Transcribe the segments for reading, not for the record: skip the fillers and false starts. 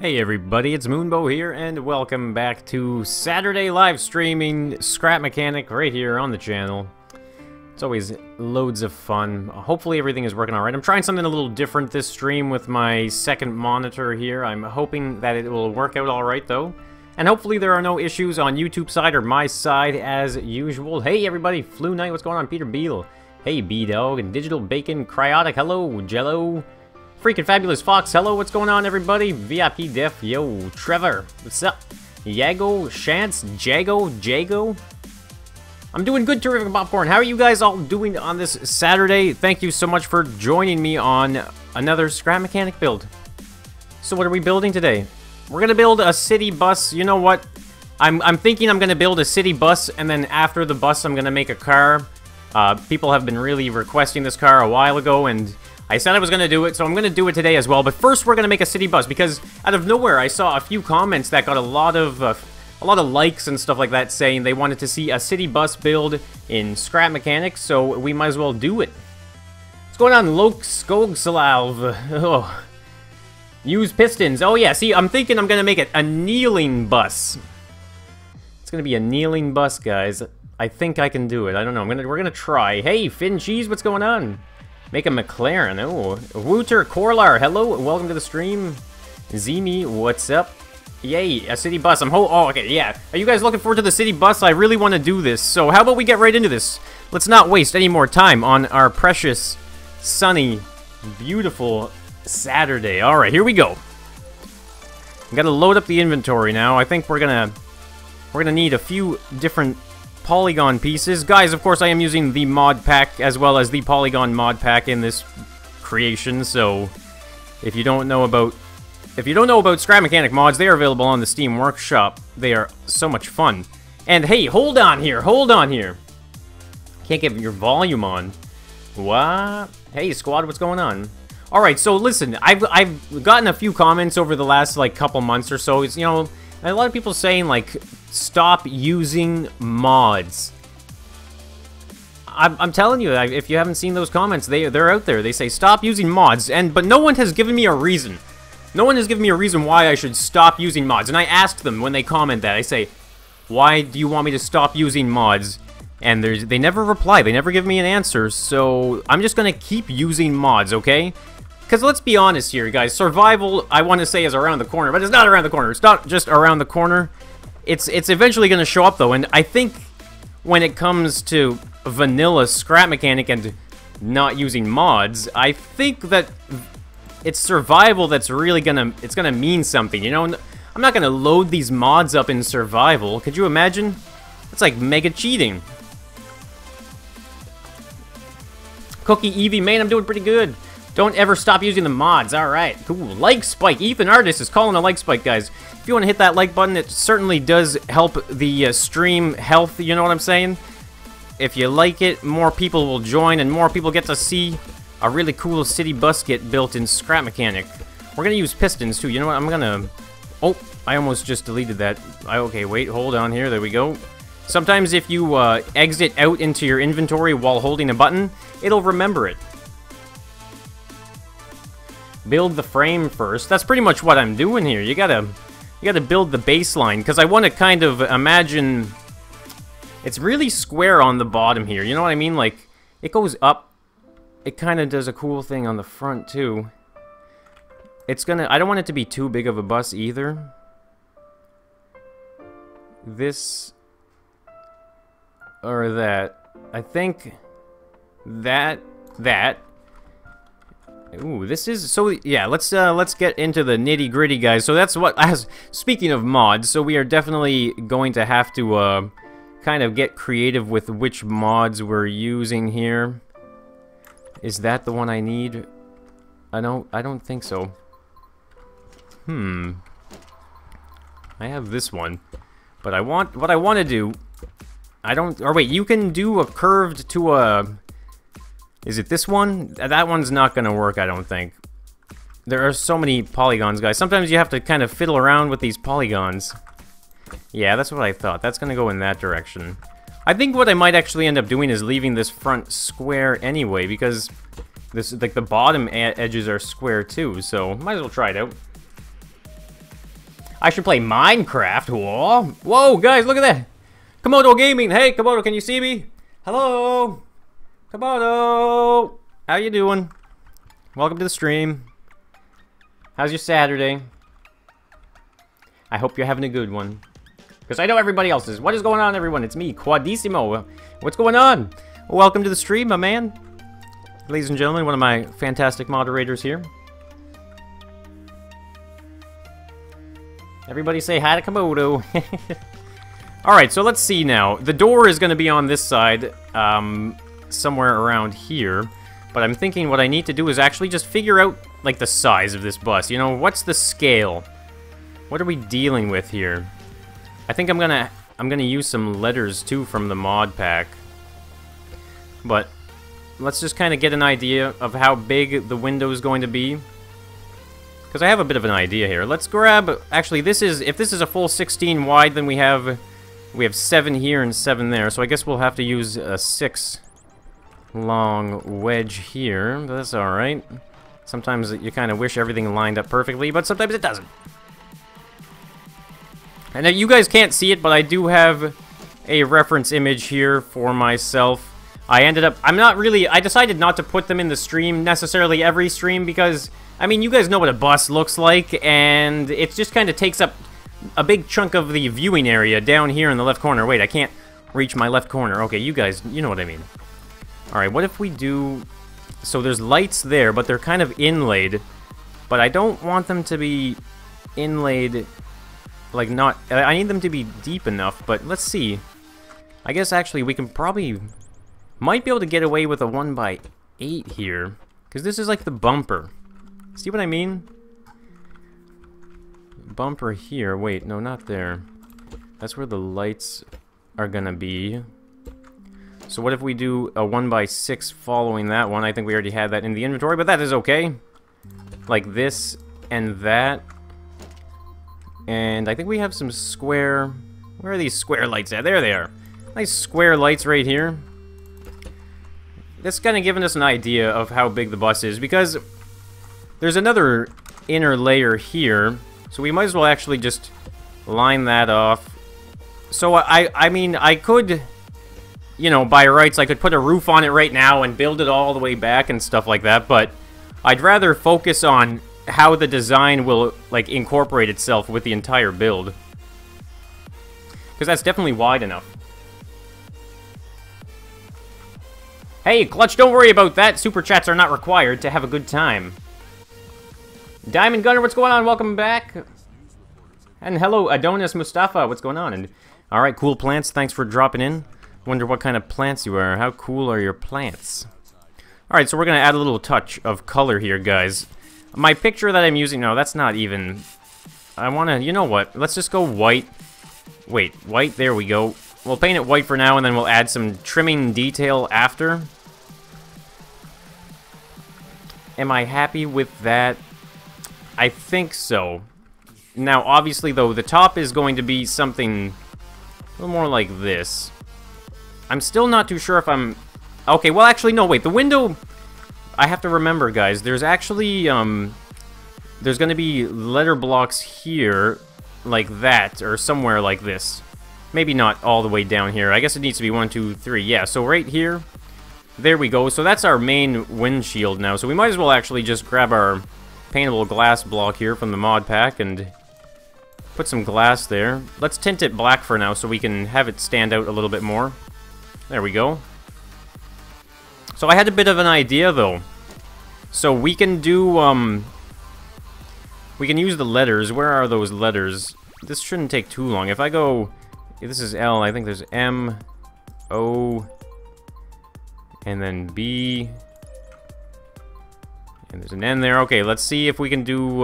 Hey everybody, it's Moonbo here, and welcome back to Saturday live streaming Scrap Mechanic right here on the channel. It's always loads of fun. Hopefully everything is working alright. I'm trying something a little different this stream with my second monitor here. I'm hoping that it will work out alright though. And hopefully there are no issues on YouTube side or my side as usual. Hey everybody, Flu Knight, what's going on? Peter Beal. Hey B-Dog, and Digital Bacon, Cryotic, hello, Jello. Freaking Fabulous Fox, hello, what's going on everybody? VIP Def, yo, Trevor, what's up? Yago, Shance, Jago? I'm doing good, Terrific Popcorn. How are you guys all doing on this Saturday? Thank you so much for joining me on another Scrap Mechanic build. So what are we building today? We're gonna build a city bus. You know what? I'm thinking I'm gonna build a city bus, and then after the bus I'm gonna make a car. People have been really requesting this car a while ago, and I said I was going to do it, so I'm going to do it today as well. But first, we're going to make a city bus, because out of nowhere, I saw a few comments that got a lot of likes and stuff like that, saying they wanted to see a city bus build in Scrap Mechanics, so we might as well do it. What's going on, Lok Skogsalv? Oh. Use pistons. Oh yeah, see, I'm thinking I'm going to make it a kneeling bus. It's going to be a kneeling bus, guys. I think I can do it. I don't know. We're going to try. Hey, Finn Cheese, what's going on? Make a McLaren. Oh, Wooter Corlar, hello, welcome to the stream. Zemi, what's up? Yay, a city bus. Oh, okay, yeah. Are you guys looking forward to the city bus? I really want to do this. So how about we get right into this? Let's not waste any more time on our precious, sunny, beautiful Saturday. All right, here we go. We gotta load up the inventory now. I think we're gonna need a few different polygon pieces. Guys, of course, I am using the mod pack as well as the polygon mod pack in this creation, so if you don't know about Scrap Mechanic mods, they are available on the Steam Workshop. They are so much fun. And hey, hold on here. Can't get your volume on. What? Hey, squad, what's going on? Alright, so listen, I've gotten a few comments over the last, like, couple months or so. It's, you know, a lot of people saying, like, stop using mods. I'm telling you, if you haven't seen those comments, they're out there. They say stop using mods, but no one has given me a reason. No one has given me a reason why I should stop using mods. And I asked them when they comment that. I say, why do you want me to stop using mods? And they never reply. They never give me an answer. So I'm just gonna keep using mods, okay? Because let's be honest here, guys. Survival, I want to say, is around the corner, but it's not around the corner. It's not just around the corner. It's eventually going to show up, though, and I think when it comes to vanilla Scrap Mechanic and not using mods, I think that it's survival that's really it's gonna mean something, you know? I'm not gonna load these mods up in survival. Could you imagine? It's like mega cheating. Cookie Evie, man, I'm doing pretty good. Don't ever stop using the mods. Alright, cool. Like spike. Ethan Artist is calling a like spike, guys. If you want to hit that like button, it certainly does help the stream health, you know what I'm saying? If you like it, more people will join, and more people get to see a really cool city bus get built in Scrap Mechanic. We're going to use pistons, too. You know what? I'm going to... Oh, I almost just deleted that. Okay, wait, hold on here. There we go. Sometimes if you exit out into your inventory while holding a button, it'll remember it. Build the frame first. That's pretty much what I'm doing here. You gotta build the baseline, because I want to kind of imagine it's really square on the bottom here. You know what I mean? Like, it goes up. It kind of does a cool thing on the front, too. I don't want it to be too big of a bus, either. This or that. I think that. Ooh, this is so. Yeah, let's get into the nitty-gritty, guys. So that's what. Speaking of mods, so we are definitely going to have to kind of get creative with which mods we're using here. Is that the one I need? I don't think so. I have this one, but what I want to do. Or wait, you can do a curved to a. Is it this one? That one's not gonna work, I don't think. There are so many polygons, guys. Sometimes you have to kind of fiddle around with these polygons. Yeah, that's what I thought. That's gonna go in that direction. I think what I might actually end up doing is leaving this front square anyway, because this, like, the bottom edges are square too, so might as well try it out. I should play Minecraft. Whoa, whoa, guys, look at that. Komodo Gaming. Hey, Komodo, can you see me? Hello, Komodo. How you doing? Welcome to the stream. How's your Saturday? I hope you're having a good one. Because I know everybody else is. What is going on, everyone? It's me, Quadissimo. What's going on? Welcome to the stream, my man. Ladies and gentlemen, one of my fantastic moderators here. Everybody say hi to Komodo. Alright, so let's see now. The door is going to be on this side, somewhere around here. But I'm thinking what I need to do is actually just figure out, like, the size of this bus. You know, what's the scale? What are we dealing with here? I think I'm gonna use some letters, too, from the mod pack. But let's just kind of get an idea of how big the window is going to be. Because I have a bit of an idea here. Let's grab... Actually, if this is a full 16 wide, then we have 7 here and 7 there. So I guess we'll have to use a 6 long wedge here. But that's alright. Sometimes you kind of wish everything lined up perfectly, but sometimes it doesn't. And you guys can't see it, but I do have a reference image here for myself. I decided not to put them in the stream, necessarily every stream, because... I mean, you guys know what a bus looks like, and it just kind of takes up a big chunk of the viewing area down here in the left corner. Wait, I can't reach my left corner. Okay, you guys, you know what I mean. Alright, what if we do... So there's lights there, but they're kind of inlaid. But I don't want them to be inlaid, like not... I need them to be deep enough, but let's see. I guess actually we can probably... Might be able to get away with a 1x8 here. Because this is like the bumper. See what I mean? Bumper here. Wait, no, not there. That's where the lights are gonna be. So what if we do a 1x6 following that one? I think we already had that in the inventory, but that is okay. Like this and that. And I think we have some square... Where are these square lights at? There they are. Nice square lights right here. That's kind of giving us an idea of how big the bus is, because... There's another inner layer here, so we might as well actually just line that off. So I mean, I could, you know, by rights, I could put a roof on it right now and build it all the way back and stuff like that, but I'd rather focus on how the design will, like, incorporate itself with the entire build. Because that's definitely wide enough. Hey, Clutch, don't worry about that. Super chats are not required to have a good time. Diamond Gunner, what's going on? Welcome back. And hello, Adonis Mustafa, what's going on? And alright, cool plants, thanks for dropping in. Wonder what kind of plants you are. How cool are your plants? Alright, so we're going to add a little touch of color here, guys. My picture that I'm using... No, that's not even... I want to... You know what? Let's just go white. Wait, white, there we go. We'll paint it white for now, and then we'll add some trimming detail after. Am I happy with that? I think so. Now, obviously, though, the top is going to be something a little more like this. I'm still not too sure if I'm... Okay, well, actually, no, wait. The window... I have to remember, guys. There's actually, there's going to be letter blocks here, like that, or somewhere like this. Maybe not all the way down here. I guess it needs to be 1, 2, 3. Yeah, so right here. There we go. So that's our main windshield now. So we might as well actually just grab our... paintable glass block here from the mod pack and put some glass there. Let's tint it black for now so we can have it stand out a little bit more. There we go. So I had a bit of an idea though. So we can do, we can use the letters. Where are those letters? This shouldn't take too long. If I go, if this is L, I think there's M, O, and then B. And there's an N there. Okay, let's see if we can do,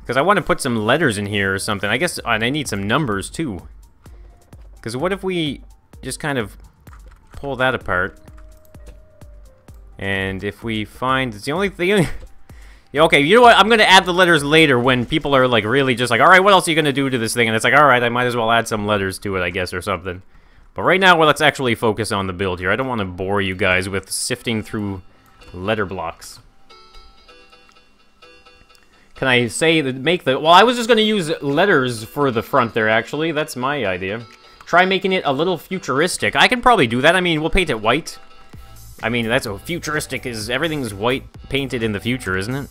because I want to put some letters in here or something. I guess I need some numbers, too. Because what if we just kind of pull that apart? And if we find... It's the only thing... Yeah, okay, you know what? I'm going to add the letters later when people are, like, really just like, alright, what else are you going to do to this thing? And it's like, alright, I might as well add some letters to it, I guess, or something. But right now, well, let's actually focus on the build here. I don't want to bore you guys with sifting through... letter blocks. Can I say that make the... Well, I was just going to use letters for the front there, actually. That's my idea. Try making it a little futuristic. I can probably do that. I mean, we'll paint it white. I mean, that's a futuristic is... Everything's white painted in the future, isn't it?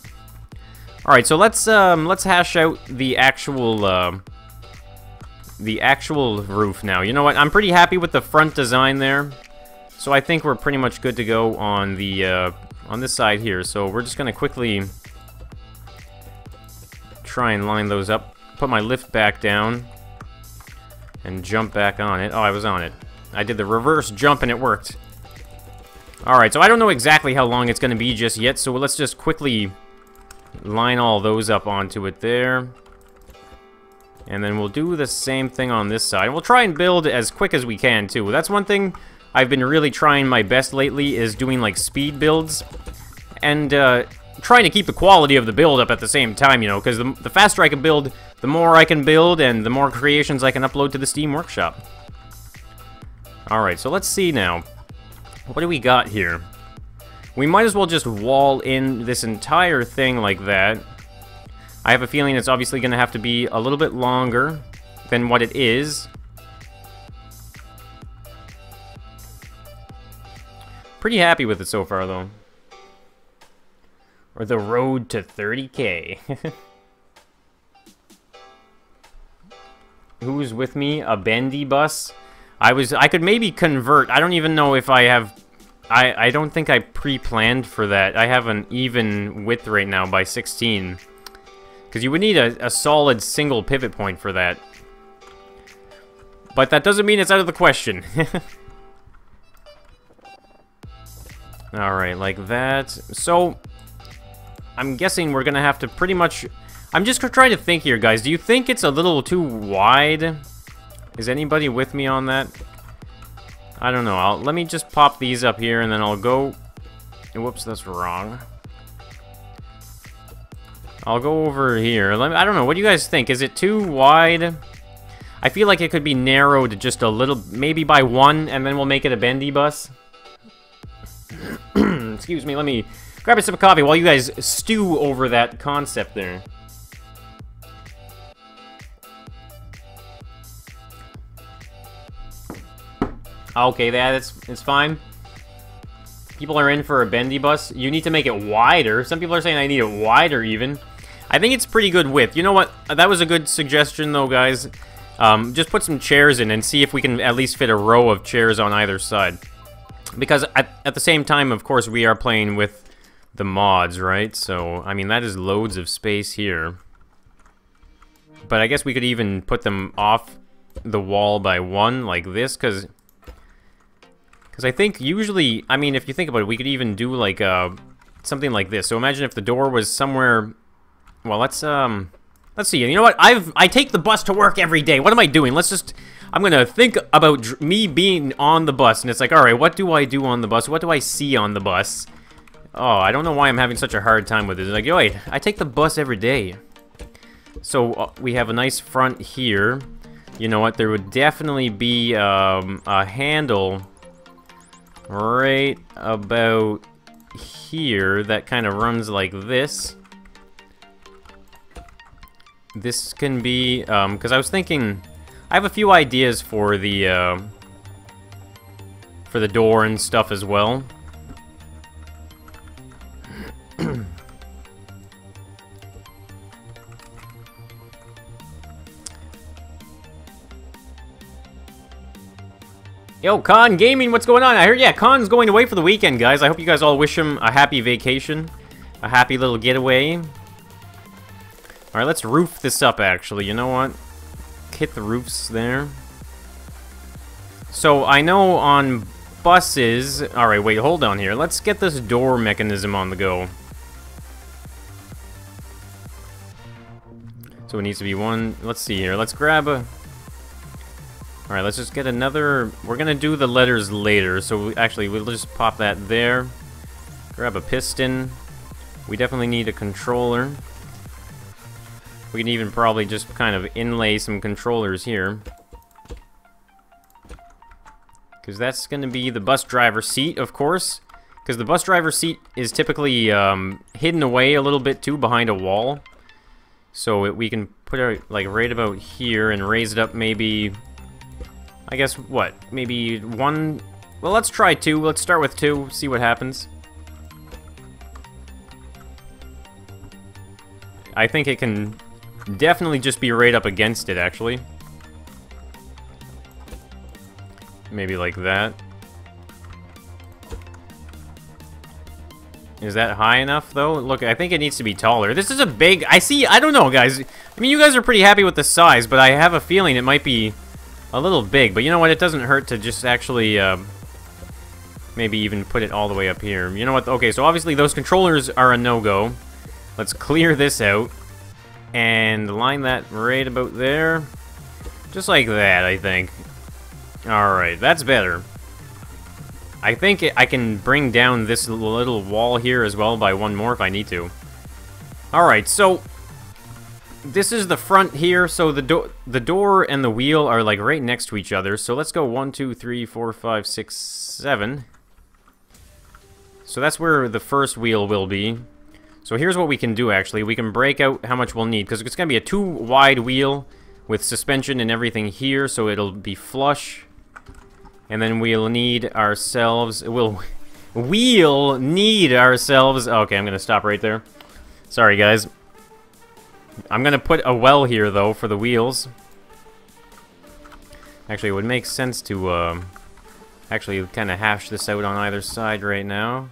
Alright, so let's hash out the actual roof now. You know what? I'm pretty happy with the front design there. So I think we're pretty much good to go on the, on this side here. So we're just going to quickly... try and line those up, put my lift back down, and jump back on it. Oh, I was on it. I did the reverse jump and it worked. Alright, so I don't know exactly how long it's going to be just yet, so let's just quickly line all those up onto it there. And then we'll do the same thing on this side. We'll try and build as quick as we can, too. That's one thing I've been really trying my best lately, is doing, like, speed builds. And, trying to keep the quality of the build up at the same time, you know, because the faster I can build, the more I can build, and the more creations I can upload to the Steam Workshop. Alright, so let's see now. What do we got here? We might as well just wall in this entire thing like that. I have a feeling it's obviously going to have to be a little bit longer than what it is. Pretty happy with it so far, though. Or the road to 30K. Who's with me? A bendy bus? I could maybe convert. I don't even know if I have... I don't think I pre-planned for that. I have an even width right now by 16. Because you would need a solid single pivot point for that. But that doesn't mean it's out of the question. Alright, like that. So... I'm guessing we're gonna have to pretty much... I'm just trying to think here, guys. Do you think it's a little too wide? Is anybody with me on that? I don't know. Let me just pop these up here, and then I'll go... Whoops, that's wrong. I'll go over here. I don't know. What do you guys think? Is it too wide? I feel like it could be narrowed just a little, maybe by 1, and then we'll make it a bendy bus. Excuse me, let me... grab a sip of coffee while you guys stew over that concept there. Okay, it's fine. People are in for a bendy bus. You need to make it wider. Some people are saying I need it wider even. I think it's pretty good width. You know what? That was a good suggestion though, guys. Just put some chairs in and see if we can at least fit a row of chairs on either side. Because at the same time, of course, we are playing with the mods, right? So, I mean, that is loads of space here. But I guess we could even put them off the wall by 1, like this, because I think usually, I mean, if you think about it, we could even do, like, something like this. So imagine if the door was somewhere... Well, let's see. You know what? I take the bus to work every day. What am I doing? I'm gonna think about me being on the bus, and it's like, alright, what do I do on the bus? What do I see on the bus? Oh, I don't know why I'm having such a hard time with it. It's like, yo, wait, I take the bus every day. So, we have a nice front here. You know what, there would definitely be a handle right about here that kind of runs like this. This can be, because I was thinking, I have a few ideas for the door and stuff as well. Yo, Con Gaming, what's going on? I heard, yeah, Con's going away for the weekend, guys. I hope you guys all wish him a happy vacation. A happy little getaway. Alright, let's roof this up, actually. You know what? Hit the roofs there. So, I know on buses... Alright, wait, hold on here. Let's get this door mechanism on the go. So it needs to be one... Let's see here. Let's grab a... Alright, let's just get another... We're gonna do the letters later, so actually, we'll just pop that there. Grab a piston. We definitely need a controller. We can even probably just kind of inlay some controllers here. Because that's gonna be the bus driver seat, of course. Because the bus driver seat is typically hidden away a little bit, too, behind a wall. So we can put it like right about here and raise it up maybe, I guess, what? Maybe 1... Well, let's try 2. Let's start with 2, see what happens. I think it can definitely just be right up against it, actually. Maybe like that. Is that high enough, though? Look, I think it needs to be taller. This is a big... I don't know, guys. I mean, you guys are pretty happy with the size, but I have a feeling it might be a little big. But you know what? It doesn't hurt to just actually... maybe even put it all the way up here. You know what? Okay, so obviously those controllers are a no-go. Let's clear this out. And line that right about there. Just like that, I think. Alright, that's better. I think I can bring down this little wall here as well by 1 more if I need to. Alright, so... This is the front here, so the door and the wheel are like right next to each other. So let's go 1, 2, 3, 4, 5, 6, 7. So that's where the first wheel will be. So here's what we can do, actually. We can break out how much we'll need, because it's going to be a 2-wide wheel with suspension and everything here, so it'll be flush. And then we'll need ourselves... We'll need ourselves... Okay, I'm going to stop right there. Sorry, guys. I'm going to put a well here, though, for the wheels. Actually, it would make sense to actually kind of hash this out on either side right now.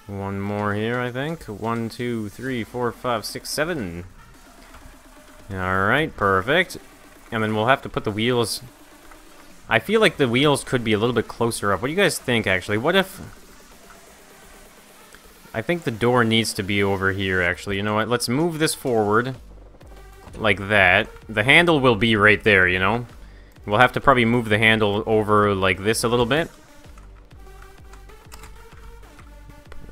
1 more here, I think. 1, 2, 3, 4, 5, 6, 7. Alright, perfect. And then we'll have to put the wheels... I feel like the wheels could be a little bit closer up. What do you guys think, actually? What if... I think the door needs to be over here, actually. You know what? Let's move this forward. Like that. The handle will be right there, you know? We'll have to probably move the handle over like this a little bit.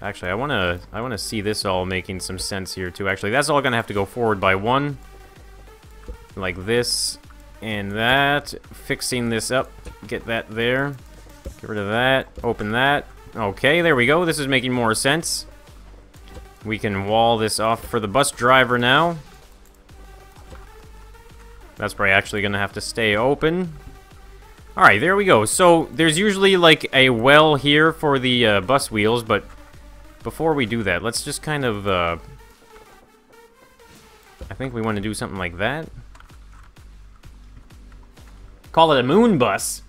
Actually, I wanna see this all making some sense here too. Actually, that's all gonna have to go forward by 1. Like this and that. Fixing this up. Get that there. Get rid of that. Open that. Okay, there we go. This is making more sense. We can wall this off for the bus driver now. That's probably actually gonna have to stay open. Alright, there we go. So, there's usually like a well here for the bus wheels, but before we do that, let's just kind of, I think we want to do something like that. Call it a moon bus.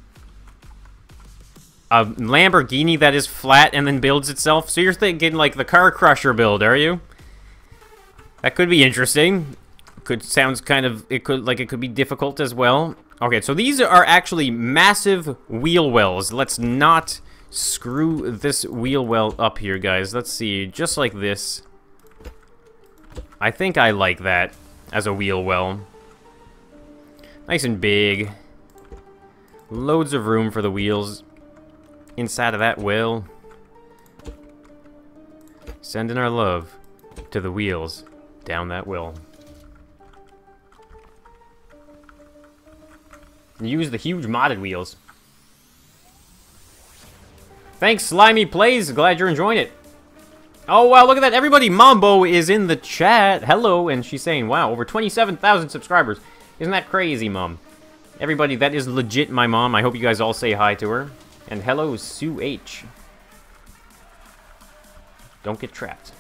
A Lamborghini that is flat and then builds itself. So you're thinking like the Car Crusher build, are you? That could be interesting. Sounds kind of, it could be difficult as well. Okay, so these are actually massive wheel wells. Let's not screw this wheel well up here, guys. Let's see, just like this. I think I like that as a wheel well. Nice and big. Loads of room for the wheels inside of that well. Sending our love to the wheels down that well. Use the huge modded wheels. Thanks, Slimy Plays. Glad you're enjoying it. Oh, wow, look at that. Everybody, Moonbo is in the chat. Hello, and she's saying, wow, over 27,000 subscribers. Isn't that crazy, Mom? Everybody, that is legit my mom. I hope you guys all say hi to her. And hello, Sue H. Don't get trapped.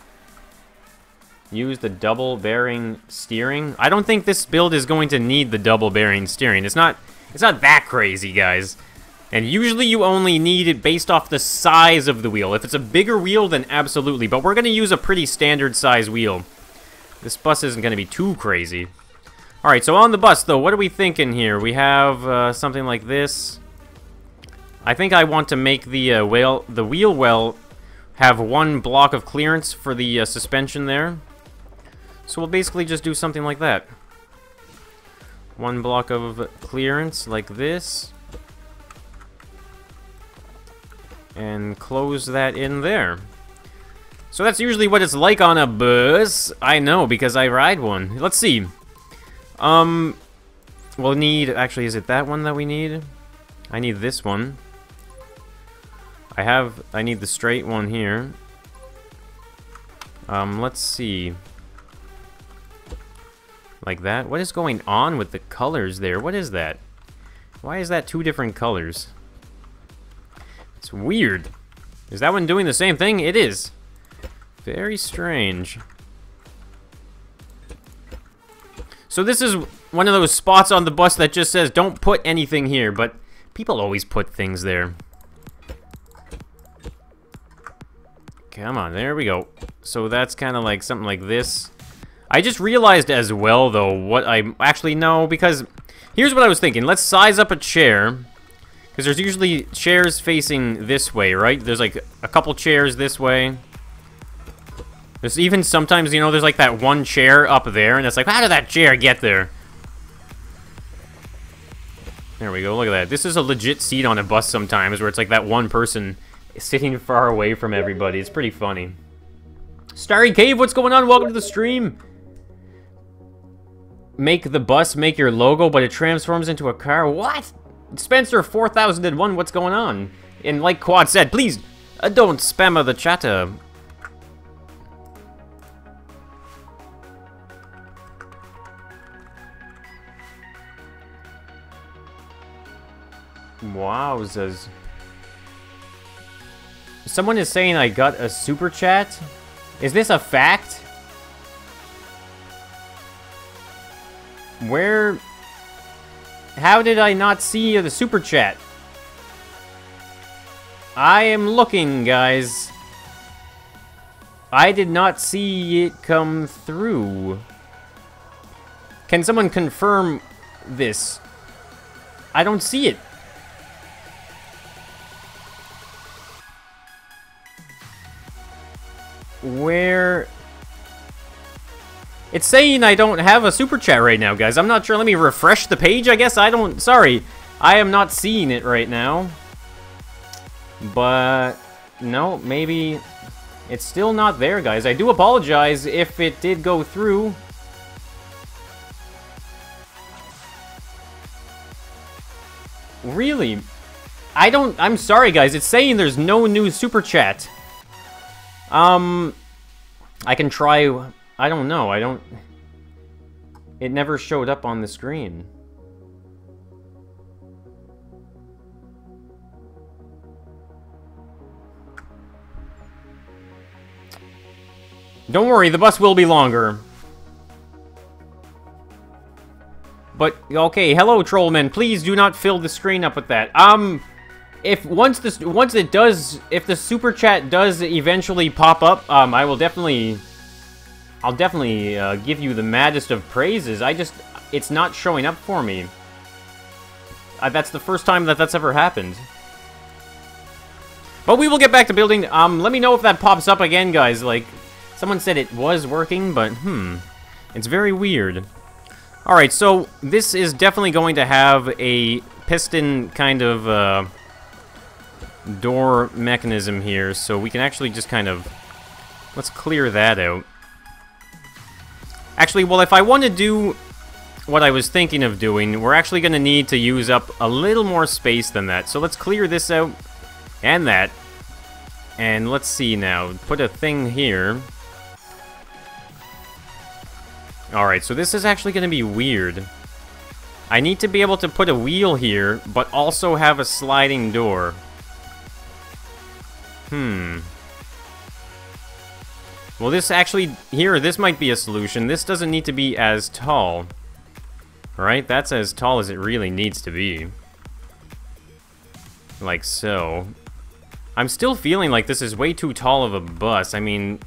Use the double bearing steering. I don't think this build is going to need the double bearing steering. It's not that crazy, guys. And usually you only need it based off the size of the wheel. If it's a bigger wheel, then absolutely. But we're going to use a pretty standard size wheel. This bus isn't going to be too crazy. Alright, so on the bus, though, what are we thinking here? We have something like this. I think I want to make the wheel well have 1 block of clearance for the suspension there. So we'll basically just do something like that. 1 block of clearance like this. And close that in there. So that's usually what it's like on a bus. I know, because I ride one. Let's see. We'll need... Actually, is it that one that we need? I need this one. I need the straight one here. Let's see. Like that? What is going on with the colors there? What is that? Why is that two different colors? It's weird. Is that one doing the same thing? It is. Very strange. So this is one of those spots on the bus that just says, don't put anything here, but people always put things there. Come on, there we go. So that's kind of like something like this. I just realized as well, though, what I actually know, because here's what I was thinking. Let's size up a chair, because there's usually chairs facing this way, right? There's like a couple chairs this way. There's even sometimes, you know, there's like that one chair up there, and it's like, how did that chair get there? There we go, look at that. This is a legit seat on a bus sometimes, where it's like that one person sitting far away from everybody. It's pretty funny. Starry Cave, what's going on? Welcome to the stream. Make the bus make your logo, but it transforms into a car. What? Spencer 4001, what's going on? And like Quad said, please don't spam the chatter. Wowzers. Someone is saying I got a super chat. Is this a fact? Where? How did I not see the super chat? I am looking, guys. I did not see it come through. Can someone confirm this? I don't see it. Where? It's saying I don't have a super chat right now, guys. I'm not sure. Let me refresh the page, I guess. I don't... Sorry. I am not seeing it right now. But... No, maybe... It's still not there, guys. I do apologize if it did go through. Really? I don't... I'm sorry, guys. It's saying there's no new super chat. I can try... I don't know. I don't... It never showed up on the screen. Don't worry, the bus will be longer. But, okay, hello, Trollman. Please do not fill the screen up with that. If once the super chat does eventually pop up, I'll definitely give you the maddest of praises. It's not showing up for me. That's the first time that's ever happened. But we will get back to building. Let me know if that pops up again, guys. Like, someone said it was working, but it's very weird. Alright, so this is definitely going to have a piston kind of door mechanism here, so we can actually just kind of... Let's clear that out. Actually, well, if I want to do what I was thinking of doing, we're actually going to need to use up a little more space than that. So let's clear this out, and that. And let's see now. Put a thing here. Alright, so this is actually going to be weird. I need to be able to put a wheel here, but also have a sliding door. Well, this actually... Here, this might be a solution. This doesn't need to be as tall. Right? That's as tall as it really needs to be. Like so. I'm still feeling like this is way too tall of a bus. I mean...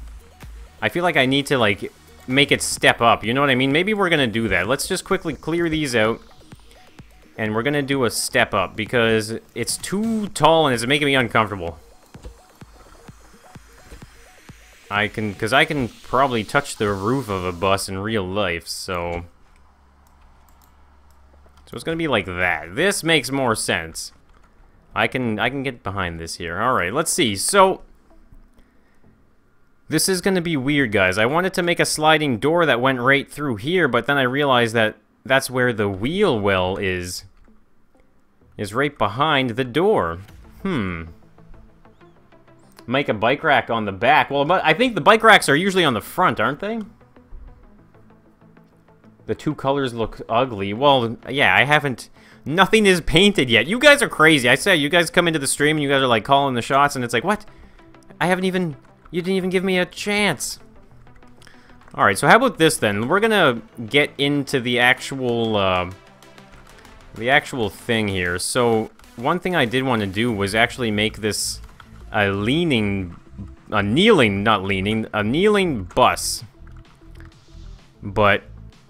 I feel like I need to, like, make it step up. You know what I mean? Maybe we're gonna do that. Let's just quickly clear these out. And we're gonna do a step up, because it's too tall and it's making me uncomfortable. Because I can probably touch the roof of a bus in real life, so... So it's gonna be like that. This makes more sense. I can get behind this here. Alright, let's see. So... This is gonna be weird, guys. I wanted to make a sliding door that went right through here, but then I realized that that's where the wheel well is. Is right behind the door. make a bike rack on the back. Well, but I think the bike racks are usually on the front, aren't they? The two colors look ugly. Well, yeah, I haven't... Nothing is painted yet. You guys are crazy. I said, you guys come into the stream and you guys are, like, calling the shots, and it's like, what? I haven't even... You didn't even give me a chance. Alright, so how about this, then? We're gonna get into the actual thing here. So, one thing I did want to do was actually make this a kneeling bus. But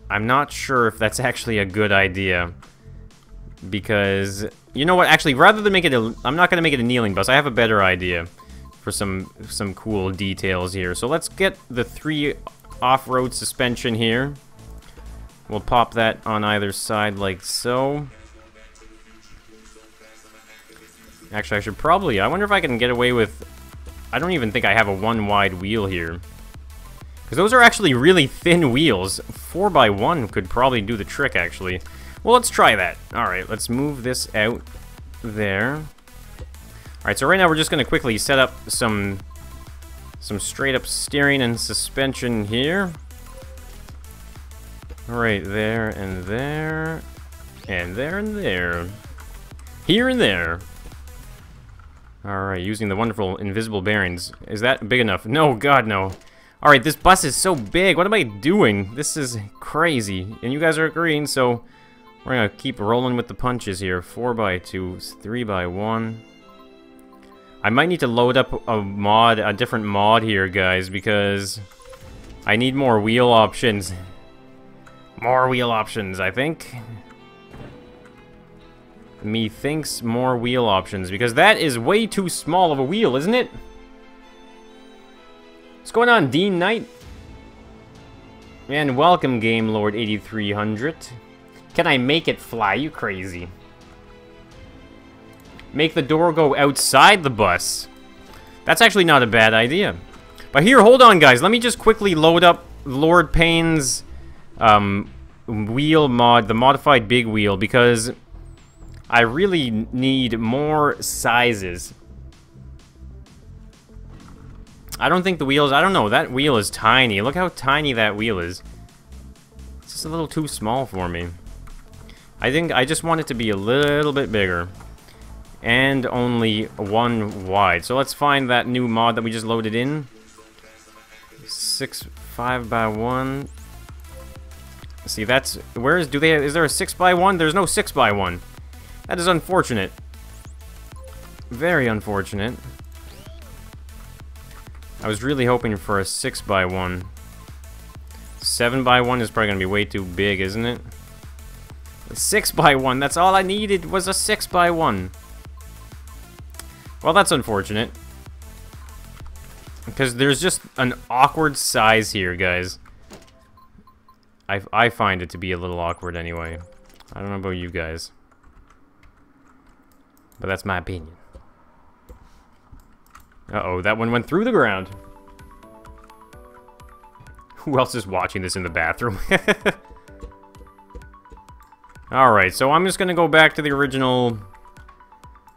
I'm not sure if that's actually a good idea. Because, you know what, actually, rather than make it a... I'm not gonna make it a kneeling bus. I have a better idea for some cool details here. So let's get the 3 off-road suspension here. We'll pop that on either side like so. Actually, I should probably... I wonder if I can get away with... I don't even think I have a 1 wide wheel here. Because those are actually really thin wheels. 4x1 could probably do the trick, actually. Well, let's try that. Alright, let's move this out there. Alright, so right now we're just going to quickly set up some straight-up steering and suspension here. Right there and there. And there and there. Here and there. Alright, using the wonderful invisible bearings. Is that big enough? No, God, no. Alright, this bus is so big. What am I doing? This is crazy. And you guys are agreeing, so we're gonna keep rolling with the punches here. 4x2, 3x1. I might need to load up a different mod here, guys, because I need more wheel options. More wheel options, I think. Methinks more wheel options, because that is way too small of a wheel, isn't it? What's going on, Dean Knight? And welcome, Game Lord 8300. Can I make it fly? You crazy. Make the door go outside the bus. That's actually not a bad idea. But here, hold on, guys. Let me just quickly load up Lord Payne's wheel mod, the modified big wheel, because I really need more sizes. I don't think the wheels... I don't know. That wheel is tiny. Look how tiny that wheel is. It's just a little too small for me. I think I just want it to be a little bit bigger. And only 1 wide. So let's find that new mod that we just loaded in. 5x1. See, that's... Where is... Is there a 6x1? There's no 6x1. That is unfortunate. Very unfortunate. I was really hoping for a 6x1. 7x1 is probably going to be way too big, isn't it? 6x1, that's all I needed was a 6x1. Well, that's unfortunate. Because there's just an awkward size here, guys. I find it to be a little awkward anyway. I don't know about you guys. But that's my opinion. Uh-oh, that one went through the ground. Who else is watching this in the bathroom? Alright, so I'm just gonna go back to the original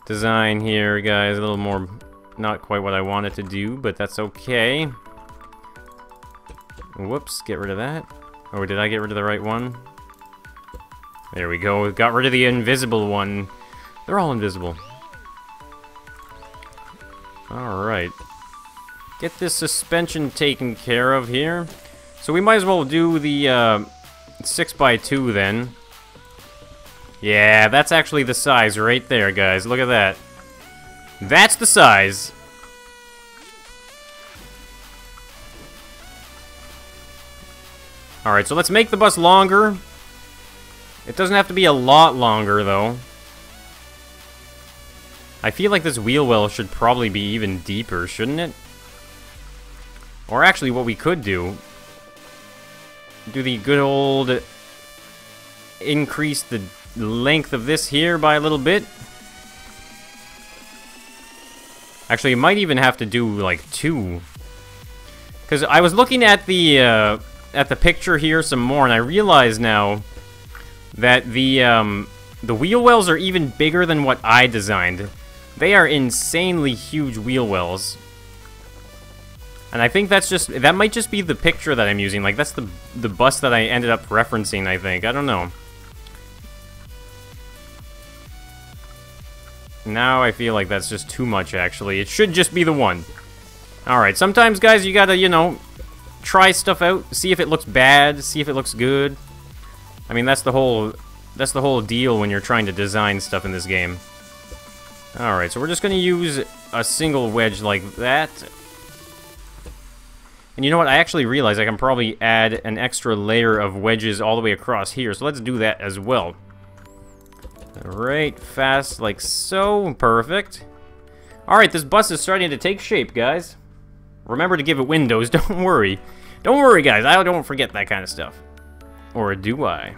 design here, guys. A little more, not quite what I wanted to do, but that's okay. Whoops, get rid of that. Oh, did I get rid of the right one? There we go, got rid of the invisible one. They're all invisible. Alright. Get this suspension taken care of here. So we might as well do the 6x2 then. Yeah, that's actually the size right there, guys. Look at that. That's the size. Alright, so let's make the bus longer. It doesn't have to be a lot longer, though. I feel like this wheel well should probably be even deeper, shouldn't it? Or actually, what we could do the good old increase the length of this here by a little bit. Actually, you might even have to do like 2. Because I was looking at the picture here some more, and I realize now that the wheel wells are even bigger than what I designed. They are insanely huge wheel wells. And I think that might just be the picture that I'm using. Like, that's the bus that I ended up referencing, I think. I don't know. Now I feel like that's just too much, actually. It should just be the one. Alright, sometimes, guys, you gotta, you know, try stuff out. See if it looks bad. See if it looks good. I mean, that's the whole deal when you're trying to design stuff in this game. Alright, so we're just gonna use a single wedge like that. And you know what? I actually realized I can probably add an extra layer of wedges all the way across here. So let's do that as well. Alright, fast like so. Perfect. Alright, this bus is starting to take shape, guys. Remember to give it windows, don't worry. Don't worry, guys, I don't forget that kind of stuff. Or do I?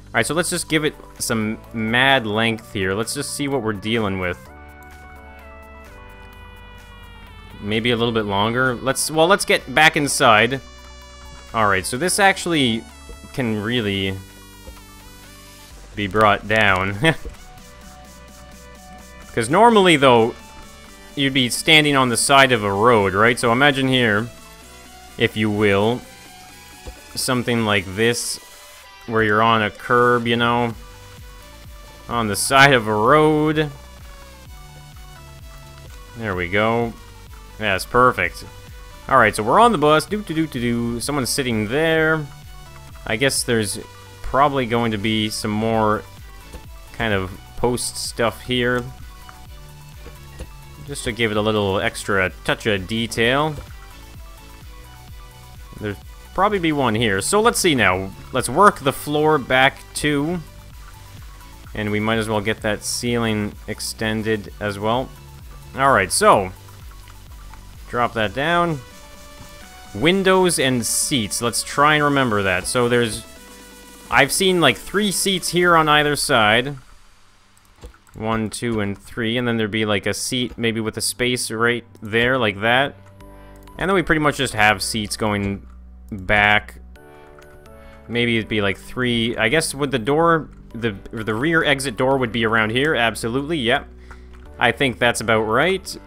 Alright, so let's just give it some mad length here. Let's just see what we're dealing with. Maybe a little bit longer. Let's get back inside. Alright, so this actually can really be brought down. Because normally, though, you'd be standing on the side of a road, right? So imagine here, if you will, something like this, where you're on a curb, you know, on the side of a road. There we go. That's perfect. Alright, so we're on the bus. Someone's sitting there. I guess there's probably going to be some more kind of post stuff here. Just to give it a little extra touch of detail. There's probably be one here. So let's see now. Let's work the floor back too. And we might as well get that ceiling extended as well. Alright, so drop that down. Windows and seats. Let's try and remember that. So I've seen like 3 seats here on either side. 1, 2, and 3. And then there'd be like a seat maybe with a space right there like that. And then we pretty much just have seats going back. Maybe it'd be like 3. I guess would the door, the rear exit door would be around here. Absolutely, yep. I think that's about right.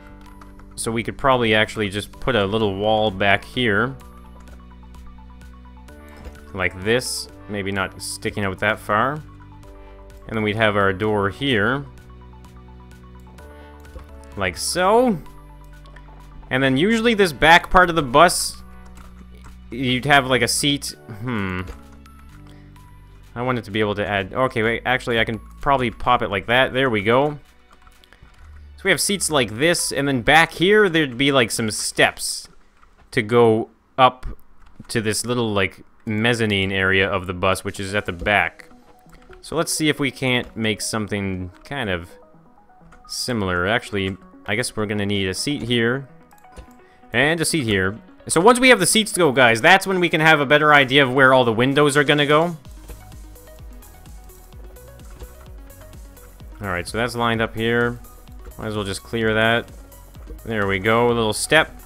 So we could probably actually just put a little wall back here. Like this. Maybe not sticking out that far. And then we'd have our door here. Like so. And then usually this back part of the bus, you'd have like a seat. I wanted to be able to add... Okay, wait, actually I can probably pop it like that. There we go. So we have seats like this, and then back here there'd be like some steps to go up to this little like mezzanine area of the bus, which is at the back. So let's see if we can't make something kind of similar. Actually, I guess we're gonna need a seat here and a seat here. So once we have the seats to go, guys, that's when we can have a better idea of where all the windows are gonna go. Alright, so that's lined up here. Might as well just clear that. There we go, a little step.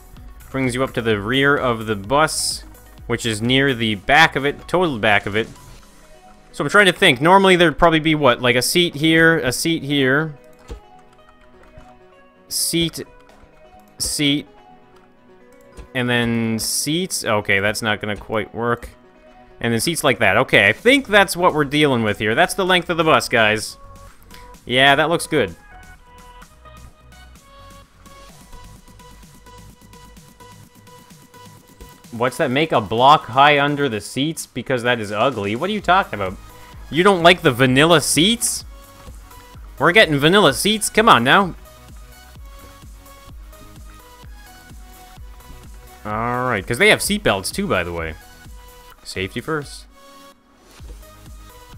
Brings you up to the rear of the bus, which is near the back of it, total back of it. So I'm trying to think. Normally there'd probably be what? Like a seat here, seat, and then seats. Okay, that's not gonna quite work. And then seats like that. Okay, I think that's what we're dealing with here. That's the length of the bus, guys. Yeah, that looks good. What's that? Make a block high under the seats? Because that is ugly. What are you talking about? You don't like the vanilla seats? We're getting vanilla seats? Come on now. Alright, because they have seatbelts too, by the way. Safety first.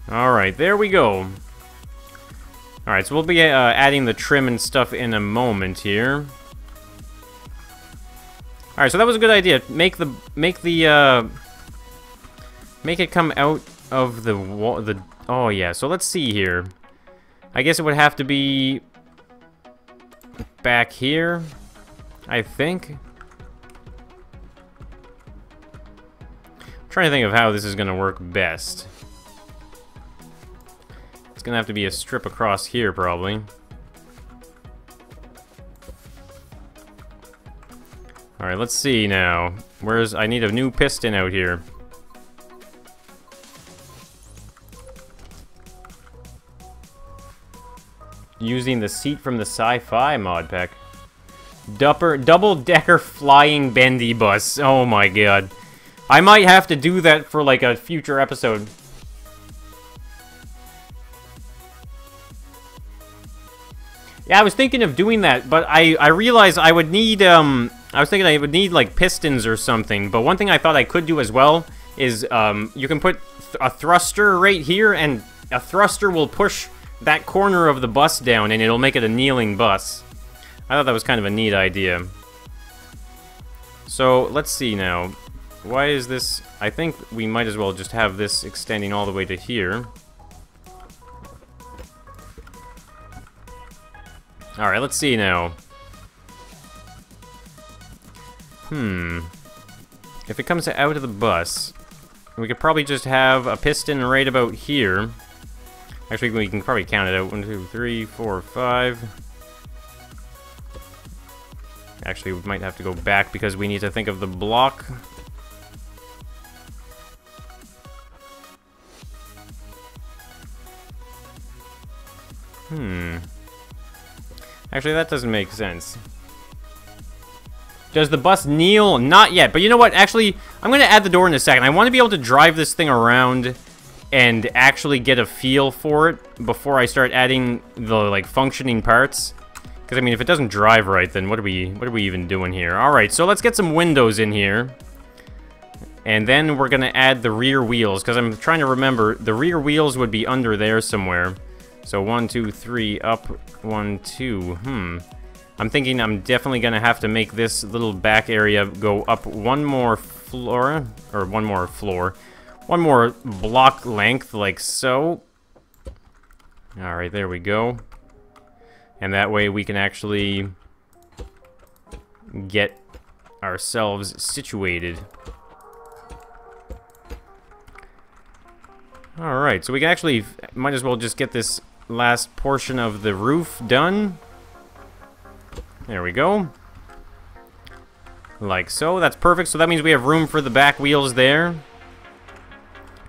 Alright, there we go. Alright, so we'll be adding the trim and stuff in a moment here. Alright, so that was a good idea. Make it come out of the wall. Oh yeah, so let's see here. I guess it would have to be back here, I think. I'm trying to think of how this is gonna work best. It's gonna have to be a strip across here, probably. Alright, let's see now. I need a new piston out here. Using the seat from the sci-fi mod pack. Double-decker flying bendy bus. Oh my god. I might have to do that for like a future episode. Yeah, I was thinking of doing that, but I realized I would need, I was thinking I would need, like, pistons or something. But one thing I thought I could do as well is, you can put a thruster right here, and a thruster will push that corner of the bus down, and it'll make it a kneeling bus. I thought that was kind of a neat idea. So, let's see now. Why is this... I think we might as well just have this extending all the way to here. Alright, let's see now. If it comes out of the bus, we could probably just have a piston right about here. Actually, we can probably count it out. 1, 2, 3, 4, 5. Actually, we might have to go back because we need to think of the block. Actually, that doesn't make sense. Does the bus kneel? Not yet, but you know what? Actually, I'm going to add the door in a second. I want to be able to drive this thing around and actually get a feel for it before I start adding the, like, functioning parts. Because, I mean, if it doesn't drive right, then what are we even doing here? Alright, so let's get some windows in here. And then we're going to add the rear wheels, because I'm trying to remember, the rear wheels would be under there somewhere. So 1, 2, 3, up, 1, 2, I'm thinking I'm definitely going to have to make this little back area go up one more floor, or one more block length, like so. Alright, there we go. And that way we can actually get ourselves situated. Alright, so we can actually, might as well just get this last portion of the roof done. There we go. Like so, that's perfect. So that means we have room for the back wheels there.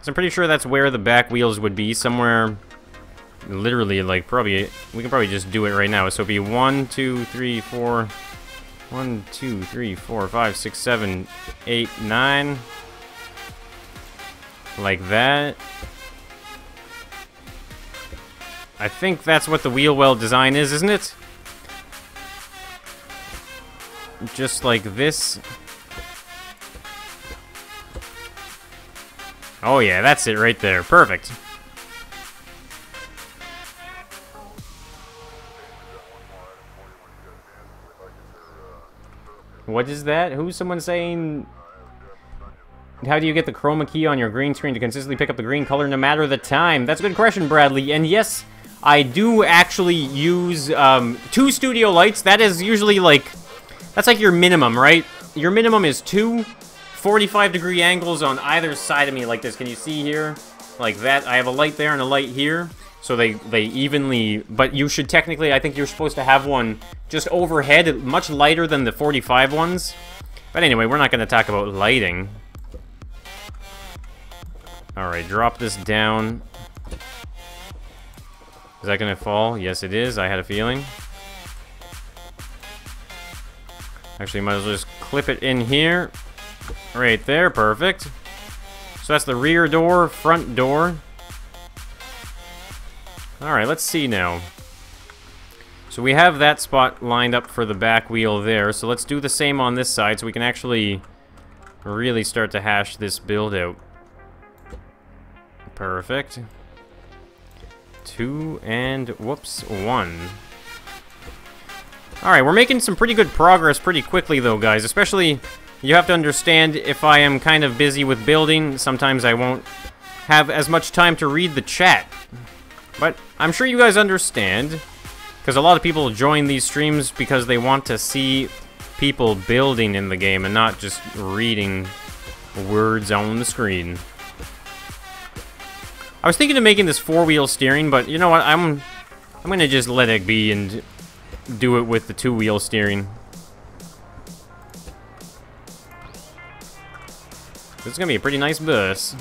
So I'm pretty sure that's where the back wheels would be, somewhere, literally, like, probably, we can probably just do it right now. So it'd be 1, 2, 3, 4, 1, 2, 3, 4, 5, 6, 7, 8, 9. Like that. I think that's what the wheel well design is, isn't it? Just like this. Oh yeah, that's it right there. Perfect. What is that? Who's someone saying... How do you get the chroma key on your green screen to consistently pick up the green color no matter the time? That's a good question, Bradley. And yes, I do actually use 2 studio lights. That is usually like... That's like your minimum, right? Your minimum is 2 45-degree angles on either side of me like this. Can you see here? Like that. I have a light there and a light here. So they evenly... But you should technically... I think you're supposed to have one just overhead, much lighter than the 45 ones. But anyway, we're not going to talk about lighting. Alright, drop this down. Is that going to fall? Yes, it is. I had a feeling. Actually, might as well just clip it in here. Right there, perfect. So that's the rear door, front door. Alright, let's see now. So we have that spot lined up for the back wheel there. So let's do the same on this side so we can actually really start to hash this build out. Perfect. 2 and, whoops, 1. Alright, we're making some pretty good progress pretty quickly though, guys. Especially, you have to understand, if I am kind of busy with building, sometimes I won't have as much time to read the chat. But I'm sure you guys understand, because a lot of people join these streams because they want to see people building in the game and not just reading words on the screen. I was thinking of making this 4-wheel steering, but you know what? I'm gonna just let it be and do it with the 2-wheel steering. This is gonna be a pretty nice bus.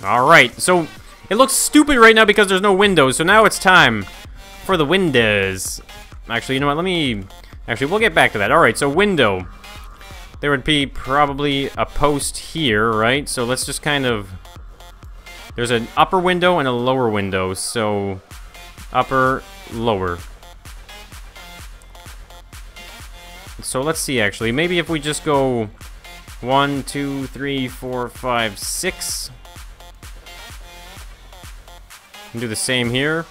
Alright, so it looks stupid right now because there's no windows, so now it's time for the windows. Actually, you know what, let me... Actually, we'll get back to that. Alright, so window. There would be probably a post here, right? So let's just kind of... There's an upper window and a lower window, so... Upper, lower. So let's see, actually. Maybe if we just go 1, 2, 3, 4, 5, 6. And do the same here.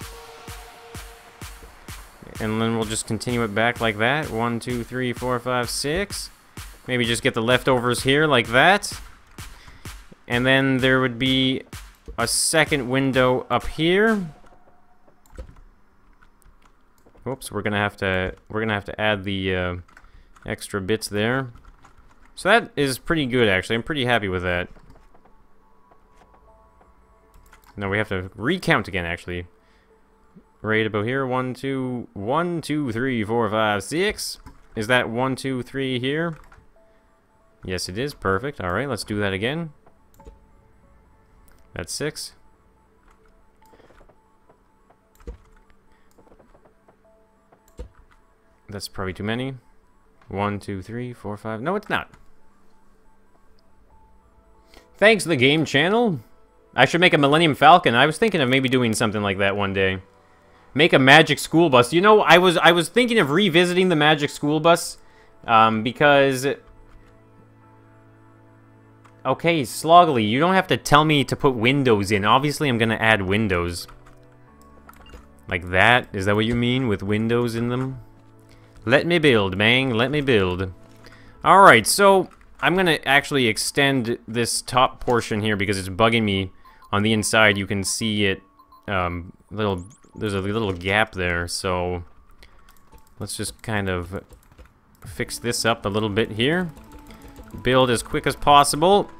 And then we'll just continue it back like that. 1, 2, 3, 4, 5, 6. Maybe just get the leftovers here like that. And then there would be a second window up here. Oops, we're gonna have to add the extra bits there. So that is pretty good, actually. I'm pretty happy with that. No, we have to recount again, actually. Right about here. 1, 2, 1, 2, 3, 4, 5, 6. Is that 1, 2, 3 here? Yes, it is. Perfect. All right, let's do that again. That's 6. That's probably too many. 1, 2, 3, 4, 5. No, it's not. Thanks, the game channel. I should make a Millennium Falcon. I was thinking of maybe doing something like that one day. Make a magic school bus. You know, I was thinking of revisiting the magic school bus, because... Okay, Sloggly, you don't have to tell me to put windows in. Obviously, I'm gonna add windows. Like that? Is that what you mean, with windows in them? Let me build, man. Let me build. Alright, so I'm gonna actually extend this top portion here because it's bugging me. On the inside, you can see it, there's a little gap there, so let's just kind of fix this up a little bit here. Build as quick as possible.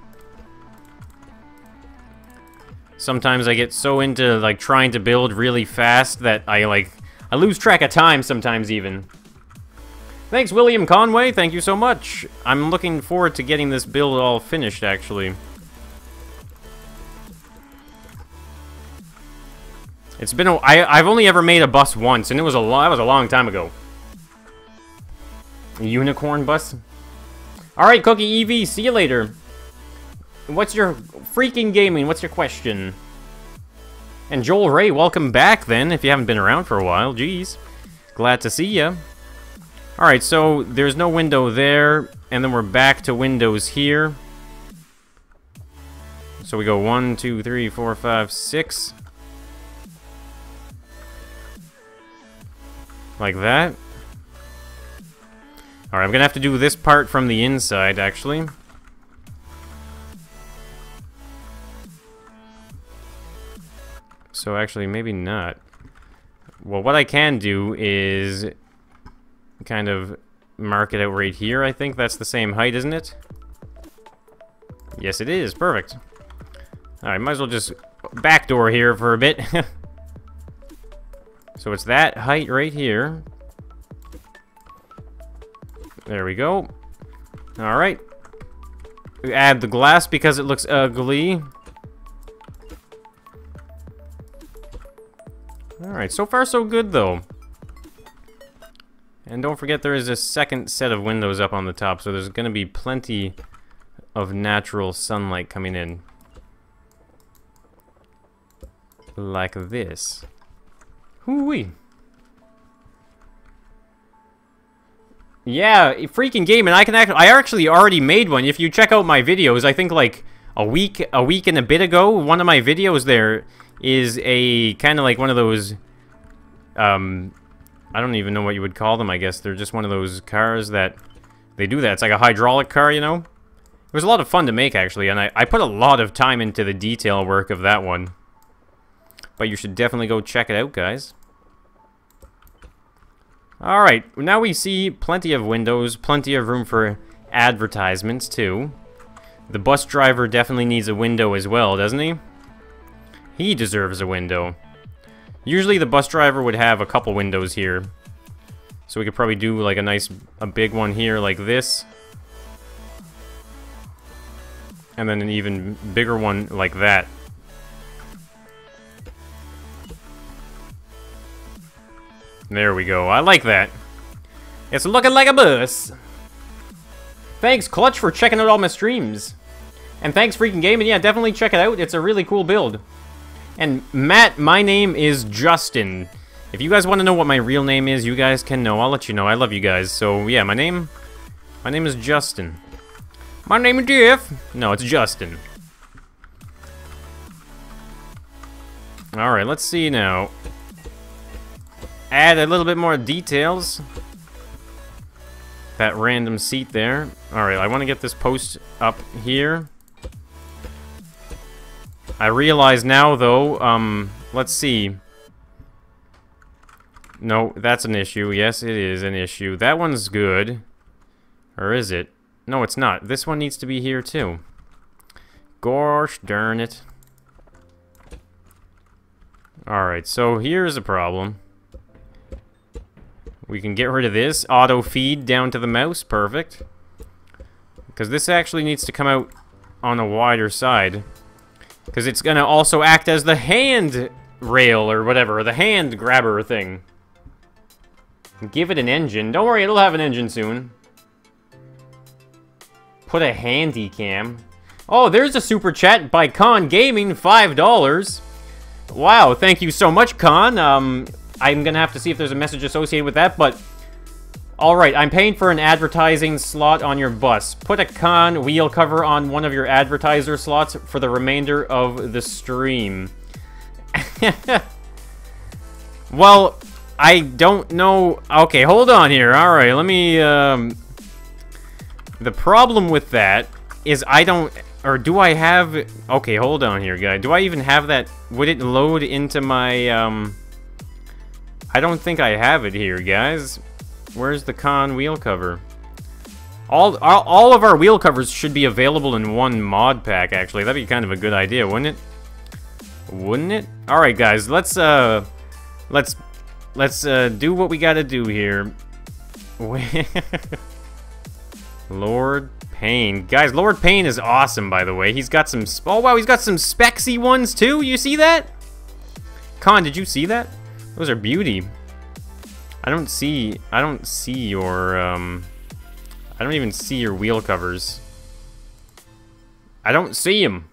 Sometimes I get so into, like, trying to build really fast that I lose track of time sometimes even. Thanks, William Conway. Thank you so much. I'm looking forward to getting this build all finished, actually. It's been I've only ever made a bus once, and that was a long time ago. A unicorn bus? Alright, Cookie EV, see you later. What's your freaking gaming? What's your question? And Joel Ray, welcome back then, if you haven't been around for a while. Jeez. Glad to see ya. Alright, so there's no window there, and then we're back to windows here. So we go 1, 2, 3, 4, 5, 6. Like that. Alright, I'm gonna have to do this part from the inside, actually. So actually, maybe not. Well, what I can do is kind of mark it out right here, I think. That's the same height, isn't it? Yes, it is. Perfect. Alright, might as well just backdoor here for a bit. So it's that height right here. There we go. Alright. We add the glass because it looks ugly. Alright, so far so good though. And don't forget there is a second set of windows up on the top, so there's gonna be plenty of natural sunlight coming in. Like this. Hoo-wee. Yeah, freaking game, and I actually already made one. If you check out my videos, I think like a week and a bit ago, one of my videos there is a kind of like one of those, I don't even know what you would call them, I guess. They're just one of those cars that, they do that. It's like a hydraulic car, you know? It was a lot of fun to make, actually, and I put a lot of time into the detail work of that one. But you should definitely go check it out, guys. Alright, now we see plenty of windows, plenty of room for advertisements, too. The bus driver definitely needs a window as well, doesn't he? He deserves a window. Usually the bus driver would have a couple windows here. So we could probably do like a big one here like this. And then an even bigger one like that. There we go. I like that. It's looking like a bus. Thanks, Clutch, for checking out all my streams. And thanks, Freaking Gaming. Yeah, definitely check it out. It's a really cool build. And Matt, my name is Justin. If you guys want to know what my real name is, you guys can know. I'll let you know. I love you guys. So, yeah, my name is Justin. My name is Jeff. No, it's Justin. Alright, let's see now. Add a little bit more details. That random seat there. Alright, I want to get this post up here. I realize now, though, let's see. No, that's an issue. Yes, it is an issue. That one's good. Or is it? No, it's not. This one needs to be here, too. Gosh darn it. Alright, so here's a problem. We can get rid of this. Auto feed down to the mouse. Perfect. Because this actually needs to come out on a wider side. Because it's going to also act as the hand rail or whatever. The hand grabber thing. Give it an engine. Don't worry, it'll have an engine soon. Put a handy cam. Oh, there's a super chat by Con Gaming, $5. Wow, thank you so much, Con. I'm gonna have to see if there's a message associated with that, but... Alright, I'm paying for an advertising slot on your bus. Put a Con wheel cover on one of your advertiser slots for the remainder of the stream. Well, I don't know... Okay, hold on here. Alright, let me... The problem with that is I don't... Or do I have... Okay, hold on here, guy. Do I even have that... Would it load into my... I don't think I have it here, guys. Where's the Con wheel cover? All of our wheel covers should be available in one mod pack, actually. That'd be kind of a good idea, wouldn't it? Wouldn't it? Alright, guys. Let's do what we gotta do here. Lord Payne. Guys, Lord Payne is awesome, by the way. He's got some... Oh, wow, he's got some spexy ones, too. You see that? Con, did you see that? Those are beauty. I don't see your, I don't even see your wheel covers. I don't see them.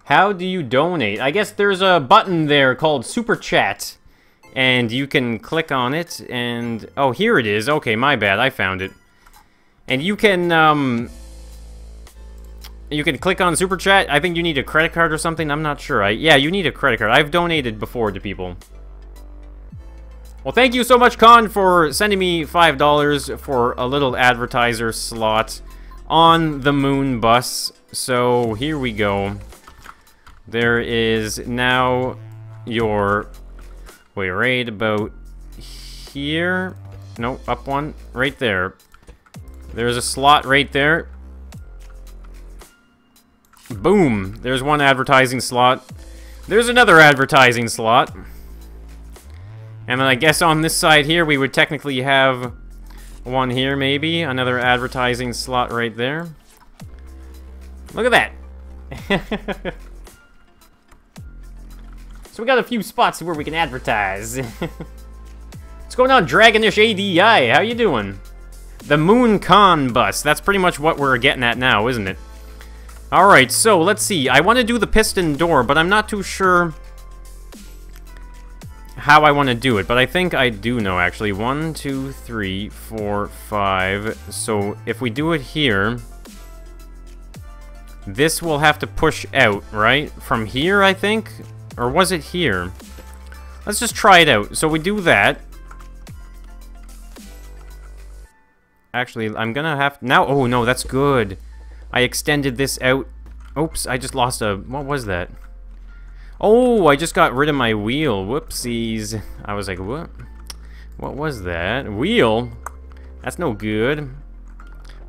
How do you donate? I guess there's a button there called Super Chat. And you can click on it, and... Oh, here it is. Okay, my bad. I found it. And you can, You can click on Super Chat. I think you need a credit card or something. I'm not sure. Yeah, you need a credit card. I've donated before to people. Well, thank you so much, Con, for sending me $5 for a little advertiser slot on the Moon bus. So, here we go. There is now your... Wait, right about here? No, up one. Right there. There's a slot right there. Boom! There's one advertising slot. There's another advertising slot. And then I guess on this side here, we would technically have one here, maybe. Another advertising slot right there. Look at that! So we got a few spots where we can advertise. What's going on, Dragonish ADI? How you doing? The Moon Con bus. That's pretty much what we're getting at now, isn't it? Alright, so let's see. I want to do the piston door, but I'm not too sure how I want to do it. But I think I do know, actually. 1, 2, 3, 4, 5. So if we do it here, this will have to push out, right? From here, I think? Or was it here? Let's just try it out. So we do that. Actually, I'm gonna have... Now, oh no, that's good. I extended this out. Oops, I just lost a... What was that? Oh, I just got rid of my wheel. Whoopsies. I was like, what? What was that? Wheel? That's no good.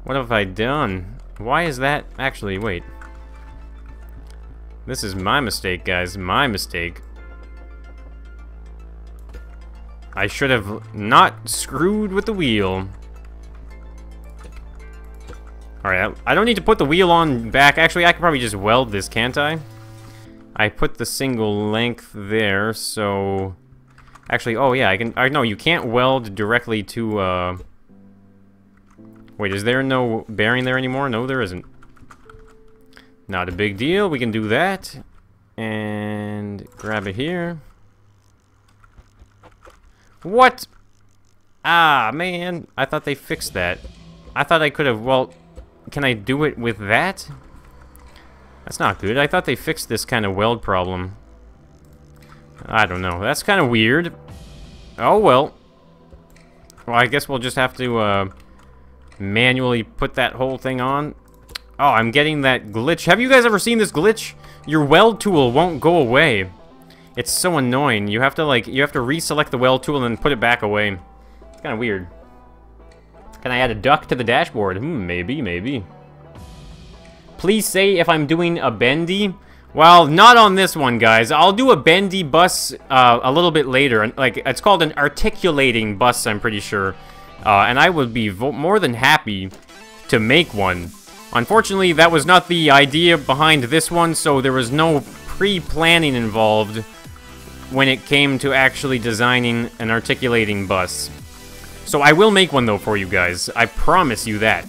What have I done? Why is that... Actually, wait. This is my mistake, guys. My mistake. I should have not screwed with the wheel. Alright, I don't need to put the wheel on back. Actually, I could probably just weld this, can't I? I put the single length there, so... Actually, oh yeah, I can... no, you can't weld directly to, Wait, is there no bearing there anymore? No, there isn't. Not a big deal. We can do that. And grab it here. What? Ah, man. I thought they fixed that. I thought I could have... Well, can I do it with that? That's not good. I thought they fixed this kind of weld problem. I don't know. That's kind of weird. Oh, well. Well, I guess we'll just have to, manually put that whole thing on. Oh, I'm getting that glitch. Have you guys ever seen this glitch? Your weld tool won't go away. It's so annoying. You have to, like, reselect the weld tool and then put it back away. It's kind of weird. Can I add a duck to the dashboard? Maybe, maybe. Please say if I'm doing a bendy. Well, not on this one, guys. I'll do a bendy bus a little bit later. Like, it's called an articulating bus, I'm pretty sure. And I would be more than happy to make one. Unfortunately, that was not the idea behind this one, so there was no pre-planning involved when it came to actually designing an articulating bus. So I will make one, though, for you guys. I promise you that.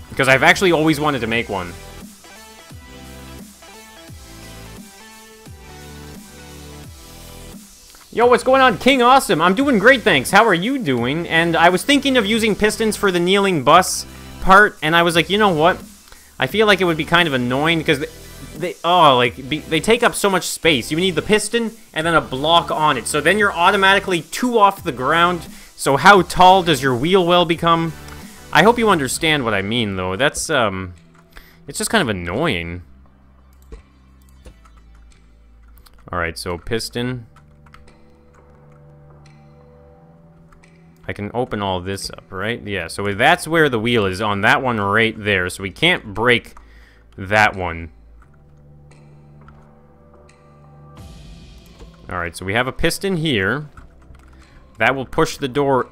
Because I've actually always wanted to make one. Yo, what's going on, King Awesome? I'm doing great, thanks. How are you doing? And I was thinking of using pistons for the kneeling bus part, and I was like, you know what? I feel like it would be kind of annoying because they take up so much space. You need the piston and then a block on it. So then you're automatically 2 off the ground. So how tall does your wheel well become? I hope you understand what I mean, though. That's, it's just kind of annoying. Alright, so piston. I can open all this up, right? Yeah, so that's where the wheel is, on that one right there. So we can't break that one. Alright, so we have a piston here. That will push the door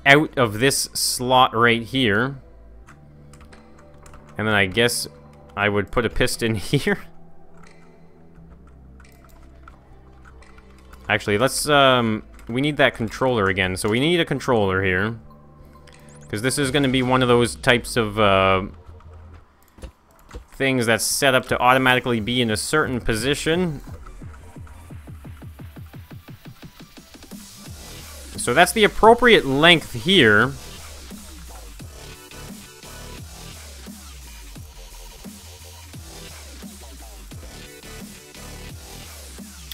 out of this slot right here. And then I guess I would put a piston here. Actually, let's, we need that controller again, so we need a controller here. Because this is going to be one of those types of things that's set up to automatically be in a certain position. So that's the appropriate length here.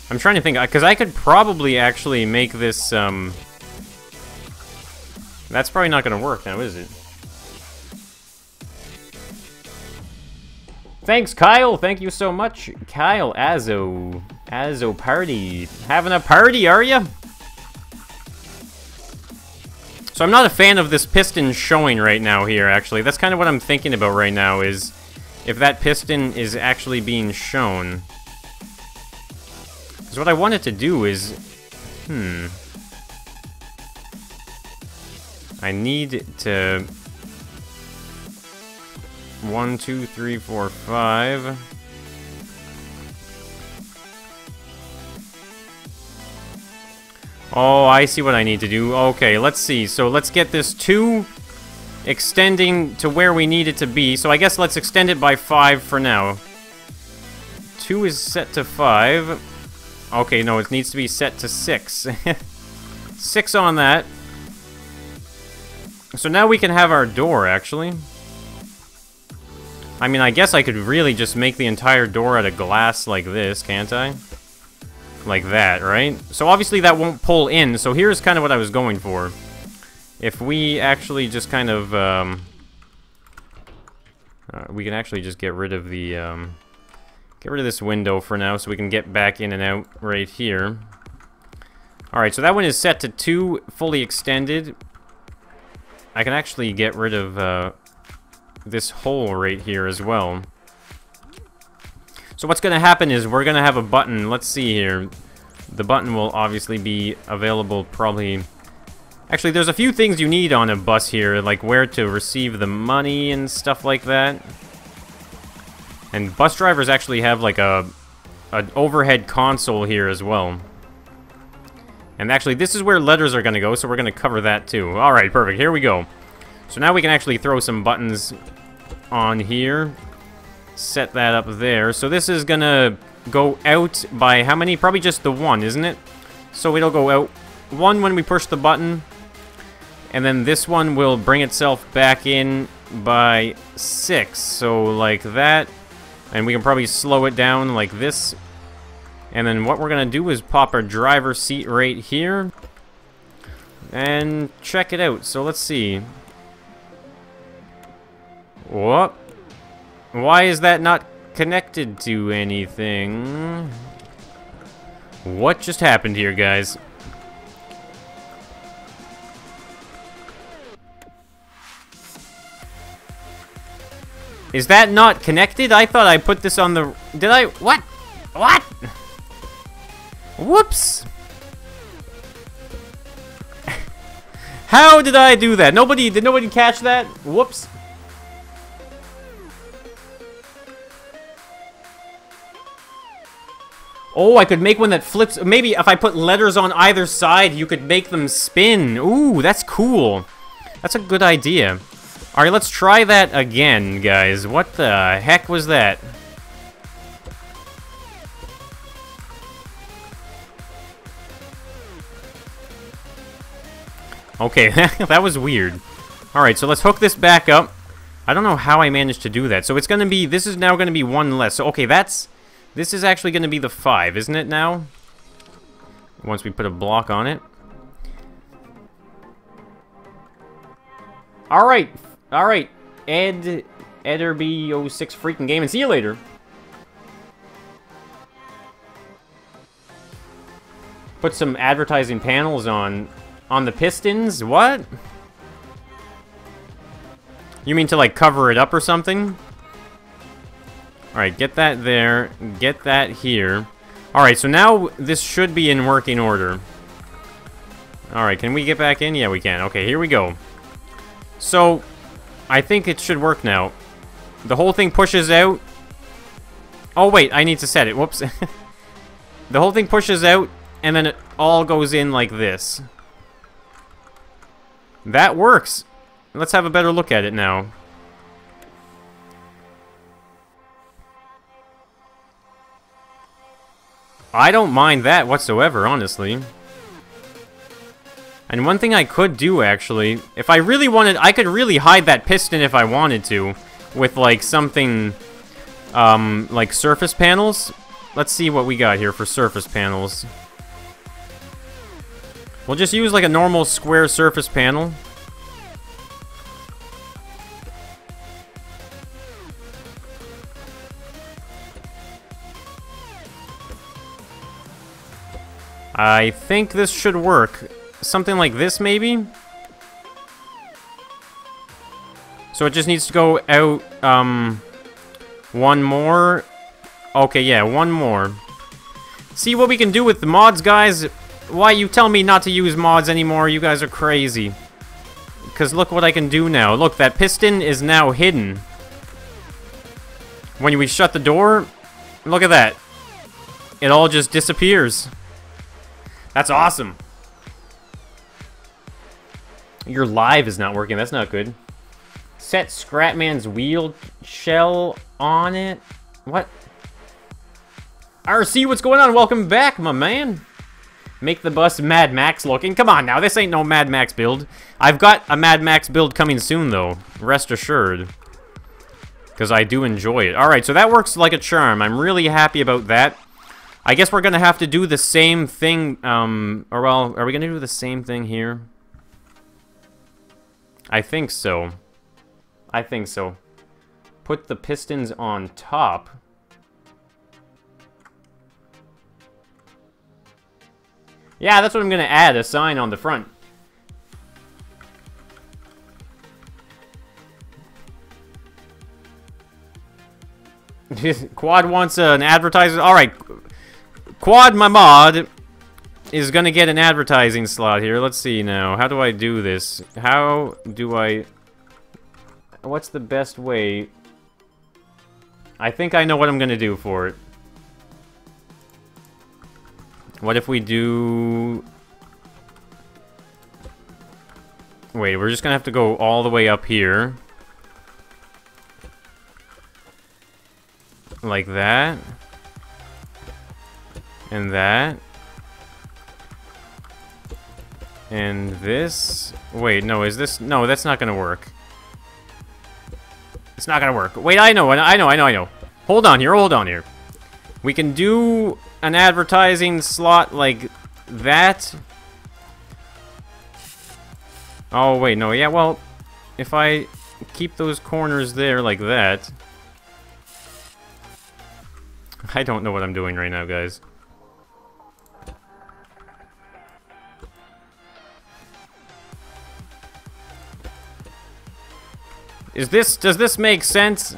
I'm trying to think, because I could probably actually make this, that's probably not going to work now, is it? Thanks, Kyle! Thank you so much. Kyle, Azzo Party. Having a party, are you? So I'm not a fan of this piston showing right now here, actually. That's kind of what I'm thinking about right now, is if that piston is actually being shown. So what I wanted to do is... I need to... 1, 2, 3, 4, 5... Oh, I see what I need to do. Okay, let's see. So let's get this 2 extending to where we need it to be. So I guess let's extend it by 5 for now. 2 is set to 5. Okay, no, it needs to be set to 6. 6 on that. So now we can have our door, actually. I mean, I guess I could really just make the entire door out of glass like this, can't I? Like that, right? So obviously that won't pull in, so here's kind of what I was going for. If we actually just kind of, we can actually just get rid of the, get rid of this window for now so we can get back in and out right here. Alright, so that one is set to 2, fully extended. I can actually get rid of, this hole right here as well. So what's going to happen is we're going to have a button. Let's see here. The button will obviously be available probably Actually, there's a few things you need on a bus here, like where to receive the money and stuff like that. And bus drivers actually have like an overhead console here as well. And actually, this is where letters are going to go, so we're going to cover that too. Alright, perfect. Here we go. So now we can actually throw some buttons on here. Set that up there. So this is going to go out by how many? Probably just the one, isn't it? So it'll go out one when we push the button. And then this one will bring itself back in by 6. So like that. And we can probably slow it down like this. And then what we're going to do is pop our driver's seat right here. And check it out. So let's see. What? Why is that not connected to anything? What just happened here, guys? Is that not connected? I thought I put this on the... Did I... What? What? Whoops. How did I do that? Did nobody catch that? Whoops. Oh, I could make one that flips. Maybe if I put letters on either side, you could make them spin. Ooh, that's cool. That's a good idea. Alright, let's try that again, guys. What the heck was that? Okay, that was weird. Alright, so let's hook this back up. I don't know how I managed to do that. So it's gonna be, this is now gonna be one less. So, okay, this is actually gonna be the 5, isn't it now? Once we put a block on it. Alright, alright. Ederby06 freaking game, and see you later. Put some advertising panels on the pistons? What? You mean to like cover it up or something? Alright, get that there. Get that here. Alright, so now this should be in working order. Alright, can we get back in? Yeah, we can. Okay, here we go. So, I think it should work now. The whole thing pushes out. Oh, wait, I need to set it. Whoops. The whole thing pushes out, and then it all goes in like this. That works. Let's have a better look at it now. I don't mind that whatsoever, honestly. And one thing I could do, actually, if I really wanted, I could really hide that piston if I wanted to, with, like, something, like surface panels. Let's see what we got here for surface panels. We'll just use, like, a normal square surface panel. I think this should work. Something like this, maybe? So it just needs to go out, one more. Okay, yeah, one more. See what we can do with the mods, guys? Why you tell me not to use mods anymore? You guys are crazy. Because look what I can do now. Look, that piston is now hidden. When we shut the door, look at that. It all just disappears. That's awesome. Your live is not working. That's not good. Set Scrapman's wheel shell on it. What? RC, what's going on? Welcome back, my man. Make the bus Mad Max looking. Come on now, this ain't no Mad Max build. I've got a Mad Max build coming soon, though. Rest assured. Because I do enjoy it. Alright, so that works like a charm. I'm really happy about that. I guess we're going to have to do the same thing. Or, well, are we going to do the same thing here? I think so. I think so. Put the pistons on top. Yeah, that's what I'm going to add, a sign on the front. Quad wants an advertiser. Alright. Quad, my mod. is gonna get an advertising slot here. Let's see now. How do I do this? How do I... What's the best way? I think I know what I'm gonna do for it. What if we do... Wait, we're just gonna have to go all the way up here. Like that. And that. And this... Wait, no, is this... No, that's not gonna work. It's not gonna work. Wait, I know. Hold on here. We can do an advertising slot like that. Oh, wait, no, yeah, well, if I keep those corners there like that... I don't know what I'm doing right now, guys. Does this make sense?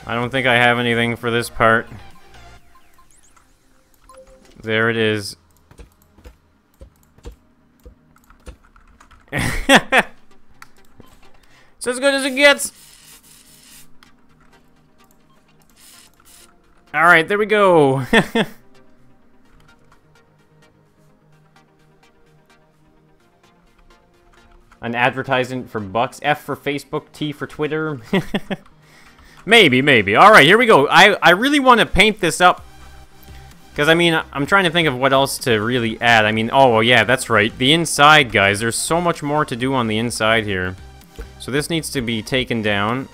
I don't think I have anything for this part. There it is. It's as good as it gets. Alright, there we go. An advertisement for bucks. F for Facebook, T for Twitter. Maybe. Alright, here we go. I really want to paint this up. Because, I mean, I'm trying to think of what else to really add. I mean, oh, yeah, that's right. The inside, guys. There's so much more to do on the inside here. So this needs to be taken down.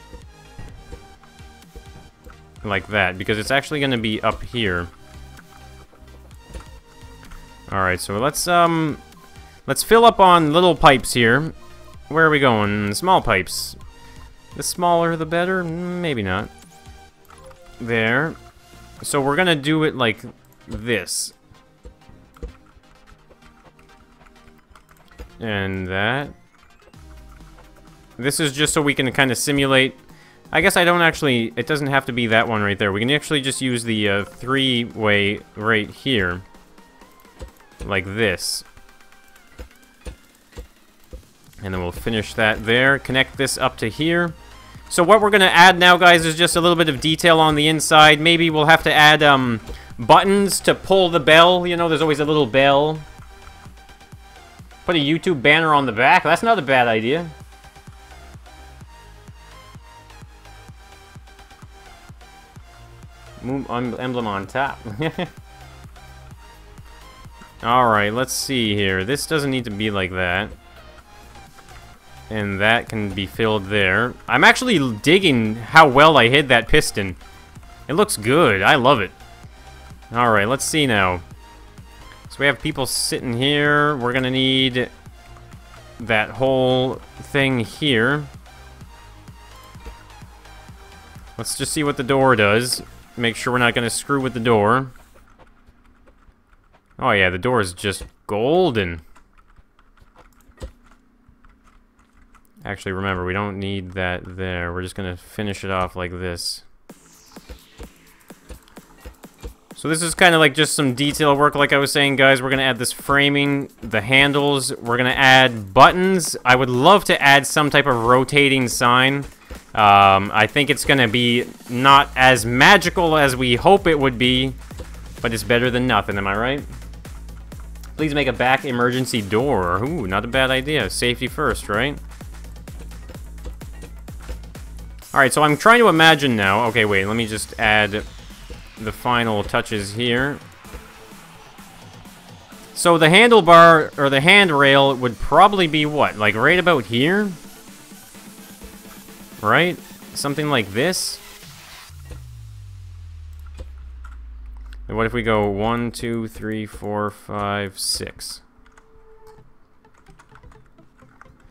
Like that. Because it's actually going to be up here. Alright, so let's fill up on little pipes here. Where are we going? Small pipes. The smaller the better? Maybe not. There. So we're gonna do it like this. And that. This is just so we can kind of simulate... I guess I don't actually... It doesn't have to be that one right there. We can actually just use the three-way right here. Like this. And then we'll finish that there. Connect this up to here. So what we're going to add now, guys, is just a little bit of detail on the inside. Maybe we'll have to add buttons to pull the bell. You know, there's always a little bell. Put a YouTube banner on the back. That's not a bad idea. Emblem on top. Alright, let's see here. This doesn't need to be like that. And that can be filled there. I'm actually digging how well I hid that piston. It looks good. I love it. Alright, let's see now. So we have people sitting here. We're gonna need that whole thing here. Let's just see what the door does. Make sure we're not gonna screw with the door. Oh yeah, the door is just golden. Actually, remember, we don't need that there. We're just gonna finish it off like this. So this is kind of like just some detail work, like I was saying, guys. We're gonna add this framing, the handles. We're gonna add buttons. I would love to add some type of rotating sign. I think it's gonna be not as magical as we hope it would be, but it's better than nothing, am I right? Please make a back emergency door. Ooh, not a bad idea. Safety first, right? Alright, so I'm trying to imagine now. Okay, wait, let me just add the final touches here. So the handlebar, or the handrail, would probably be what? Like right about here? Right? Something like this? And what if we go 1, 2, 3, 4, 5, 6?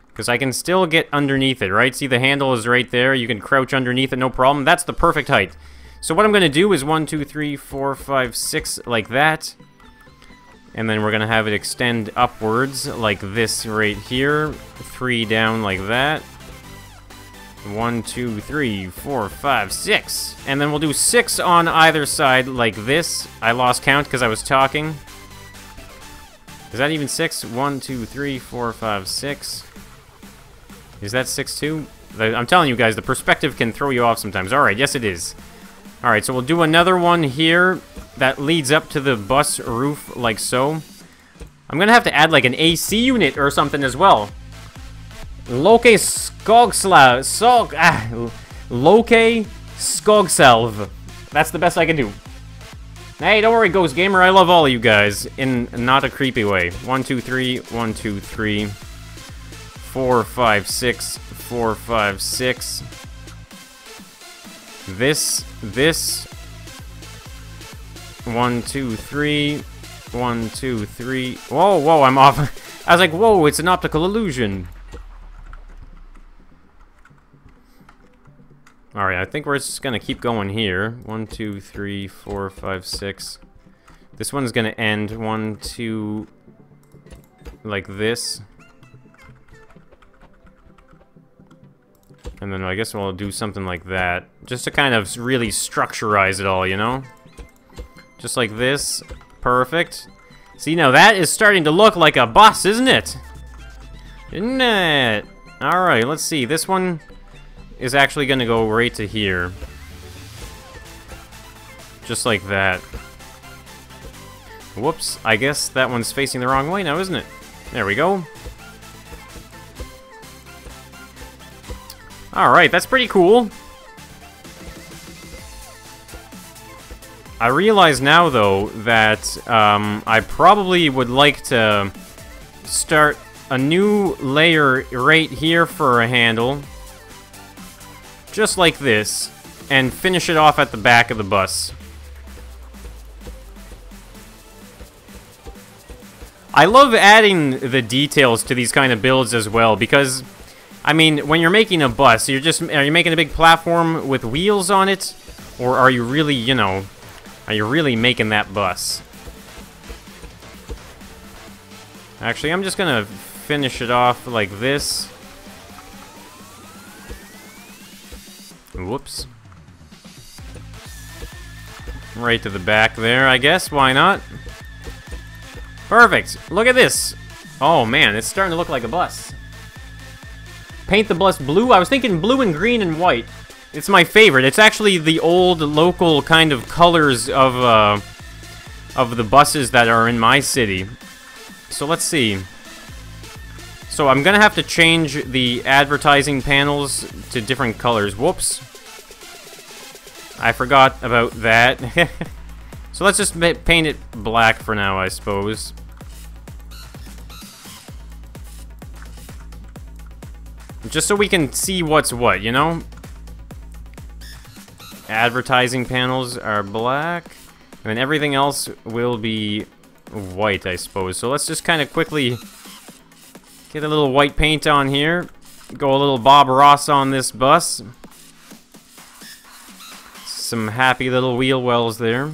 Because I can still get underneath it, right? See, the handle is right there. You can crouch underneath it, no problem. That's the perfect height. So what I'm going to do is 1, 2, 3, 4, 5, 6, like that. And then we're going to have it extend upwards, like this right here. 3 down like that. 1, 2, 3, 4, 5, 6. And then we'll do 6 on either side like this. I lost count because I was talking. Is that even 6? 1, 2, 3, 4, 5, 6. Is that 6 too? I'm telling you guys, the perspective can throw you off sometimes. Alright, yes it is. Alright, so we'll do another one here that leads up to the bus roof like so. I'm gonna have to add like an AC unit or something as well. Loke Skogsalv. That's the best I can do. Hey, don't worry, Ghost Gamer. I love all of you guys in not a creepy way. 1, 2, 3. 1, 2, 3. 4, 5, 6. 4, 5, 6. This. 1, 2, 3. 1, 2, 3. Whoa, whoa, I'm off. I was like, whoa, it's an optical illusion. Alright, I think we're just gonna keep going here. 1, 2, 3, 4, 5, 6. This one's gonna end 1, 2, like this. And then I guess we'll do something like that. Just to kind of really structurize it all, you know? Just like this. Perfect. See, now that is starting to look like a bus, isn't it? Isn't it? Alright, let's see. This one is actually gonna go right to here. Just like that. Whoops, I guess that one's facing the wrong way now, isn't it? There we go. Alright, that's pretty cool. I realize now, though, that I probably would like to start a new layer right here for a handle. Just like this, and finish it off at the back of the bus. I love adding the details to these kind of builds as well, because, I mean, when you're making a bus, are you making a big platform with wheels on it? Or are you really, you know, are you really making that bus? Actually, I'm just gonna finish it off like this. Whoops. Right to the back there, I guess. Why not? Perfect. Look at this. Oh, man. It's starting to look like a bus. Paint the bus blue? I was thinking blue and green and white. It's my favorite. It's actually the old local kind of colors of the buses that are in my city. So let's see. So I'm gonna have to change the advertising panels to different colors. Whoops. I forgot about that. So let's just paint it black for now, I suppose. Just so we can see what's what, you know? Advertising panels are black, and then everything else will be white, I suppose. So let's just kind of quickly get a little white paint on here. Go a little Bob Ross on this bus. Some happy little wheel wells there.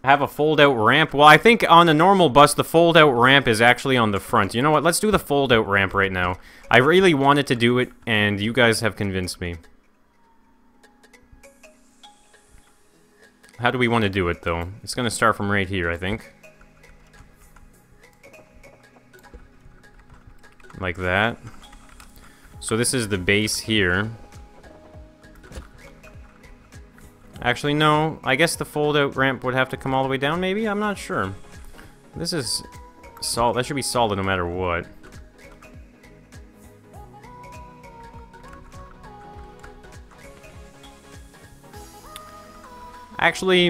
Have a fold-out ramp. Well, I think on a normal bus, the fold-out ramp is actually on the front. You know what? Let's do the fold-out ramp right now. I really wanted to do it, and you guys have convinced me. How do we want to do it, though? It's going to start from right here, I think. Like that. So this is the base here. Actually, no. I guess the fold-out ramp would have to come all the way down, maybe? I'm not sure. This is solid. That should be solid no matter what. Actually,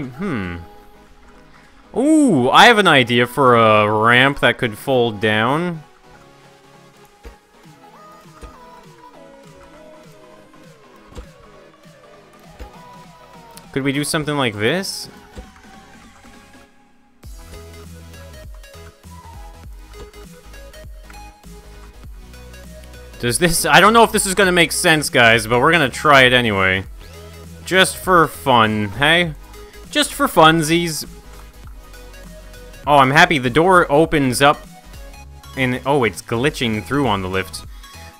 Ooh, I have an idea for a ramp that could fold down. Could we do something like this? Does this... I don't know if this is gonna make sense, guys, but we're gonna try it anyway. Just for fun, hey? Just for funsies. Oh, I'm happy the door opens up and... Oh, it's glitching through on the lift.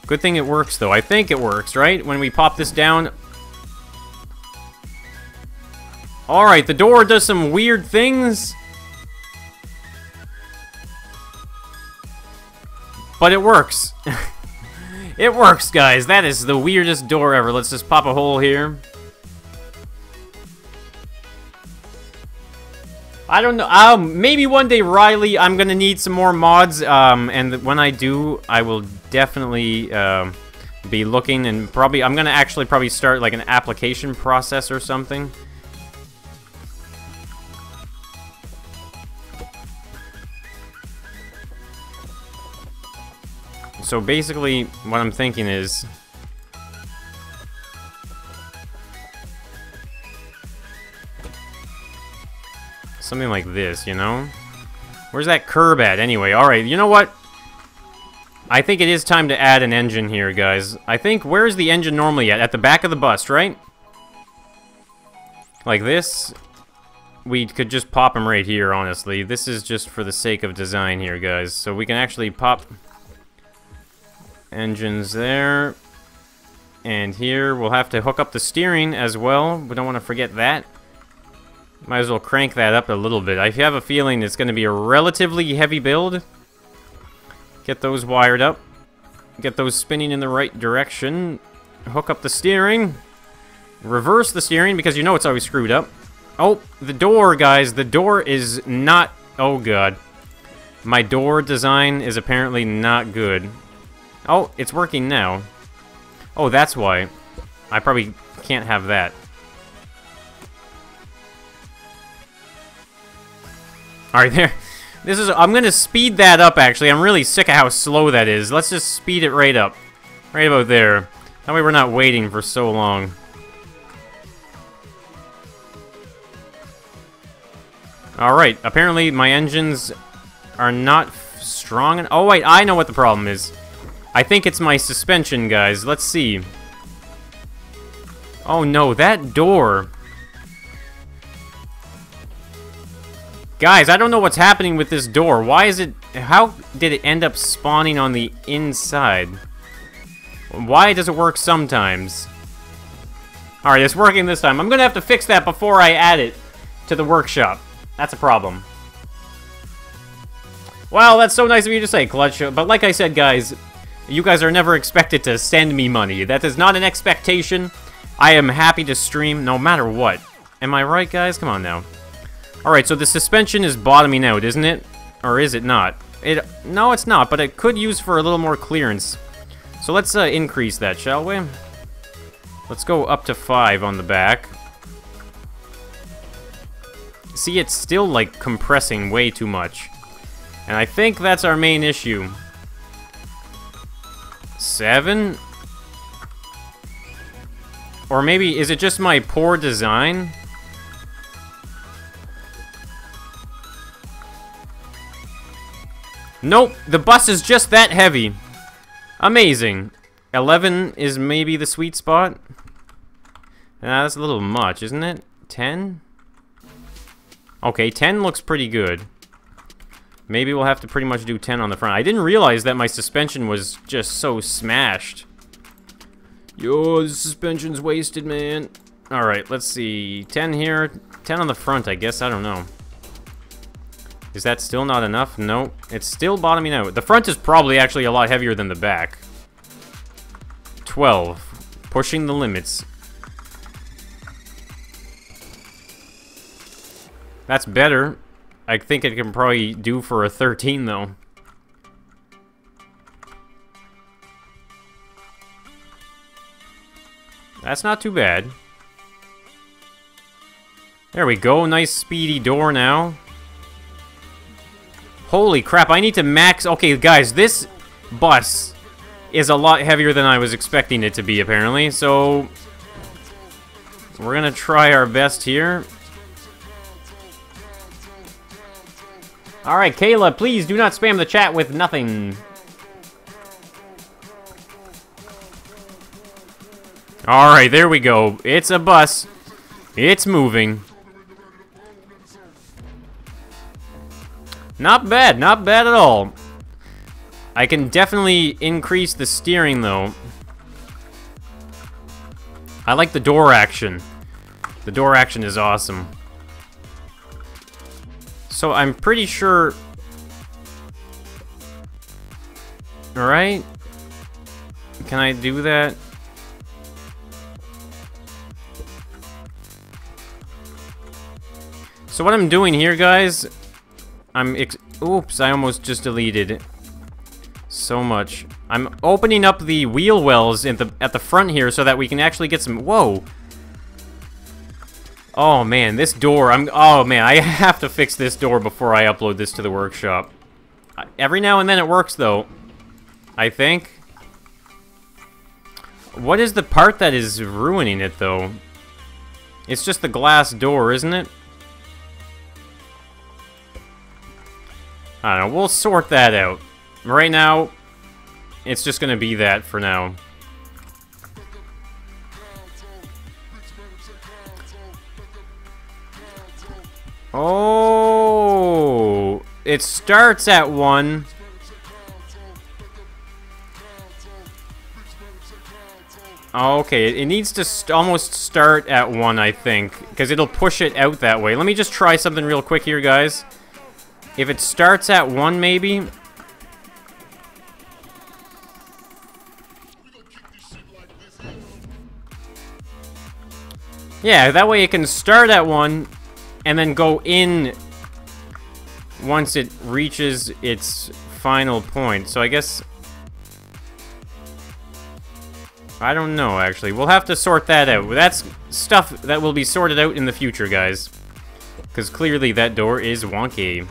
Good thing it works, though. I think it works, right? When we pop this down. Alright, the door does some weird things. But it works. It works, guys. That is the weirdest door ever. Let's just pop a hole here. I don't know. Maybe one day, Riley, I'm gonna need some more mods. And when I do, I will definitely be looking, and probably I'm gonna actually probably start like an application process or something. So basically, what I'm thinking is something like this, you know? Where's that curb at, anyway? Alright, you know what? I think it is time to add an engine here, guys. I think, where's the engine normally at? At the back of the bus, right? Like this? We could just pop them right here, honestly. This is just for the sake of design here, guys. So we can actually pop engines there. And here, we'll have to hook up the steering as well. We don't want to forget that. Might as well crank that up a little bit. I have a feeling it's going to be a relatively heavy build. Get those wired up. Get those spinning in the right direction. Hook up the steering. Reverse the steering because you know it's always screwed up. Oh, the door, guys. The door is not... Oh, God. My door design is apparently not good. Oh, it's working now. Oh, that's why. I probably can't have that. Alright, there. This is... I'm gonna speed that up, actually. I'm really sick of how slow that is. Let's just speed it right up. Right about there. That way we're not waiting for so long. Alright, apparently my engines are not strong enough. Oh, wait, I know what the problem is. I think it's my suspension, guys. Let's see. Oh, no, that door... Guys, I don't know what's happening with this door. Why is it... How did it end up spawning on the inside? Why does it work sometimes? Alright, it's working this time. I'm gonna have to fix that before I add it to the workshop. That's a problem. Well, that's so nice of you to say, Clutch. But like I said, guys, you guys are never expected to send me money. That is not an expectation. I am happy to stream no matter what. Am I right, guys? Come on now. Alright, so the suspension is bottoming out, isn't it? Or is it not? No, it's not, but it could use for a little more clearance. So let's increase that, shall we? Let's go up to 5 on the back. See, it's still, like, compressing way too much. And I think that's our main issue. 7? Or maybe, is it just my poor design? Nope, the bus is just that heavy. Amazing. 11 is maybe the sweet spot. That's a little much, isn't it? 10? Okay, 10 looks pretty good. Maybe we'll have to pretty much do 10 on the front. I didn't realize that my suspension was just so smashed. Yo, the suspension's wasted, man. Alright, let's see. 10 here. 10 on the front, I guess. I don't know. Is that still not enough? No. It's still bottoming out. The front is probably actually a lot heavier than the back. 12. Pushing the limits. That's better. I think it can probably do for a 13, though. That's not too bad. There we go. Nice speedy door now. Holy crap, I need to max... Okay, guys, this bus is a lot heavier than I was expecting it to be, apparently. So, we're gonna try our best here. Alright, Kayla, please do not spam the chat with nothing. Alright, there we go. It's a bus. It's moving. Not bad at all. I can definitely increase the steering, though. I like the door action. The door action is awesome. So I'm pretty sure... Alright. Can I do that? So what I'm doing here, guys... Oops, I almost just deleted so much. I'm opening up the wheel wells at the front here so that we can actually get some... Whoa! Oh man, this door, oh man, I have to fix this door before I upload this to the workshop. Every now and then it works though, I think. What is the part that is ruining it though? It's just the glass door, isn't it? I don't know, we'll sort that out. Right now, it's just gonna be that for now. Oh, it starts at 1. Okay, it needs to almost start at 1, I think, because it'll push it out that way. Let me just try something real quick here, guys. If it starts at 1, maybe... Yeah, that way it can start at 1... and then go in once it reaches its final point. So I guess... I don't know, actually. We'll have to sort that out. That's stuff that will be sorted out in the future, guys. Because clearly that door is wonky.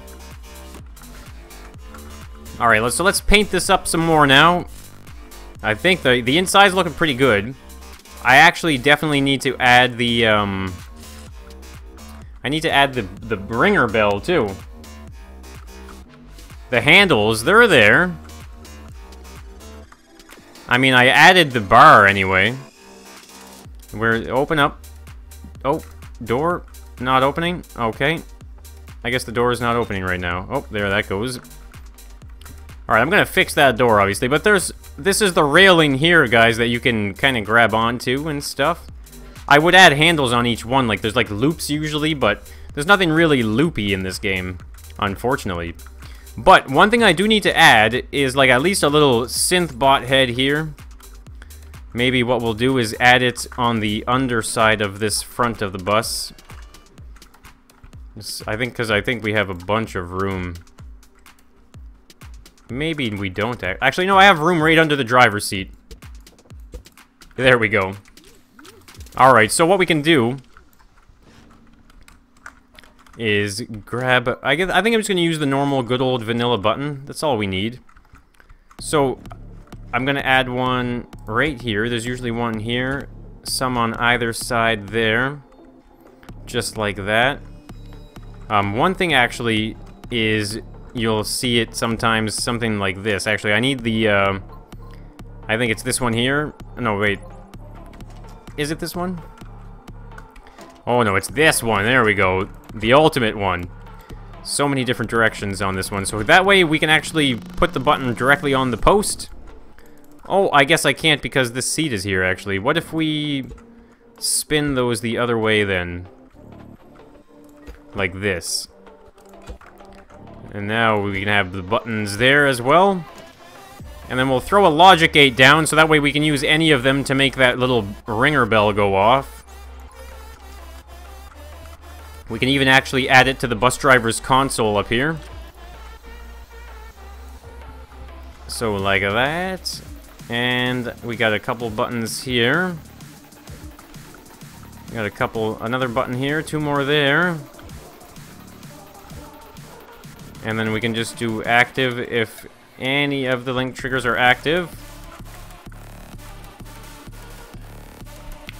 Alright, so let's paint this up some more now. I think the inside's looking pretty good. I actually definitely need to add the... I need to add the ringer bell, too. The handles, they're there. I mean, I added the bar anyway. Open up. Oh, door not opening. Okay. I guess the door is not opening right now. Oh, there that goes. Alright, I'm gonna fix that door, obviously. But this is the railing here, guys, that you can kind of grab onto and stuff. I would add handles on each one, like there's like loops usually, but there's nothing really loopy in this game, unfortunately. But one thing I do need to add is like at least a little synth bot head here. Maybe what we'll do is add it on the underside of this front of the bus. Because I think we have a bunch of room. Maybe we don't. Actually, no, I have room right under the driver's seat. There we go. Alright, so what we can do is grab... I think I'm just going to use the normal good old vanilla button. That's all we need. So, I'm going to add one right here. There's usually one here. Some on either side there. Just like that. One thing actually is you'll see it sometimes something like this. Actually, I need the... I think it's this one here. No, wait. Is it this one? Oh no, it's this one. There we go. The ultimate one. So many different directions on this one. So that way we can actually put the button directly on the post. Oh, I guess I can't because this seat is here, actually. What if we spin those the other way then? Like this. And now we can have the buttons there as well. And then we'll throw a logic gate down, so that way we can use any of them to make that little ringer bell go off. We can even actually add it to the bus driver's console up here. So like that. And we got a couple buttons here. We got another button here, 2 more there. And then we can just do active if any of the link triggers are active.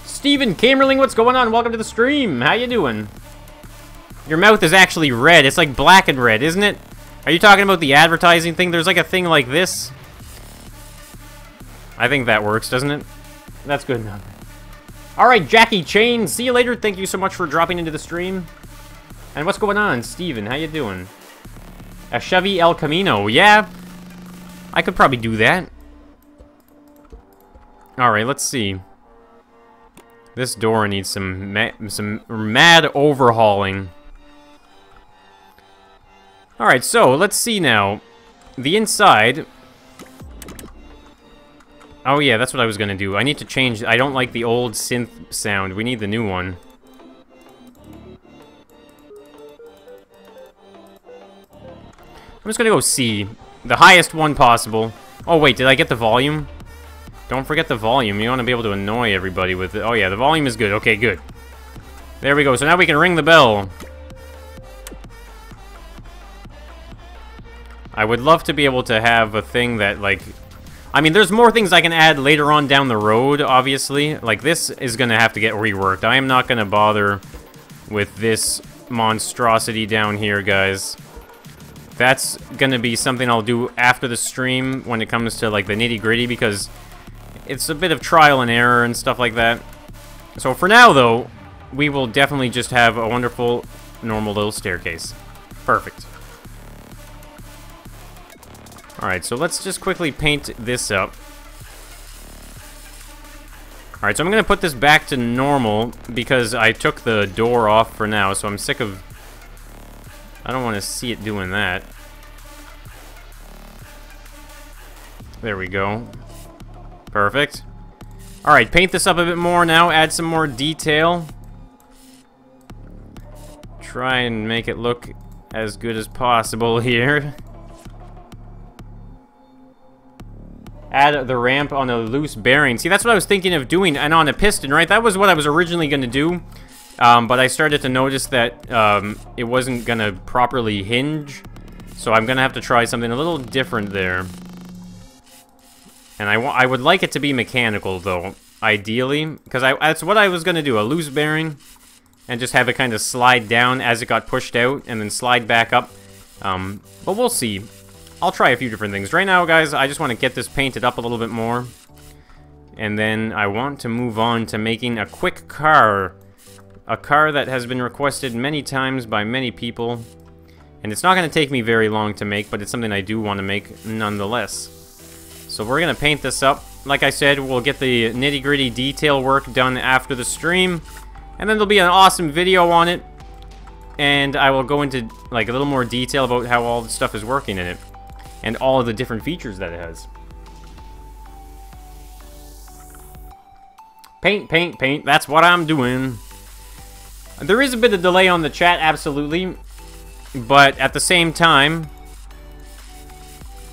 Steven Kamerling, what's going on? Welcome to the stream. How you doing? Your mouth is actually red. It's like black and red, isn't it? Are you talking about the advertising thing? There's like a thing like this. I think that works, doesn't it? That's good enough. Alright, Jackie Chain, see you later. Thank you so much for dropping into the stream. And what's going on, Steven? How you doing? A Chevy El Camino, yeah. I could probably do that. Alright, let's see. This door needs some mad overhauling. Alright, so let's see now. The inside. Oh yeah, that's what I was gonna do. I need to change. I don't like the old synth sound. We need the new one. I'm just gonna go C. The highest one possible. Oh wait, did I get the volume? Don't forget the volume. You want to be able to annoy everybody with it. Oh yeah, the volume is good. Okay, good. There we go. So now we can ring the bell. I would love to be able to have a thing that, like... I mean, there's more things I can add later on down the road, obviously. Like, this is going to have to get reworked. I am not going to bother with this monstrosity down here, guys. That's going to be something I'll do after the stream when it comes to, like, the nitty-gritty, because it's a bit of trial and error and stuff like that. So for now, though, we will definitely just have a wonderful, normal little staircase. Perfect. Alright, so let's just quickly paint this up. Alright, so I'm going to put this back to normal because I took the door off for now, so I'm sick of... I don't want to see it doing that. There we go. Perfect. Alright, paint this up a bit more now, add some more detail. Try and make it look as good as possible here. Add the ramp on a loose bearing. See, that's what I was thinking of doing, and on a piston, right? That was what I was originally going to do, but I started to notice that it wasn't going to properly hinge, so I'm going to have to try something a little different there. And I would like it to be mechanical, though, ideally, because that's what I was going to do, a loose bearing, and just have it kind of slide down as it got pushed out, and then slide back up, but we'll see. I'll try a few different things. Right now, guys, I just want to get this painted up a little bit more. And then I want to move on to making a quick car. A car that has been requested many times by many people. And it's not going to take me very long to make, but it's something I do want to make nonetheless. So we're going to paint this up. Like I said, we'll get the nitty-gritty detail work done after the stream. And then there'll be an awesome video on it. And I will go into like a little more detail about how all the stuff is working in it. And all of the different features that it has. Paint, paint, paint. That's what I'm doing. There is a bit of delay on the chat, absolutely. But at the same time,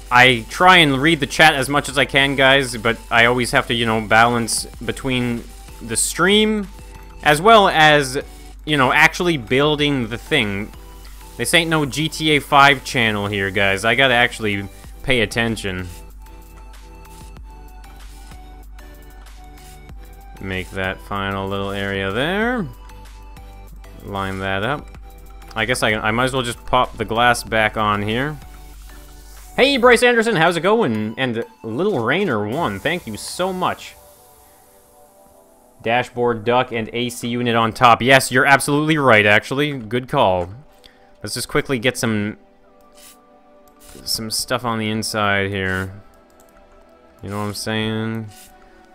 I try and read the chat as much as I can, guys. But I always have to, you know, balance between the stream as well as, you know, actually building the thing. This ain't no GTA 5 channel here, guys. I gotta actually pay attention. Make that final little area there. Line that up. I guess I might as well just pop the glass back on here. Hey, Bryce Anderson, how's it going? And Little Rainer 1, thank you so much. Dashboard duck and AC unit on top. Yes, you're absolutely right, actually. Good call. Let's just quickly get some stuff on the inside here. You know what I'm saying?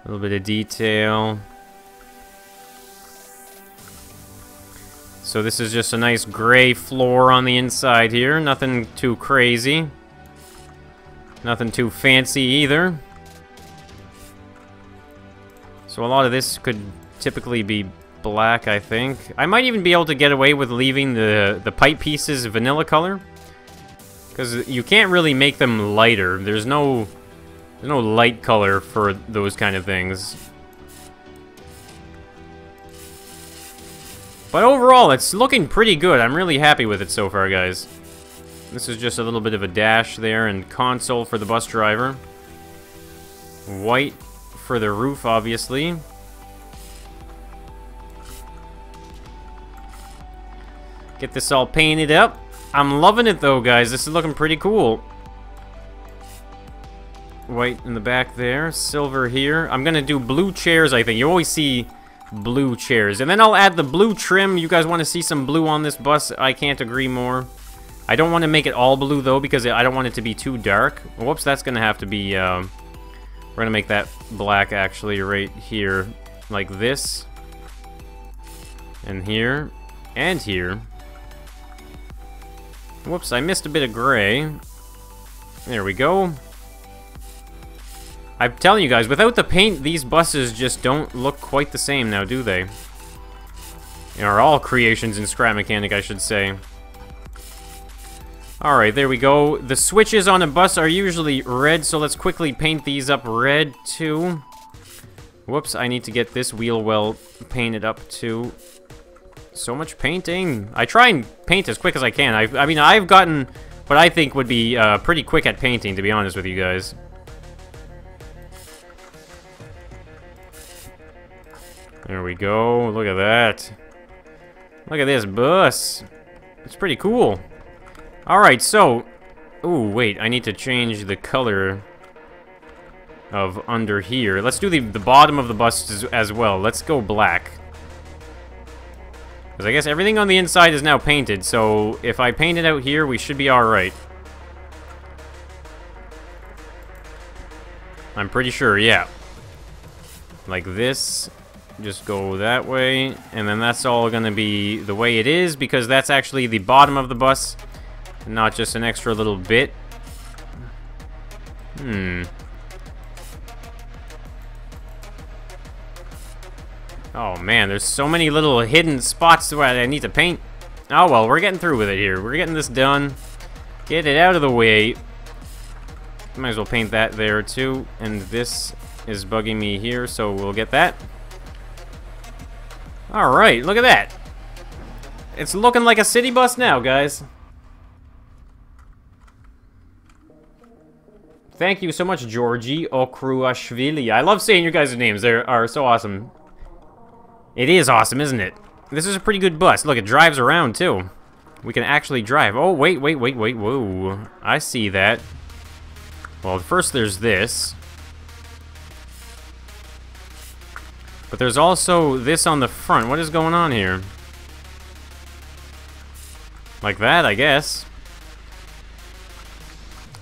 A little bit of detail. So this is just a nice gray floor on the inside here. Nothing too crazy. Nothing too fancy either. So a lot of this could typically be black, I think. I might even be able to get away with leaving the pipe pieces vanilla color, because you can't really make them lighter. There's no light color for those kind of things. But overall, it's looking pretty good. I'm really happy with it so far, guys. This is just a little bit of a dash there and console for the bus driver. White for the roof, obviously. Get this all painted up. I'm loving it though, guys. This is looking pretty cool. White in the back there. Silver here. I'm gonna do blue chairs, I think. You always see blue chairs. And then I'll add the blue trim. You guys want to see some blue on this bus? I can't agree more. I don't want to make it all blue, though, because I don't want it to be too dark. Whoops, that's going to have to be... we're going to make that black, actually, right here. Like this. And here. And here. Whoops, I missed a bit of gray. There we go. I'm telling you guys, without the paint, these buses just don't look quite the same now, do they? Or all creations in Scrap Mechanic, I should say. Alright, there we go. The switches on a bus are usually red, so let's quickly paint these up red, too. Whoops, I need to get this wheel well painted up, too. So much painting. I try and paint as quick as I can. I mean, I've gotten what I think would be pretty quick at painting, to be honest with you guys. There we go. Look at that. Look at this bus. It's pretty cool. Alright, so... Ooh, wait. I need to change the color of under here. Let's do the bottom of the bus as well. Let's go black. Because I guess everything on the inside is now painted, so if I paint it out here, we should be alright. I'm pretty sure, yeah. Like this. Just go that way, and then that's all gonna be the way it is, because that's actually the bottom of the bus, not just an extra little bit. Oh man, there's so many little hidden spots where I need to paint. Oh well, we're getting through with it here. We're getting this done. Get it out of the way. Might as well paint that there too, and this is bugging me here, so we'll get that. Alright, look at that. It's looking like a city bus now, guys. Thank you so much, Georgie Okruashvili. I love saying your guys' names. They are so awesome. It is awesome, isn't it? This is a pretty good bus. Look, it drives around, too. We can actually drive. Oh, wait. Whoa. I see that. Well, first there's this. But there's also this on the front. What is going on here? Like that, I guess.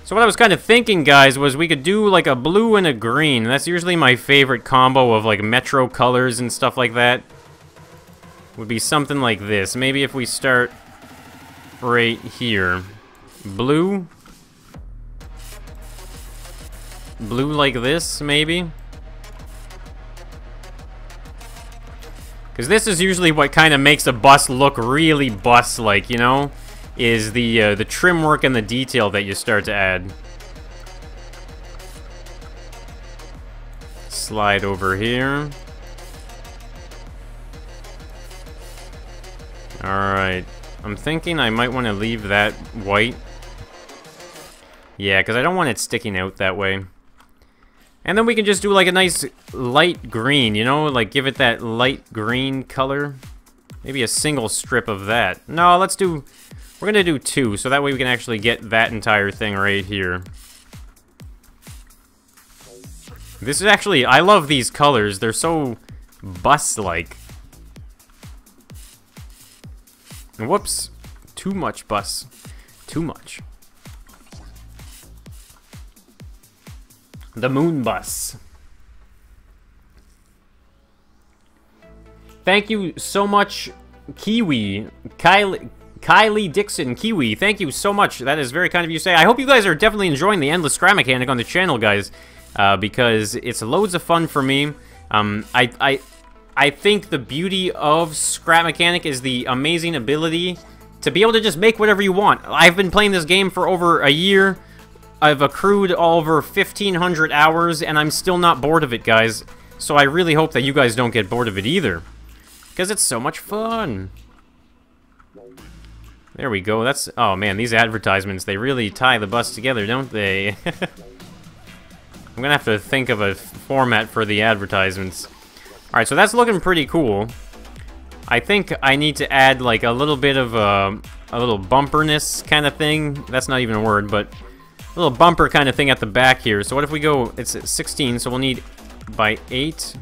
So what I was kind of thinking, guys, was we could do like a blue and a green. That's usually my favorite combo of like Metro colors and stuff like that. Would be something like this. Maybe if we start right here. Blue. Blue like this, maybe. Because this is usually what kind of makes a bus look really bus-like, you know? Is the trim work and the detail that you start to add. Slide over here. Alright. I'm thinking I might want to leave that white. Yeah, because I don't want it sticking out that way. And then we can just do like a nice light green, you know? Like give it that light green color. Maybe a single strip of that. No, let's do... We're gonna do two, so that way we can actually get that entire thing right here. This is actually... I love these colors. They're so bus-like. Whoops. Too much bus. Too much. The moon bus. Thank you so much, Kiwi. Kylie Dixon, Kiwi. Thank you so much. That is very kind of you to say. I hope you guys are definitely enjoying the Endless Scrap Mechanic on the channel, guys. Because it's loads of fun for me. I think the beauty of Scrap Mechanic is the amazing ability to be able to just make whatever you want. I've been playing this game for over a year. I've accrued over 1,500 hours, and I'm still not bored of it, guys. So I really hope that you guys don't get bored of it either. Because it's so much fun. There we go. That's... Oh, man, these advertisements, they really tie the bus together, don't they? I'm gonna have to think of a format for the advertisements. Alright, so that's looking pretty cool. I think I need to add, like, a little bit of a little bumperness kind of thing. That's not even a word, but... a little bumper kind of thing at the back here. So what if we go, it's at 16, so we'll need by 8.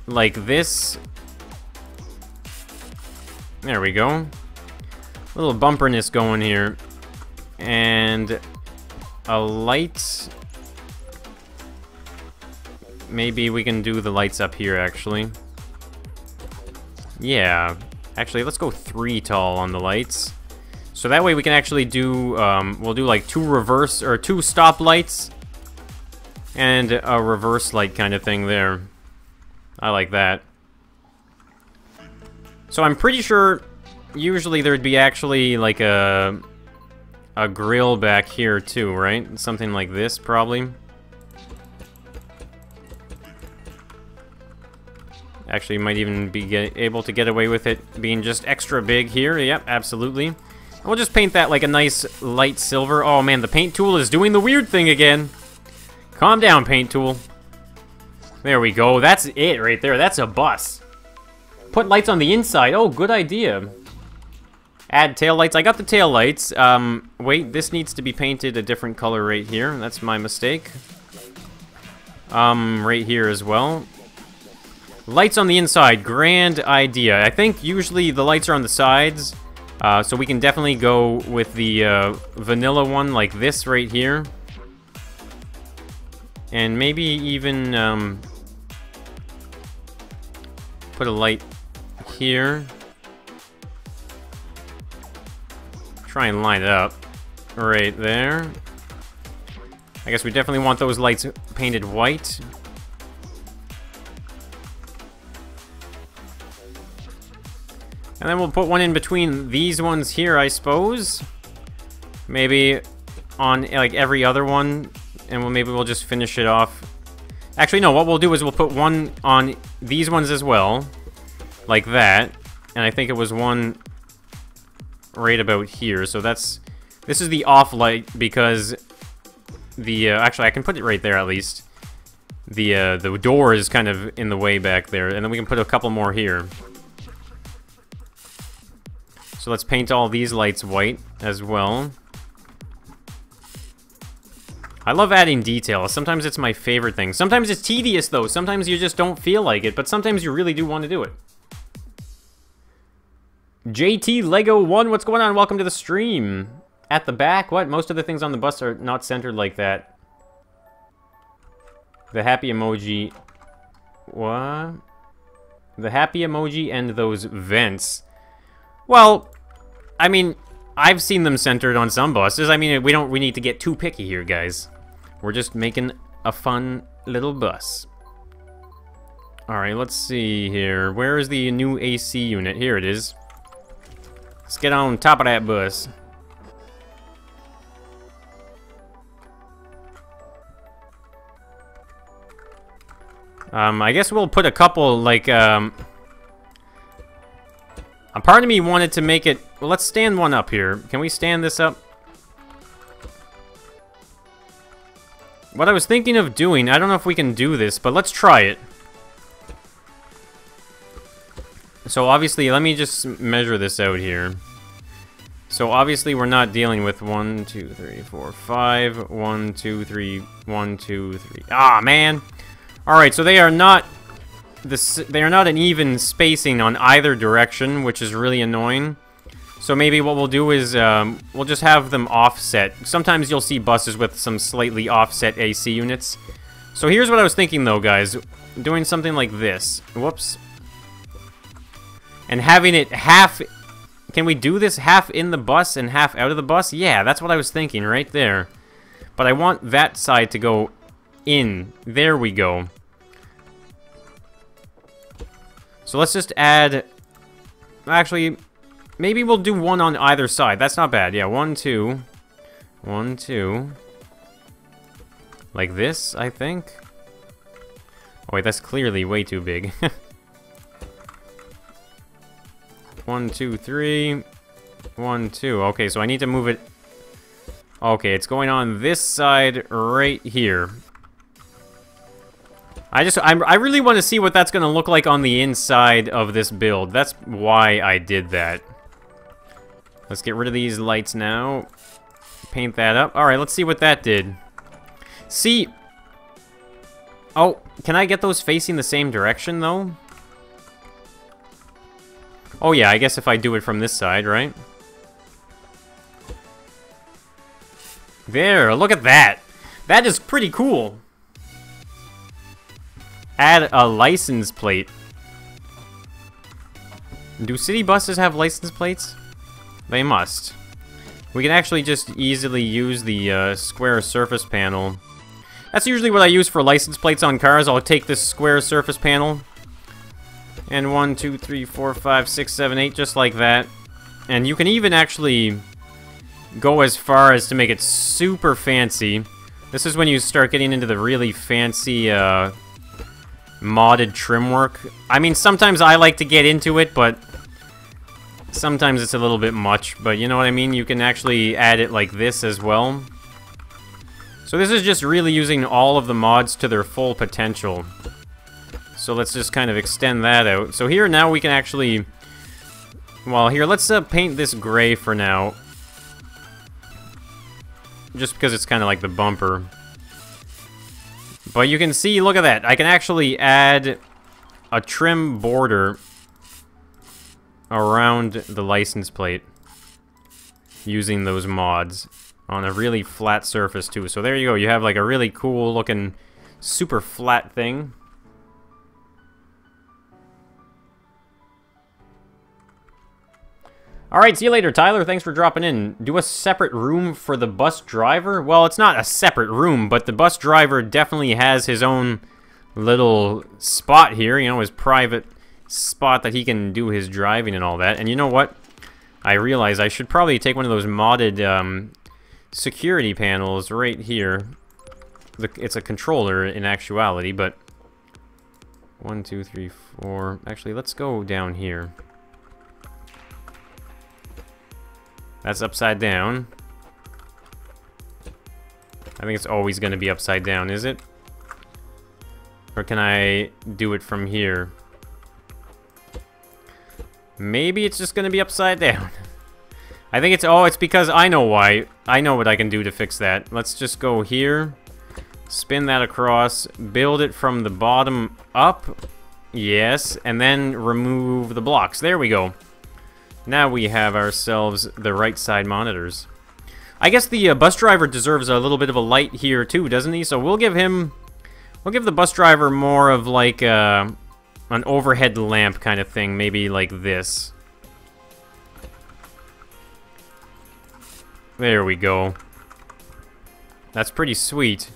Like this. There we go. A little bumperness going here. And a light. Maybe we can do the lights up here, actually. Yeah. Actually, let's go 3 tall on the lights. So that way we can actually do, we'll do like 2 reverse, or 2 stop lights. And a reverse light kind of thing there. I like that. So I'm pretty sure usually there'd be actually like a grill back here too, right? Something like this, probably. Actually, might even be able to get away with it being just extra big here. Yep, absolutely. And we'll just paint that like a nice light silver. Oh man, the paint tool is doing the weird thing again. Calm down, paint tool. There we go. That's it right there. That's a bus. Put lights on the inside. Oh, good idea. Add tail lights. I got the tail lights. Wait, this needs to be painted a different color right here. That's my mistake. Right here as well. Lights on the inside. Grand idea. I think usually the lights are on the sides. So we can definitely go with the vanilla one like this right here. And maybe even put a light here. Try and line it up right there. I guess we definitely want those lights painted white. And then we'll put one in between these ones here, I suppose. Maybe on like every other one. And maybe we'll just finish it off. Actually, no, what we'll do is we'll put one on these ones as well. Like that. And I think it was one right about here. So that's... This is the off light because the... actually, I can put it right there at least. The door is kind of in the way back there. And then we can put a couple more here. So let's paint all these lights white as well. I love adding detail. Sometimes it's my favorite thing. Sometimes it's tedious, though. Sometimes you just don't feel like it, but sometimes you really do want to do it. JT Lego 1, what's going on? Welcome to the stream. At the back? What? Most of the things on the bus are not centered like that. The happy emoji. What? The happy emoji and those vents. Well, I mean... I've seen them centered on some buses. I mean, we need to get too picky here, guys. We're just making a fun little bus. Alright, let's see here. Where is the new AC unit? Here it is. Let's get on top of that bus. I guess we'll put a couple, like, a part of me wanted to make it... Well, let's stand one up here. Can we stand this up? What I was thinking of doing, I don't know if we can do this, but let's try it. So obviously, let me just measure this out here. So obviously, we're not dealing with 1, 2, 3, 4, 5. 1, 2, 3, 1, 2, 3. Ah, man! Alright, so they are not an even spacing on either direction, which is really annoying. So maybe what we'll do is we'll just have them offset. Sometimes you'll see buses with some slightly offset AC units. So here's what I was thinking though, guys. Doing something like this. Whoops. And having it half... Can we do this half in the bus and half out of the bus? Yeah, that's what I was thinking right there. But I want that side to go in. There we go. So let's just add... Actually, maybe we'll do one on either side. That's not bad. Yeah, 1, 2. 1, 2. Like this, I think. Oh, wait, that's clearly way too big. 1, 2, 3. 1, 2. Okay, so I need to move it... Okay, it's going on this side right here. I really want to see what that's going to look like on the inside of this build. That's why I did that. Let's get rid of these lights now. Paint that up. Alright, let's see what that did. See... Oh, can I get those facing the same direction, though? Oh yeah, I guess if I do it from this side, right? There, look at that! That is pretty cool! Add a license plate. Do city buses have license plates? They must. We can actually just easily use the square surface panel. That's usually what I use for license plates on cars. I'll take this square surface panel. And 1, 2, 3, 4, 5, 6, 7, 8, just like that. And you can even actually go as far as to make it super fancy. This is when you start getting into the really fancy modded trim work. I mean, sometimes I like to get into it, but sometimes it's a little bit much. But you know what I mean? You can actually add it like this as well. So this is just really using all of the mods to their full potential. So let's just kind of extend that out. So here now we can actually... Well, here, let's paint this gray for now. Just because it's kind of like the bumper. But you can see, look at that. I can actually add a trim border around the license plate using those mods on a really flat surface too. So there you go. You have like a really cool looking super flat thing. Alright, see you later, Tyler. Thanks for dropping in. Do a separate room for the bus driver? Well, it's not a separate room, but the bus driver definitely has his own little spot here, you know, his private spot that he can do his driving and all that. And you know what? I realize I should probably take one of those modded security panels right here. It's a controller in actuality, but 1, 2, 3, 4. Actually, let's go down here. That's upside down. I think it's always going to be upside down, is it? Or can I do it from here? Maybe it's just going to be upside down. I think it's... Oh, it's because I know why. I know what I can do to fix that. Let's just go here. Spin that across. Build it from the bottom up. Yes. And then remove the blocks. There we go. Now we have ourselves the right side monitors. I guess the bus driver deserves a little bit of a light here too, doesn't he? So we'll give him... We'll give the bus driver more of like an overhead lamp kind of thing. Maybe like this. There we go. That's pretty sweet.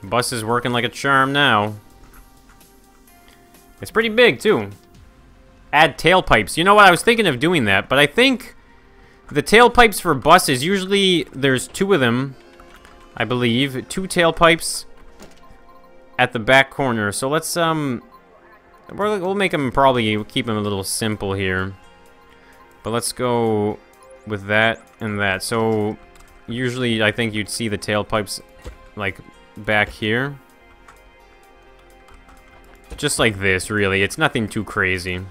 Bus is working like a charm now. It's pretty big too. Add tailpipes. You know what? I was thinking of doing that, but I think the tailpipes for buses, usually there's 2 of them, I believe. 2 tailpipes at the back corner. So let's, we'll make them probably, keep them a little simple here. But let's go with that and that. So usually I think you'd see the tailpipes like back here. Just like this, really. It's nothing too crazy.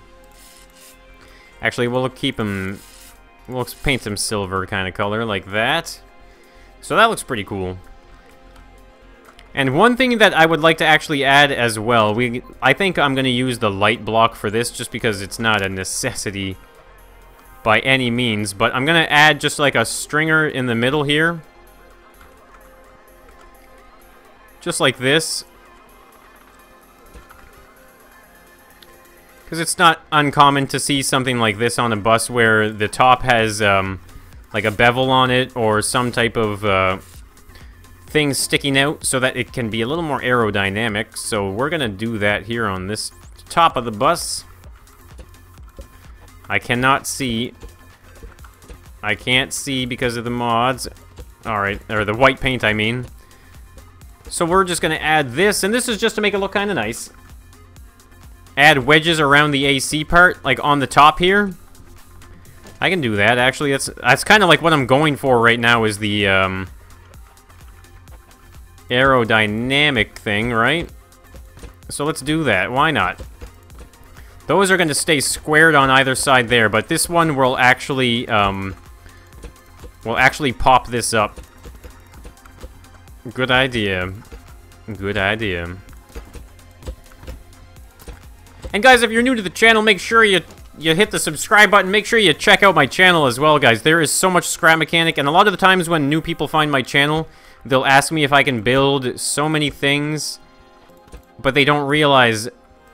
Actually, we'll keep them... We'll paint them silver kind of color, like that. So that looks pretty cool. And one thing that I would like to actually add as well, I think I'm going to use the light block for this, just because it's not a necessity by any means. But I'm going to add just like a stringer in the middle here. Just like this. Because it's not uncommon to see something like this on a bus where the top has like a bevel on it or some type of thing sticking out so that it can be a little more aerodynamic. So we're going to do that here on this top of the bus. I cannot see. I can't see because of the mods. Alright, or the white paint, I mean. So we're just going to add this, and this is just to make it look kind of nice. Add wedges around the AC part, like on the top here. I can do that, actually. That's kind of like what I'm going for right now is the aerodynamic thing, right? So let's do that. Why not? Those are going to stay squared on either side there, but this one will actually pop this up. Good idea. Good idea. And guys, if you're new to the channel, make sure you hit the subscribe button. Make sure you check out my channel as well, guys. There is so much scrap mechanic, and a lot of the times when new people find my channel, they'll ask me if I can build so many things, but they don't realize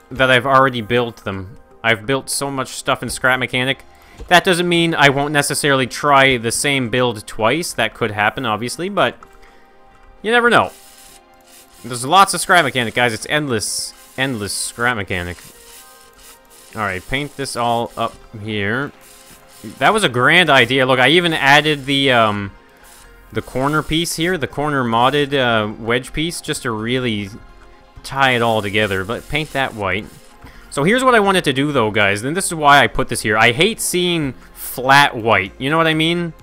that I've already built them. I've built so much stuff in scrap mechanic. That doesn't mean I won't necessarily try the same build twice. That could happen, obviously, but you never know. There's lots of scrap mechanic, guys. It's endless, endless scrap mechanic. Alright, paint this all up here. That was a grand idea. Look, I even added the corner piece here, the corner modded wedge piece, just to really tie it all together. But paint that white. So here's what I wanted to do, though, guys, and this is why I put this here. I hate seeing flat white. You know what I mean?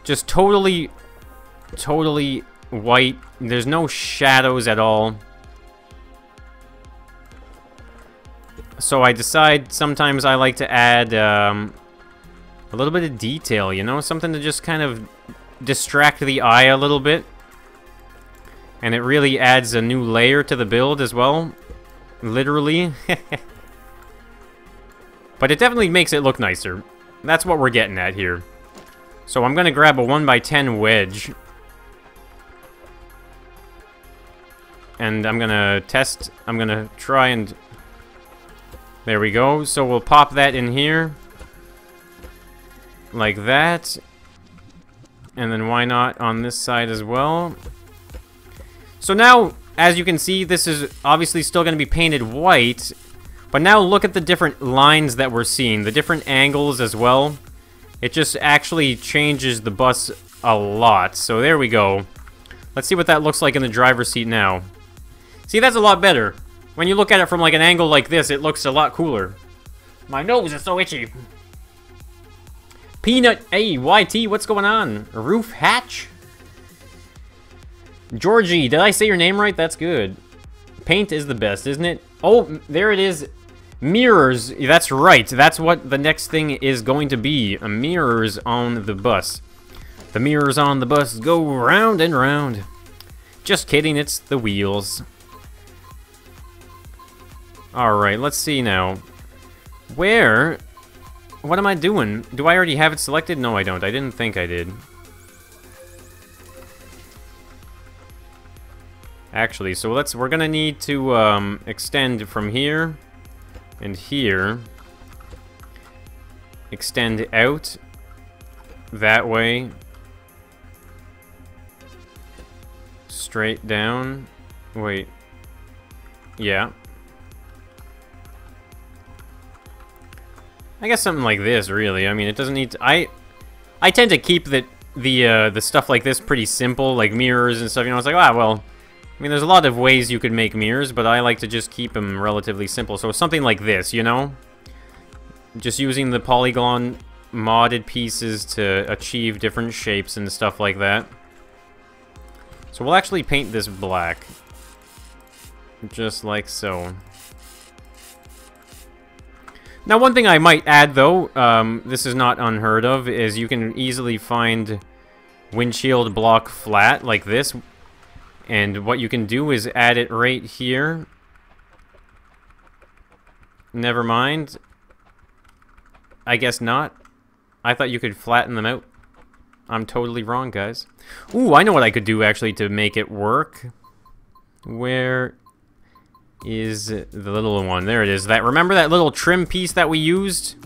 Just totally white. There's no shadows at all. So I decide sometimes I like to add a little bit of detail, you know? Something to just kind of distract the eye a little bit. And it really adds a new layer to the build as well. Literally. But it definitely makes it look nicer. That's what we're getting at here. So I'm going to grab a 1x10 wedge. And I'm going to test. I'm going to try and... There we go. So we'll pop that in here. Like that. And then why not on this side as well? So now, as you can see, this is obviously still going to be painted white. But now look at the different lines that we're seeing. The different angles as well. It just actually changes the bus a lot. So there we go. Let's see what that looks like in the driver's seat now. See, that's a lot better. When you look at it from like an angle like this, it looks a lot cooler. My nose is so itchy. Peanut, hey, YT, what's going on? Roof Hatch? Georgie, did I say your name right? That's good. Paint is the best, isn't it? Oh, there it is. Mirrors, that's right. That's what the next thing is going to be. Mirrors on the bus. The mirrors on the bus go round and round. Just kidding, it's the wheels. Alright, let's see now. Where? What am I doing? Do I already have it selected? No, I don't. I didn't think I did. Actually, so we're gonna need to extend from here and here. Extend out that way. Straight down. Wait. Yeah. I guess something like this, really. I mean, it doesn't need to... I tend to keep the stuff like this pretty simple, like mirrors and stuff. You know, it's like, ah, well... I mean, there's a lot of ways you could make mirrors, but I like to just keep them relatively simple. So something like this, you know? Just using the polygon modded pieces to achieve different shapes and stuff like that. So we'll actually paint this black. Just like so. Now, one thing I might add, though, this is not unheard of, is you can easily find windshield block flat like this. And what you can do is add it right here. Never mind. I guess not. I thought you could flatten them out. I'm totally wrong, guys. Ooh, I know what I could do, actually, to make it work. Where is the little one? There it is. Remember that little trim piece that we used?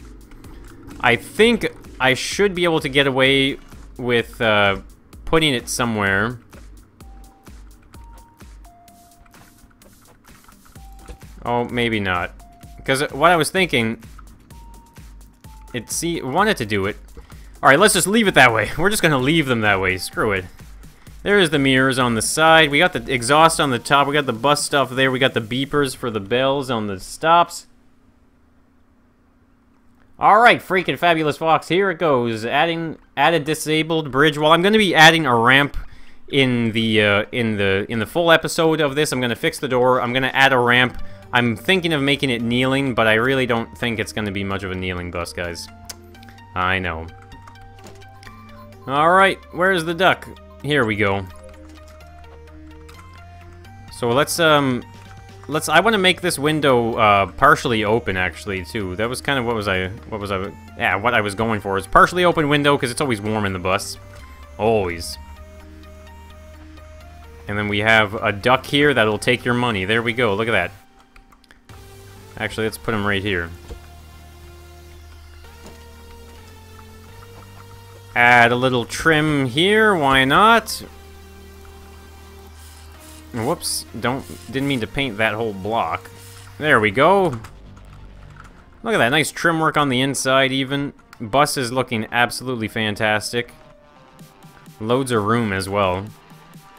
I think I should be able to get away with putting it somewhere. Oh, maybe not. Because what I was thinking... It wanted to do it. Alright, let's just leave it that way. We're just gonna leave them that way. Screw it. There's the mirrors on the side. We got the exhaust on the top. We got the bus stuff there. We got the beepers for the bells on the stops. Alright, freaking Fabulous Fox. Here it goes. Add a disabled bridge. Well, I'm gonna be adding a ramp in the full episode of this. I'm gonna fix the door. I'm gonna add a ramp. I'm thinking of making it kneeling, but I really don't think it's going to be much of a kneeling bus, guys. I know. Alright, where's the duck? Here we go. So let's I want to make this window partially open, actually, too. That was kind of what I was going for. It's partially open window because it's always warm in the bus. Always. And then we have a duck here that'll take your money. There we go. Look at that. Actually, let's put him right here. Add a little trim here. Why not? Whoops, didn't mean to paint that whole block. There we go. Look at that, nice trim work on the inside even. Bus is looking absolutely fantastic. Loads of room as well.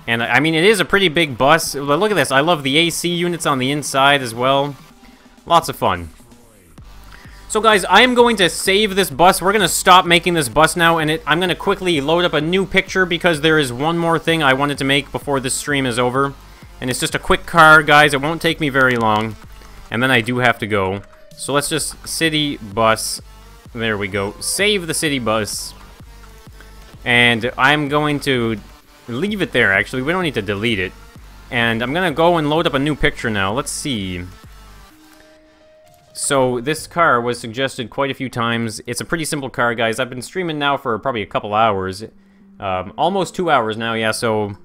And I mean, it is a pretty big bus. Look at this, I love the AC units on the inside as well. Lots of fun. So guys, I am going to save this bus. We're going to stop making this bus now, and I'm going to quickly load up a new picture because there is one more thing I wanted to make before this stream is over. And it's just a quick car, guys. It won't take me very long. And then I do have to go. So let's just city bus. There we go. Save the city bus. And I'm going to leave it there, actually. We don't need to delete it. And I'm going to go and load up a new picture now. Let's see. So this car was suggested quite a few times. It's a pretty simple car, guys. I've been streaming now for probably a couple hours. Almost 2 hours now, yeah, so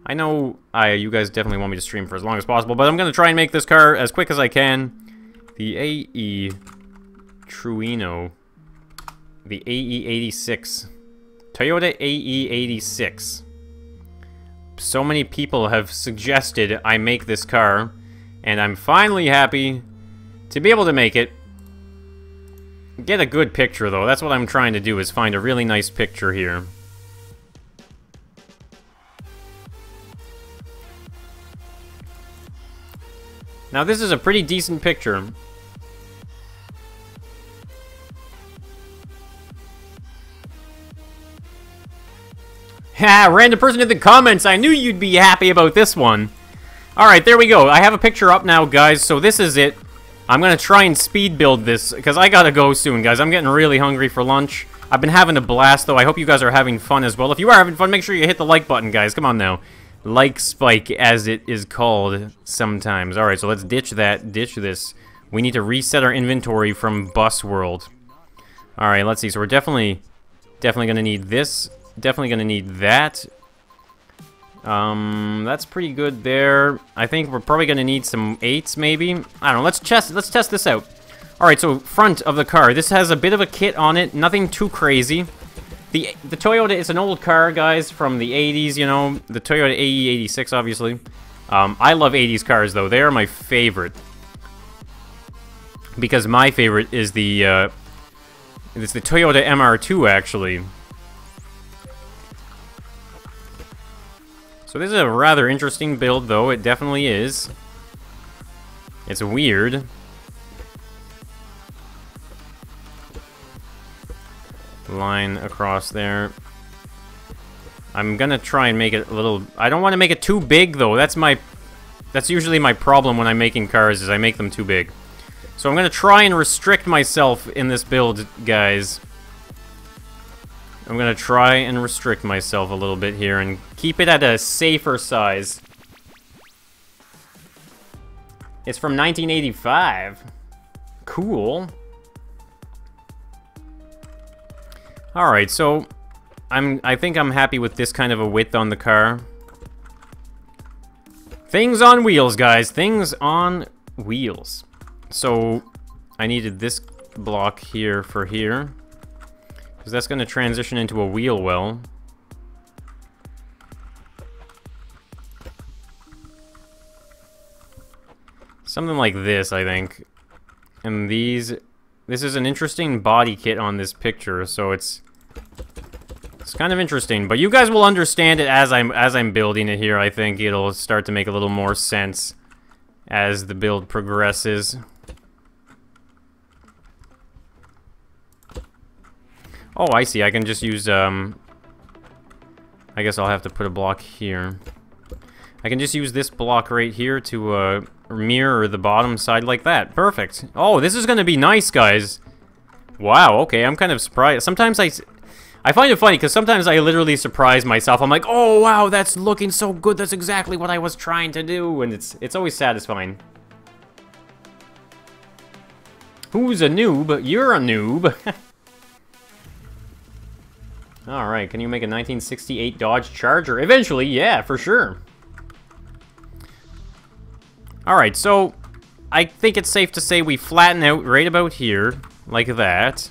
I know you guys definitely want me to stream for as long as possible, but I'm going to try and make this car as quick as I can. The AE Truino. The AE86. Toyota AE86. So many people have suggested I make this car, and I'm finally happy to be able to make it. Get a good picture, though. That's what I'm trying to do, is find a really nice picture here. Now, this is a pretty decent picture. Ha! Random person in the comments! I knew you'd be happy about this one! Alright, there we go. I have a picture up now, guys, so this is it. I'm gonna try and speed build this, because I gotta go soon, guys. I'm getting really hungry for lunch. I've been having a blast, though. I hope you guys are having fun as well. If you are having fun, make sure you hit the like button, guys. Come on now. Like Spike, as it is called sometimes. Alright, so let's ditch that, ditch this. We need to reset our inventory from Bus World. Alright, let's see. So we're definitely gonna need this. Definitely gonna need that. That's pretty good there. I think we're probably gonna need some 8s, maybe. I don't know. Let's test this out. Alright, so front of the car. This has a bit of a kit on it. Nothing too crazy. The Toyota is an old car, guys, from the 80s, you know. The Toyota AE86, obviously. I love 80s cars, though. They are my favorite. Because my favorite is it's the Toyota MR2, actually. So this is a rather interesting build, though. It definitely is. It's weird. Line across there. I'm gonna try and make it a little... I don't want to make it too big, though. That's usually my problem when I'm making cars, is I make them too big. So I'm gonna try and restrict myself in this build, guys. I'm gonna try and restrict myself a little bit here and keep it at a safer size. It's from 1985. Cool. Alright, so I think I'm happy with this kind of a width on the car. Things on wheels, guys. Things on wheels. So I needed this block here for here, because that's going to transition into a wheel well. Something like this, I think. And this is an interesting body kit on this picture, so it's kind of interesting. But you guys will understand it as I'm building it here. I think it'll start to make a little more sense as the build progresses. Oh, I see. I can just use, I guess I'll have to put a block here. I can just use this block right here to, mirror the bottom side like that. Perfect. Oh, this is gonna be nice, guys. Wow, okay, I'm kind of surprised. Sometimes I find it funny, because sometimes I literally surprise myself. I'm like, oh, wow, that's looking so good. That's exactly what I was trying to do. And it's always satisfying. Who's a noob? You're a noob. Alright, can you make a 1968 Dodge Charger? Eventually, yeah, for sure. Alright, so I think it's safe to say we flatten out right about here, like that.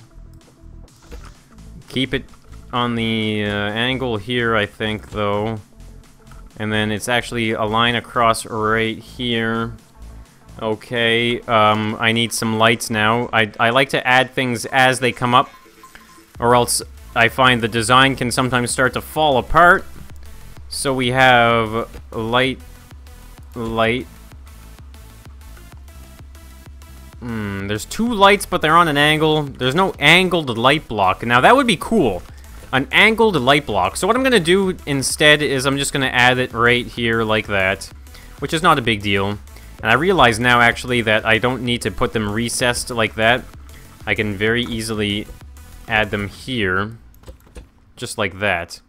Keep it on the angle here, I think, though. And then it's actually a line across right here. Okay, I need some lights now. I like to add things as they come up, or else I find the design can sometimes start to fall apart. So we have light. There's two lights, but they're on an angle. There's no angled light block. Now, that would be cool. An angled light block. So what I'm going to do instead is I'm just going to add it right here like that, which is not a big deal. And I realize now, actually, that I don't need to put them recessed like that. I can very easily add them here, just like that.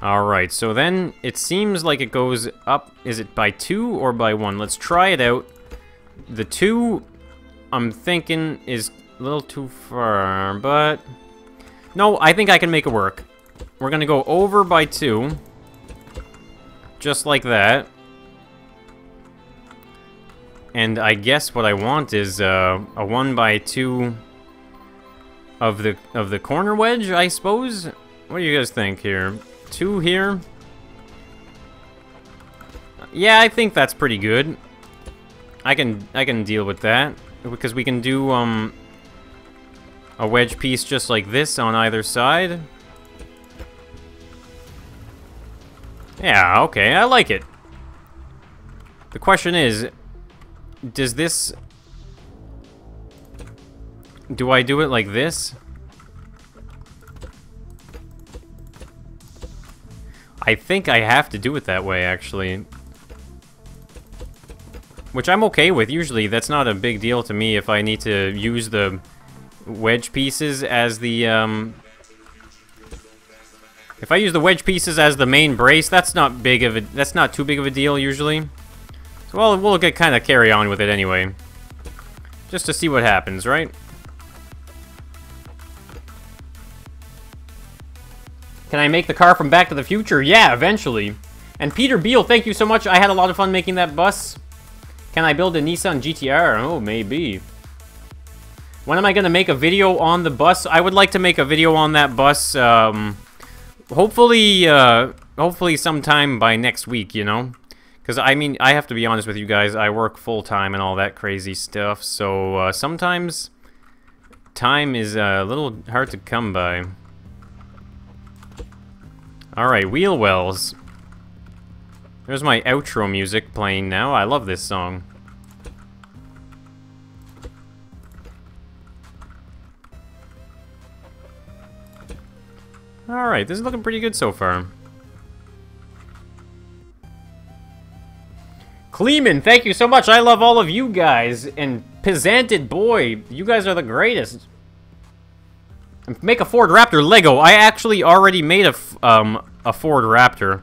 Alright, so then it seems like it goes up. Is it by 2 or by 1? Let's try it out. The 2, I'm thinking, is a little too far, but... No, I think I can make it work. We're gonna go over by 2. Just like that. And I guess what I want is a 1 by 2 of the corner wedge, I suppose? What do you guys think here? 2 here? Yeah, I think that's pretty good. I can deal with that, because we can do a wedge piece just like this on either side. Yeah, okay, I like it. The question is, does this... Do I do it like this? I think I have to do it that way, actually. Which I'm okay with. Usually, that's not a big deal to me if I need to use the wedge pieces as the, If I use the wedge pieces as the main brace, that's not too big of a deal, usually. So, well, we'll kind of carry on with it anyway. Just to see what happens, right? Can I make the car from Back to the Future? Yeah, eventually. And Peter Beal, thank you so much. I had a lot of fun making that bus. Can I build a Nissan GTR? Oh, maybe. When am I going to make a video on the bus? I would like to make a video on that bus, hopefully sometime by next week, you know? Because, I mean, I have to be honest with you guys, I work full-time and all that crazy stuff, so sometimes time is a little hard to come by. Alright, wheel wells. There's my outro music playing now. I love this song. Alright, this is looking pretty good so far. Kleeman, thank you so much. I love all of you guys. And Pizzanted Boy, you guys are the greatest. Make a Ford Raptor Lego. I actually already made a Ford Raptor.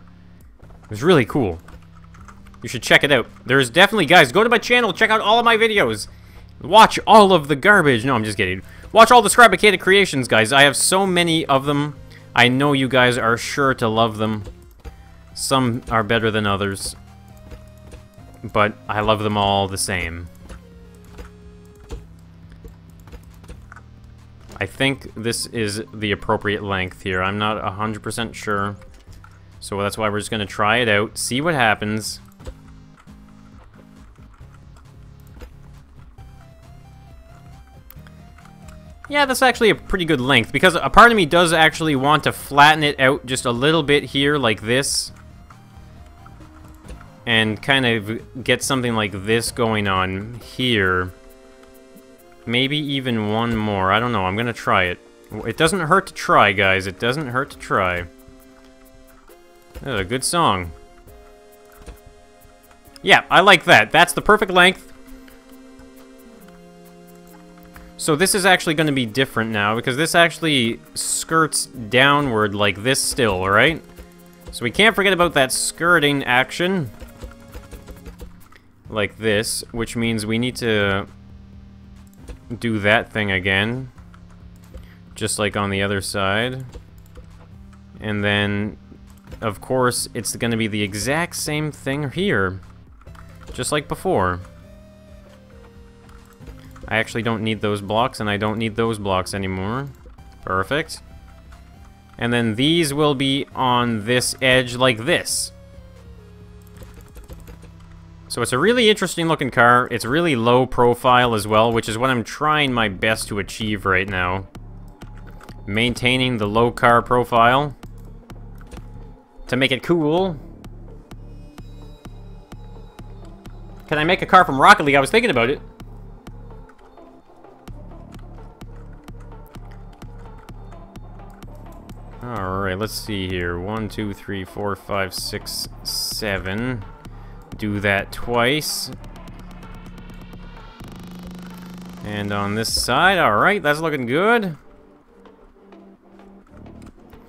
It was really cool. You should check it out. There's definitely, guys, go to my channel, check out all of my videos. Watch all of the garbage. No, I'm just kidding. Watch all the Scrap Mechanic creations, guys. I have so many of them. I know you guys are sure to love them. Some are better than others. But I love them all the same. I think this is the appropriate length here. I'm not 100% sure. So that's why we're just going to try it out, see what happens. Yeah, that's actually a pretty good length, because a part of me does actually want to flatten it out just a little bit here, like this. And kind of get something like this going on here. Maybe even one more. I don't know. I'm going to try it. It doesn't hurt to try, guys. It doesn't hurt to try. That's a good song. Yeah, I like that. That's the perfect length. So this is actually going to be different now, because this actually skirts downward like this still, right? So we can't forget about that skirting action. like this, which means we need to do that thing again, just like on the other side. And then, of course, it's going to be the exact same thing here, just like before. I actually don't need those blocks, and I don't need those blocks anymore. Perfect. And then these will be on this edge like this. So it's a really interesting looking car. It's really low profile as well, which is what I'm trying my best to achieve right now. Maintaining the low car profile to make it cool. Can I make a car from Rocket League? I was thinking about it. Alright, let's see here. 1, 2, 3, 4, 5, 6, 7. Do that twice. And on this side, alright, that's looking good.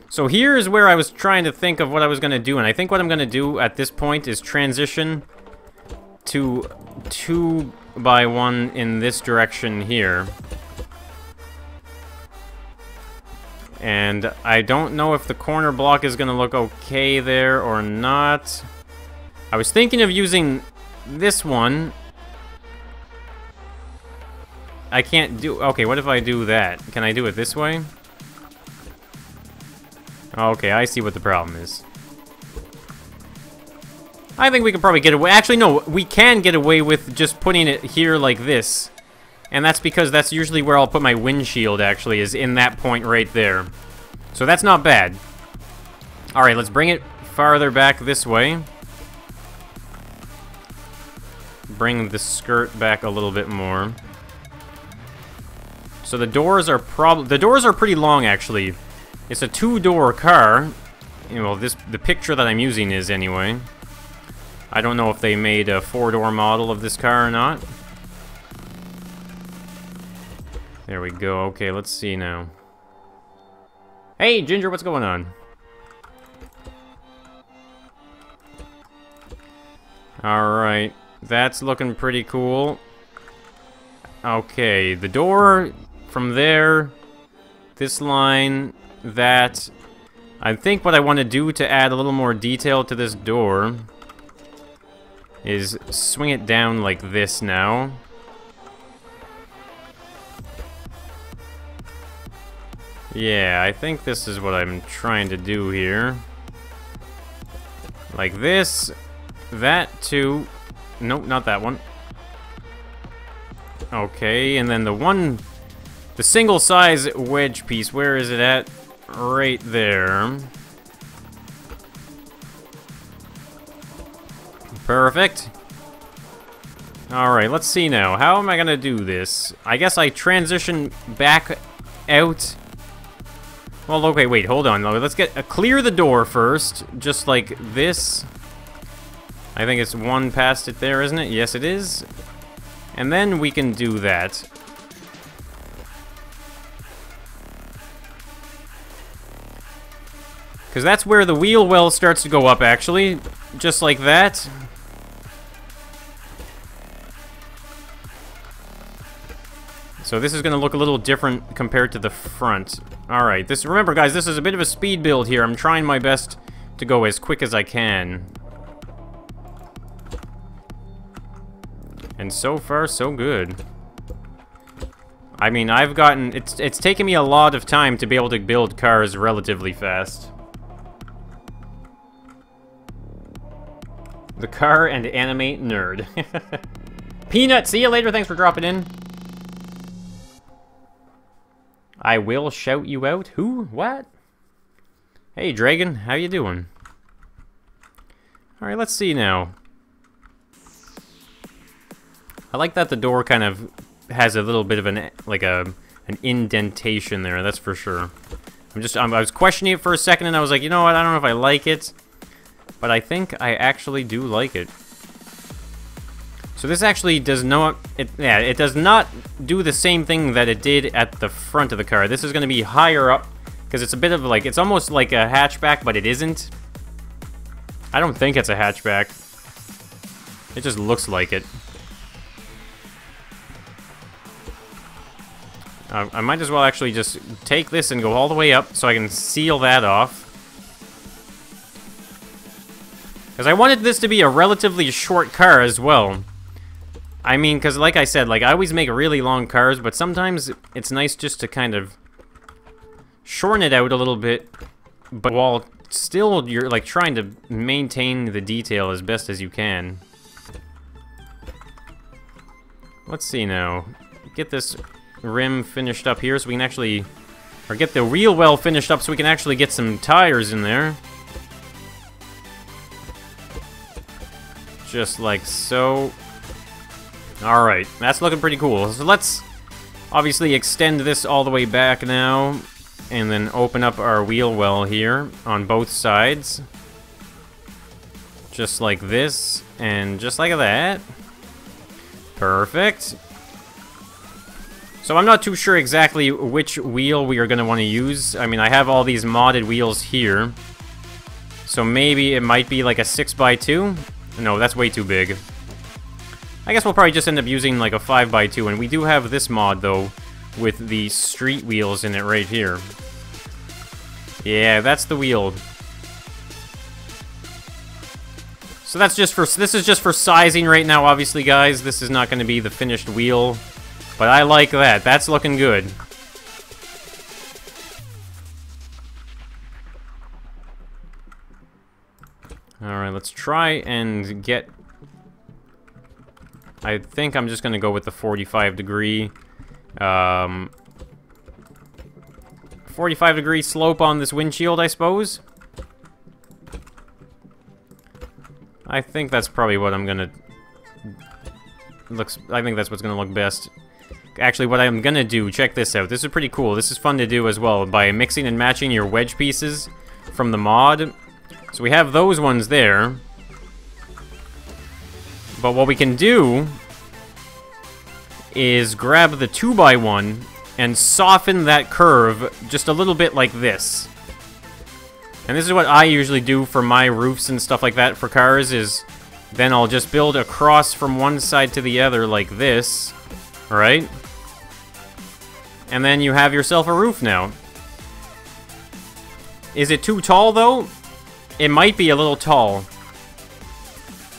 So here's where I was trying to think of what I was going to do, and I think what I'm going to do at this point is transition to 2x1 in this direction here. And I don't know if the corner block is going to look okay there or not. I was thinking of using this one. I can't do... Okay, what if I do that? Can I do it this way? Okay, I see what the problem is. I think we can probably get away... Actually, no, we can get away with just putting it here like this. And that's because that's usually where I'll put my windshield, actually, is in that point right there. So that's not bad. Alright, let's bring it farther back this way. Bring the skirt back a little bit more. So the doors are pretty long, actually. It's a 2-door car. Well, the picture that I'm using is, anyway. I don't know if they made a 4-door model of this car or not. There we go. Okay, let's see now. Hey, Ginger, what's going on? Alright, that's looking pretty cool. Okay, the door from there, this line, that. I think what I want to do to add a little more detail to this door is swing it down like this now. Yeah, I think this is what I'm trying to do here. Like this, that too. Nope, not that one. Okay, and then the single size wedge piece, where is it at? Right there. Perfect. Alright, let's see now. How am I gonna do this? I guess I transition back out. Well, okay, wait, hold on. Let's clear the door first, just like this. I think it's one past it there, isn't it? Yes, it is. And then we can do that. Because that's where the wheel well starts to go up, actually. Just like that. So this is going to look a little different compared to the front. Alright, remember guys, this is a bit of a speed build here. I'm trying my best to go as quick as I can. And so far, so good. I mean, it's taken me a lot of time to be able to build cars relatively fast. The car and animate nerd. Peanut, see you later, thanks for dropping in. I will shout you out. Who? What? Hey, Dragon, how you doing? Alright, let's see now. I like that the door kind of has a little bit of an indentation there, that's for sure. I was questioning it for a second and I was like, you know what, I don't know if I like it. But I think I actually do like it. So this actually does not, it does not do the same thing that it did at the front of the car. This is going to be higher up, because it's a bit of like, it's almost like a hatchback, but it isn't. I don't think it's a hatchback. It just looks like it. I might as well actually just take this and go all the way up so I can seal that off. Because I wanted this to be a relatively short car as well. I mean, because like I said, like I always make really long cars, but sometimes it's nice just to kind of shorten it out a little bit, but while still you're like trying to maintain the detail as best as you can. Let's see now. Get this rim finished up here so we can actually, or get the wheel well finished up so we can actually get some tires in there. Just like so. Alright, that's looking pretty cool. So let's obviously extend this all the way back now, and then open up our wheel well here on both sides. Just like this, and just like that. Perfect. So I'm not too sure exactly which wheel we are going to want to use. I mean, I have all these modded wheels here. So maybe it might be like a 6x2? No, that's way too big. I guess we'll probably just end up using like a 5x2, and we do have this mod, though, with the street wheels in it right here. Yeah, that's the wheel. So that's just for, this is just for sizing right now, obviously, guys. This is not going to be the finished wheel. But I like that. That's looking good. Alright, let's try and get... I think I'm just going to go with the 45-degree... 45-degree slope on this windshield, I suppose? I think that's probably what I'm going to... I think that's what's going to look best. Actually, what I'm gonna do, check this out. This is pretty cool. This is fun to do as well, by mixing and matching your wedge pieces from the mod. So we have those ones there. But what we can do is grab the 2x1 and soften that curve just a little bit like this. And this is what I usually do for my roofs and stuff like that for cars, is then I'll just build across from one side to the other like this, right? And then you have yourself a roof now. Is it too tall, though? It might be a little tall.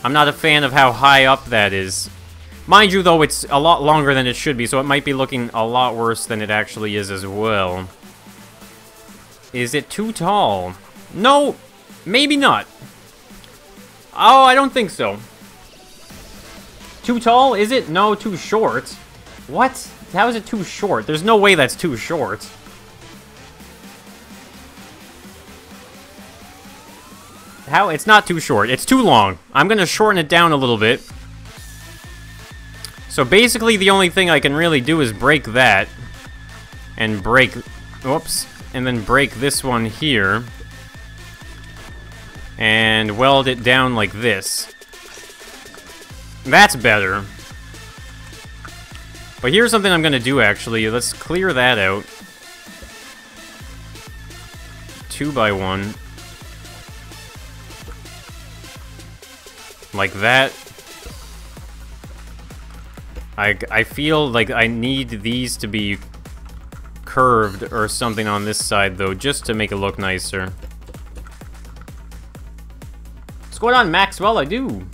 I'm not a fan of how high up that is. Mind you, though, it's a lot longer than it should be, so it might be looking a lot worse than it actually is as well. Is it too tall? No, maybe not. Oh, I don't think so. Too tall, is it? No, too short. What? How is it too short? There's no way that's too short. How? It's not too short. It's too long. I'm gonna shorten it down a little bit. So basically, the only thing I can really do is break that. And break... Whoops. And then break this one here. And weld it down like this. That's better. But here's something I'm gonna do, actually. Let's clear that out. 2x1. Like that. I feel like I need these to be curved or something on this side, though, just to make it look nicer. What's going on, Maxwell? I do.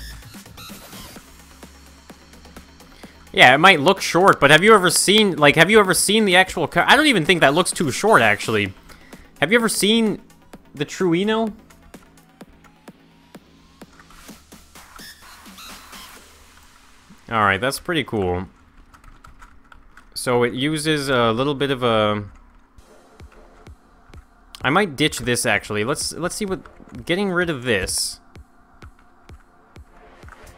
Yeah, it might look short, but have you ever seen, like, have you ever seen the actual car? I don't even think that looks too short, actually. Have you ever seen the Truino? Alright, that's pretty cool. So it uses a little bit of a... I might ditch this, actually. Let's see what... Getting rid of this.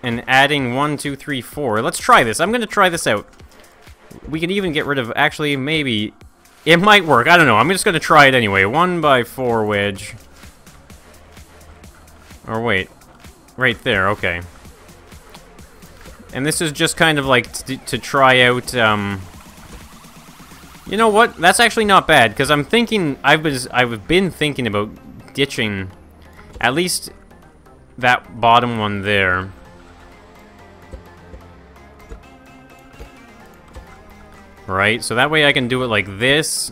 And adding 1, 2, 3, 4. Let's try this. I'm gonna try this out. We can even get rid of... Actually, maybe... It might work. I don't know. I'm just gonna try it anyway. 1x4 wedge. Or wait. Right there. Okay. And this is just kind of like to try out... You know what? That's actually not bad, because I'm thinking... I've been thinking about ditching at least that bottom one there. Right, so that way I can do it like this.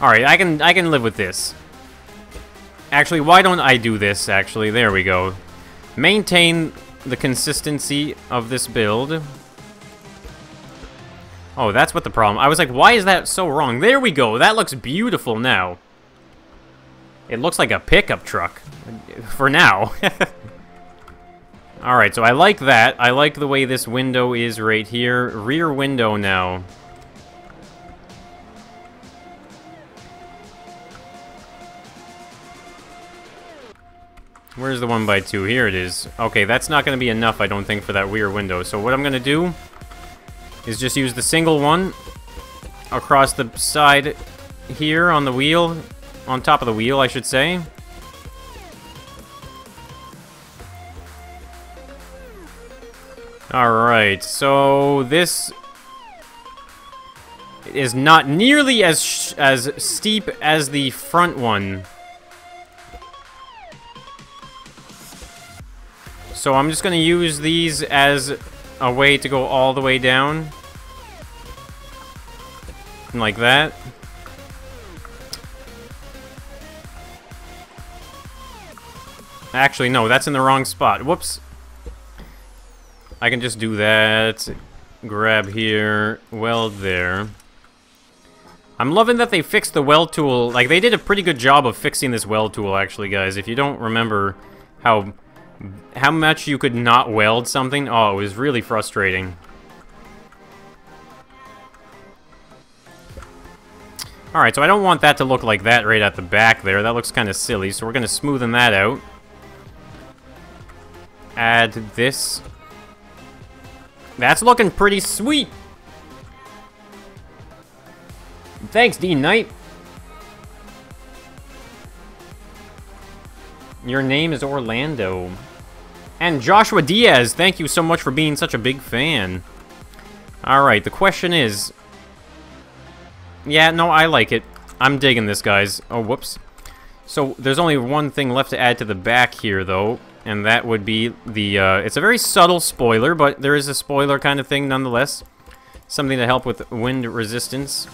Alright, I can live with this. Actually, why don't I do this, actually? There we go. Maintain the consistency of this build. Oh, that's what the problem. I was like, why is that so wrong? There we go. That looks beautiful now. It looks like a pickup truck. For now. Alright, so I like that. I like the way this window is right here. Rear window now. Where's the 1x2? Here it is. Okay, that's not going to be enough, I don't think, for that rear window. So what I'm going to do is just use the single one across the side here on the wheel. On top of the wheel, I should say. Alright, so this is not nearly as steep as the front one. So I'm just going to use these as a way to go all the way down. Like that. Actually, no, that's in the wrong spot. Whoops. I can just do that. Grab here. Weld there. I'm loving that they fixed the weld tool. Like, they did a pretty good job of fixing this weld tool, actually, guys. If you don't remember how much you could not weld something, oh, it was really frustrating. Alright, so I don't want that to look like that right at the back there. That looks kind of silly, so we're going to smoothen that out. Add this. That's looking pretty sweet. Thanks, Dean Knight. Your name is Orlando. And Joshua Diaz, thank you so much for being such a big fan. Alright, the question is... Yeah, no, I like it. I'm digging this, guys. Oh, whoops. So, there's only one thing left to add to the back here, though. And that would be the... it's a very subtle spoiler, but there is a spoiler kind of thing nonetheless. Something to help with wind resistance.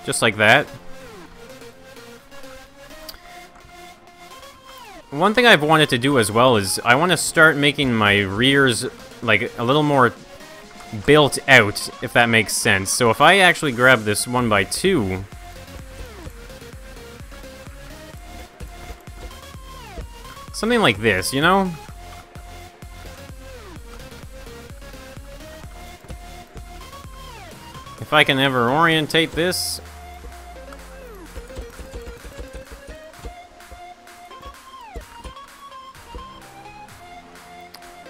Just like that. One thing I've wanted to do as well is I want to start making my rears like a little more built out, if that makes sense. So if I actually grab this 1x2, something like this, you know? If I can ever orientate this.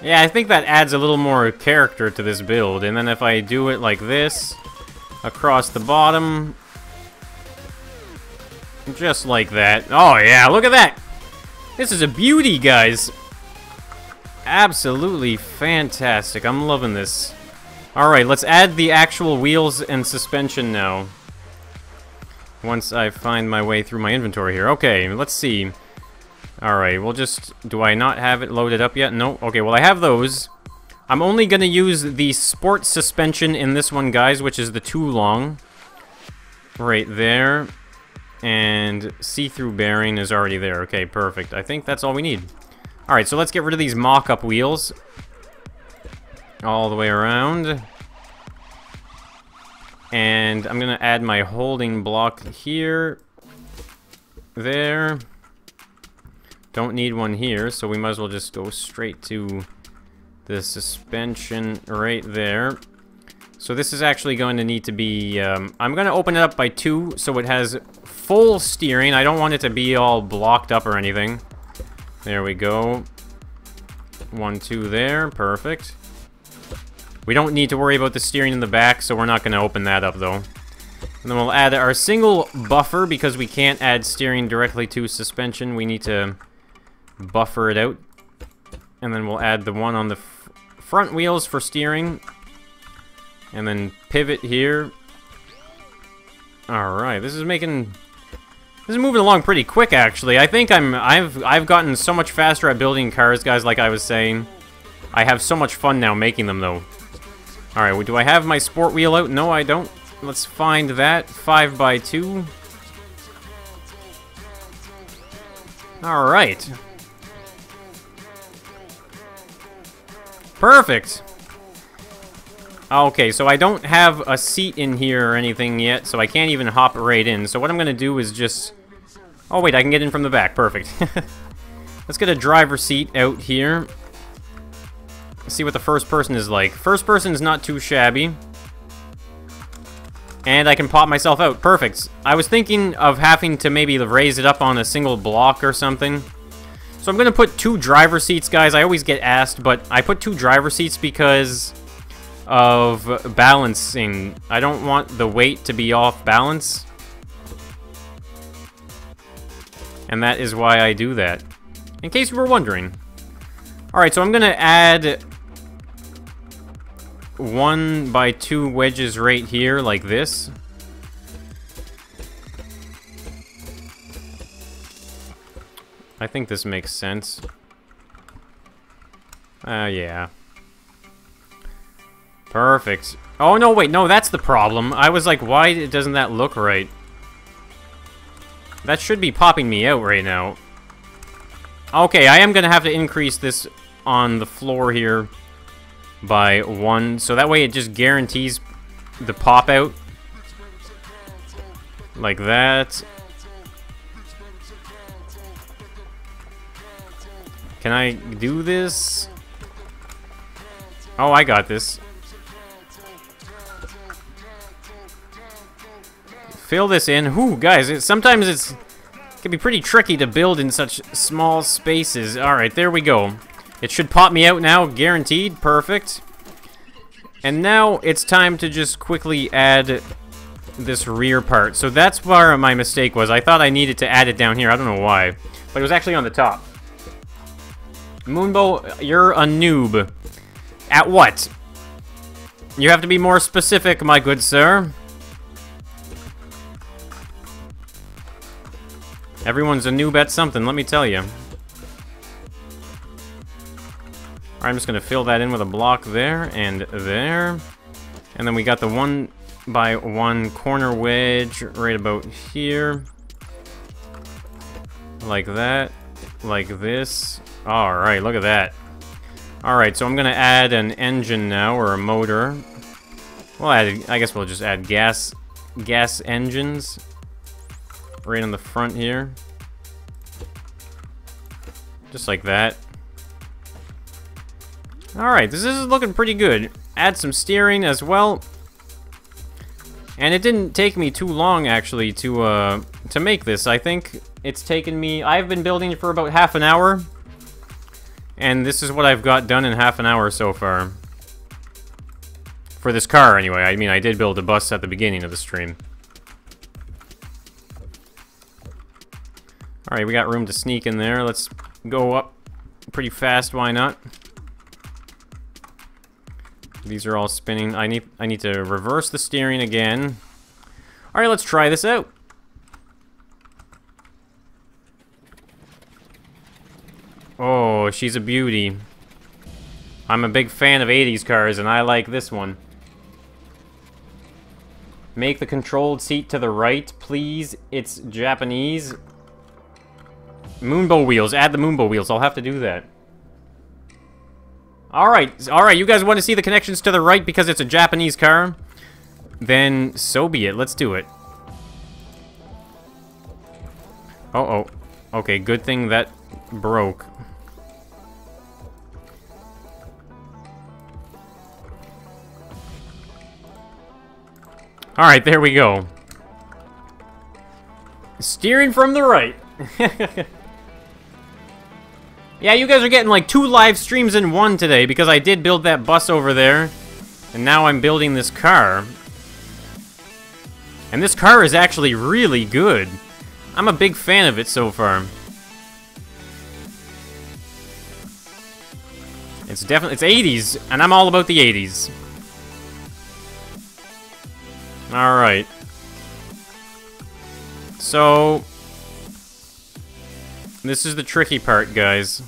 Yeah, I think that adds a little more character to this build. And then if I do it like this, across the bottom, just like that. Oh yeah, look at that! This is a beauty, guys! Absolutely fantastic. I'm loving this. Alright, let's add the actual wheels and suspension now. Once I find my way through my inventory here. Okay, let's see. Alright, we'll just... Do I not have it loaded up yet? No. Okay, well I have those. I'm only gonna use the sport suspension in this one, guys, which is the too long. Right there. And see-through bearing is already there. Okay, perfect. I think that's all we need. Alright, so let's get rid of these mock-up wheels. All the way around. And I'm gonna add my holding block here. There. Don't need one here, so we might as well just go straight to the suspension right there. So this is actually going to need to be... I'm going to open it up by 2, so it has full steering. I don't want it to be all blocked up or anything. There we go. 1, 2 there. Perfect. We don't need to worry about the steering in the back, so we're not going to open that up, though. And then we'll add our single buffer, because we can't add steering directly to suspension. We need to buffer it out. And then we'll add the one on the front wheels for steering. And then pivot here. Alright, this is moving along pretty quick, actually. I think I've gotten so much faster at building cars, guys, like I was saying. I have so much fun now making them, though. Alright, well, do I have my sport wheel out? No, I don't. Let's find that. 5x2. Alright. Perfect. Okay, so I don't have a seat in here or anything yet, so I can't even hop right in. So what I'm going to do is just... Oh, wait, I can get in from the back. Perfect. Let's get a driver seat out here. See what the first person is like. First person is not too shabby. And I can pop myself out. Perfect. I was thinking of having to maybe raise it up on a single block or something. So I'm going to put 2 driver seats, guys. I always get asked, but I put 2 driver seats because of balancing. I don't want the weight to be off balance. And that is why I do that. In case you were wondering. Alright, so I'm going to add 1x2 wedges right here, like this. I think this makes sense. Yeah. Perfect. Oh, no, wait, no, that's the problem. I was like, why doesn't that look right? That should be popping me out right now. Okay, I am going to have to increase this on the floor here by 1. So that way it just guarantees the pop out. Like that. Can I do this? Oh, I got this. Fill this in. Whew, guys, sometimes it can be pretty tricky to build in such small spaces. Alright, there we go. It should pop me out now, guaranteed. Perfect. And now it's time to just quickly add this rear part. So that's where my mistake was. I thought I needed to add it down here. I don't know why. But it was actually on the top. Moonbo, you're a noob. At what? You have to be more specific, my good sir. Everyone's a noob at something, let me tell you. Alright, I'm just gonna fill that in with a block there and there. And then we got the 1x1 corner wedge right about here. Like that. Like this. Alright, look at that. Alright, so I'm gonna add an engine now, or a motor. We'll add, I guess we'll just add gas engines. Right on the front here. Just like that. Alright, this is looking pretty good. Add some steering as well. And it didn't take me too long, actually, to make this. I think it's taken me... I've been building it for about half an hour. And this is what I've got done in half an hour so far. For this car, anyway. I mean, I did build a bus at the beginning of the stream. Alright, we got room to sneak in there. Let's go up pretty fast, why not? These are all spinning. I need to reverse the steering again. Alright, let's try this out. Oh, she's a beauty. I'm a big fan of 80s cars, and I like this one. Make the controlled seat to the right, please. It's Japanese. Moonbo wheels. Add the Moonbo wheels. I'll have to do that. Alright. Alright, you guys want to see the connections to the right because it's a Japanese car? Then so be it. Let's do it. Uh-oh. Okay, good thing that broke. Alright, there we go. Steering from the right. Yeah, you guys are getting like 2 live streams in one today because I did build that bus over there. And now I'm building this car. And this car is actually really good. I'm a big fan of it so far. It's definitely, it's 80s, and I'm all about the 80s. Alright. So... this is the tricky part, guys.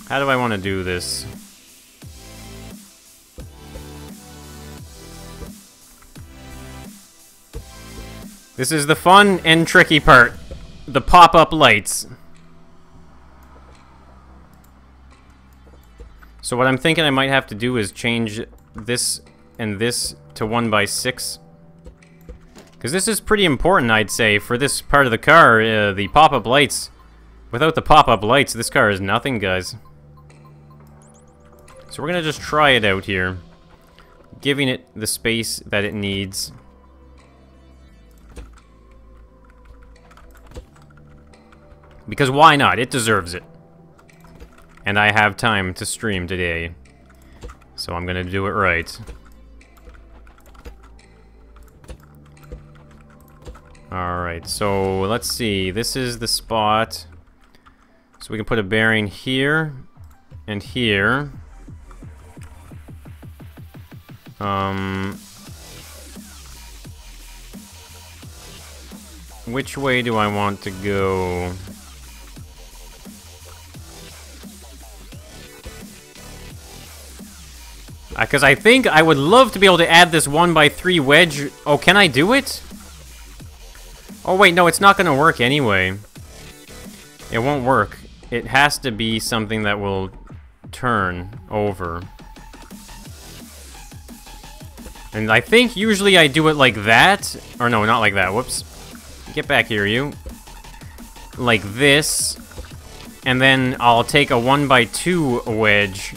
How do I want to do this? This is the fun and tricky part. The pop-up lights. So what I'm thinking I might have to do is change this and this to 1x6. Because this is pretty important, I'd say, for this part of the car, the pop-up lights. Without the pop-up lights, this car is nothing, guys. So we're gonna just try it out here. Giving it the space that it needs. Because why not? It deserves it. And I have time to stream today. So I'm gonna do it right. Alright, so let's see. This is the spot. So we can put a bearing here and here. Which way do I want to go? Because I think I would love to be able to add this 1x3 wedge. Oh, can I do it? Oh, wait, no, it's not going to work anyway. It won't work. It has to be something that will turn over. And I think usually I do it like that. Or no, not like that. Whoops. Get back here, you. Like this. And then I'll take a 1x2 wedge.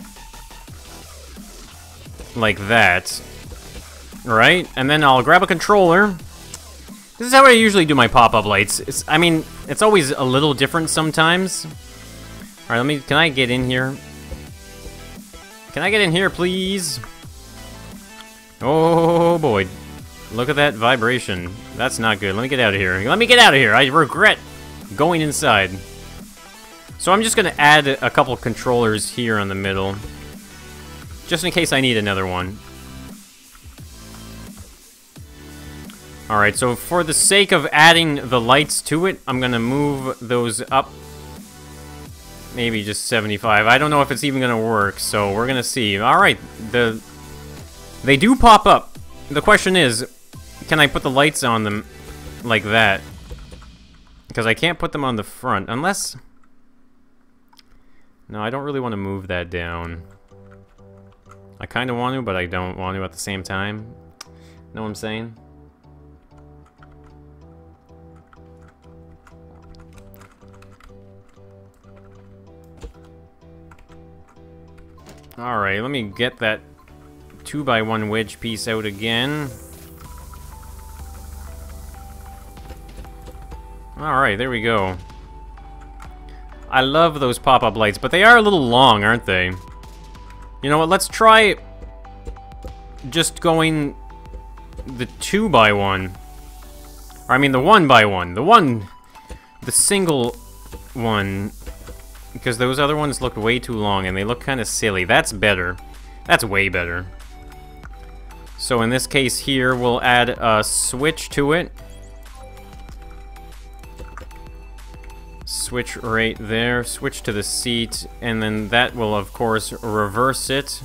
Like that. Right? And then I'll grab a controller. This is how I usually do my pop-up lights. I mean, it's always a little different sometimes. Alright, can I get in here? Can I get in here, please? Oh, boy. Look at that vibration. That's not good. Let me get out of here. Let me get out of here. I regret going inside. So I'm just going to add a couple controllers here on the middle. Just in case I need another one. Alright, so for the sake of adding the lights to it, I'm gonna move those up. Maybe just 75. I don't know if it's even gonna work, so we're gonna see. Alright, they do pop up. The question is, can I put the lights on them like that? Because I can't put them on the front, unless... No, I don't really want to move that down. I kind of want to, but I don't want to at the same time. Know what I'm saying? Alright, let me get that 2x1 wedge piece out again. Alright, there we go. I love those pop-up lights, but they are a little long, aren't they? You know what, let's try just going the 2x1. Or I mean the 1x1. The single one. Because those other ones look way too long and they look kind of silly. That's better. That's way better. So in this case here, we'll add a switch to it. Switch right there. Switch to the seat. And then that will, of course, reverse it.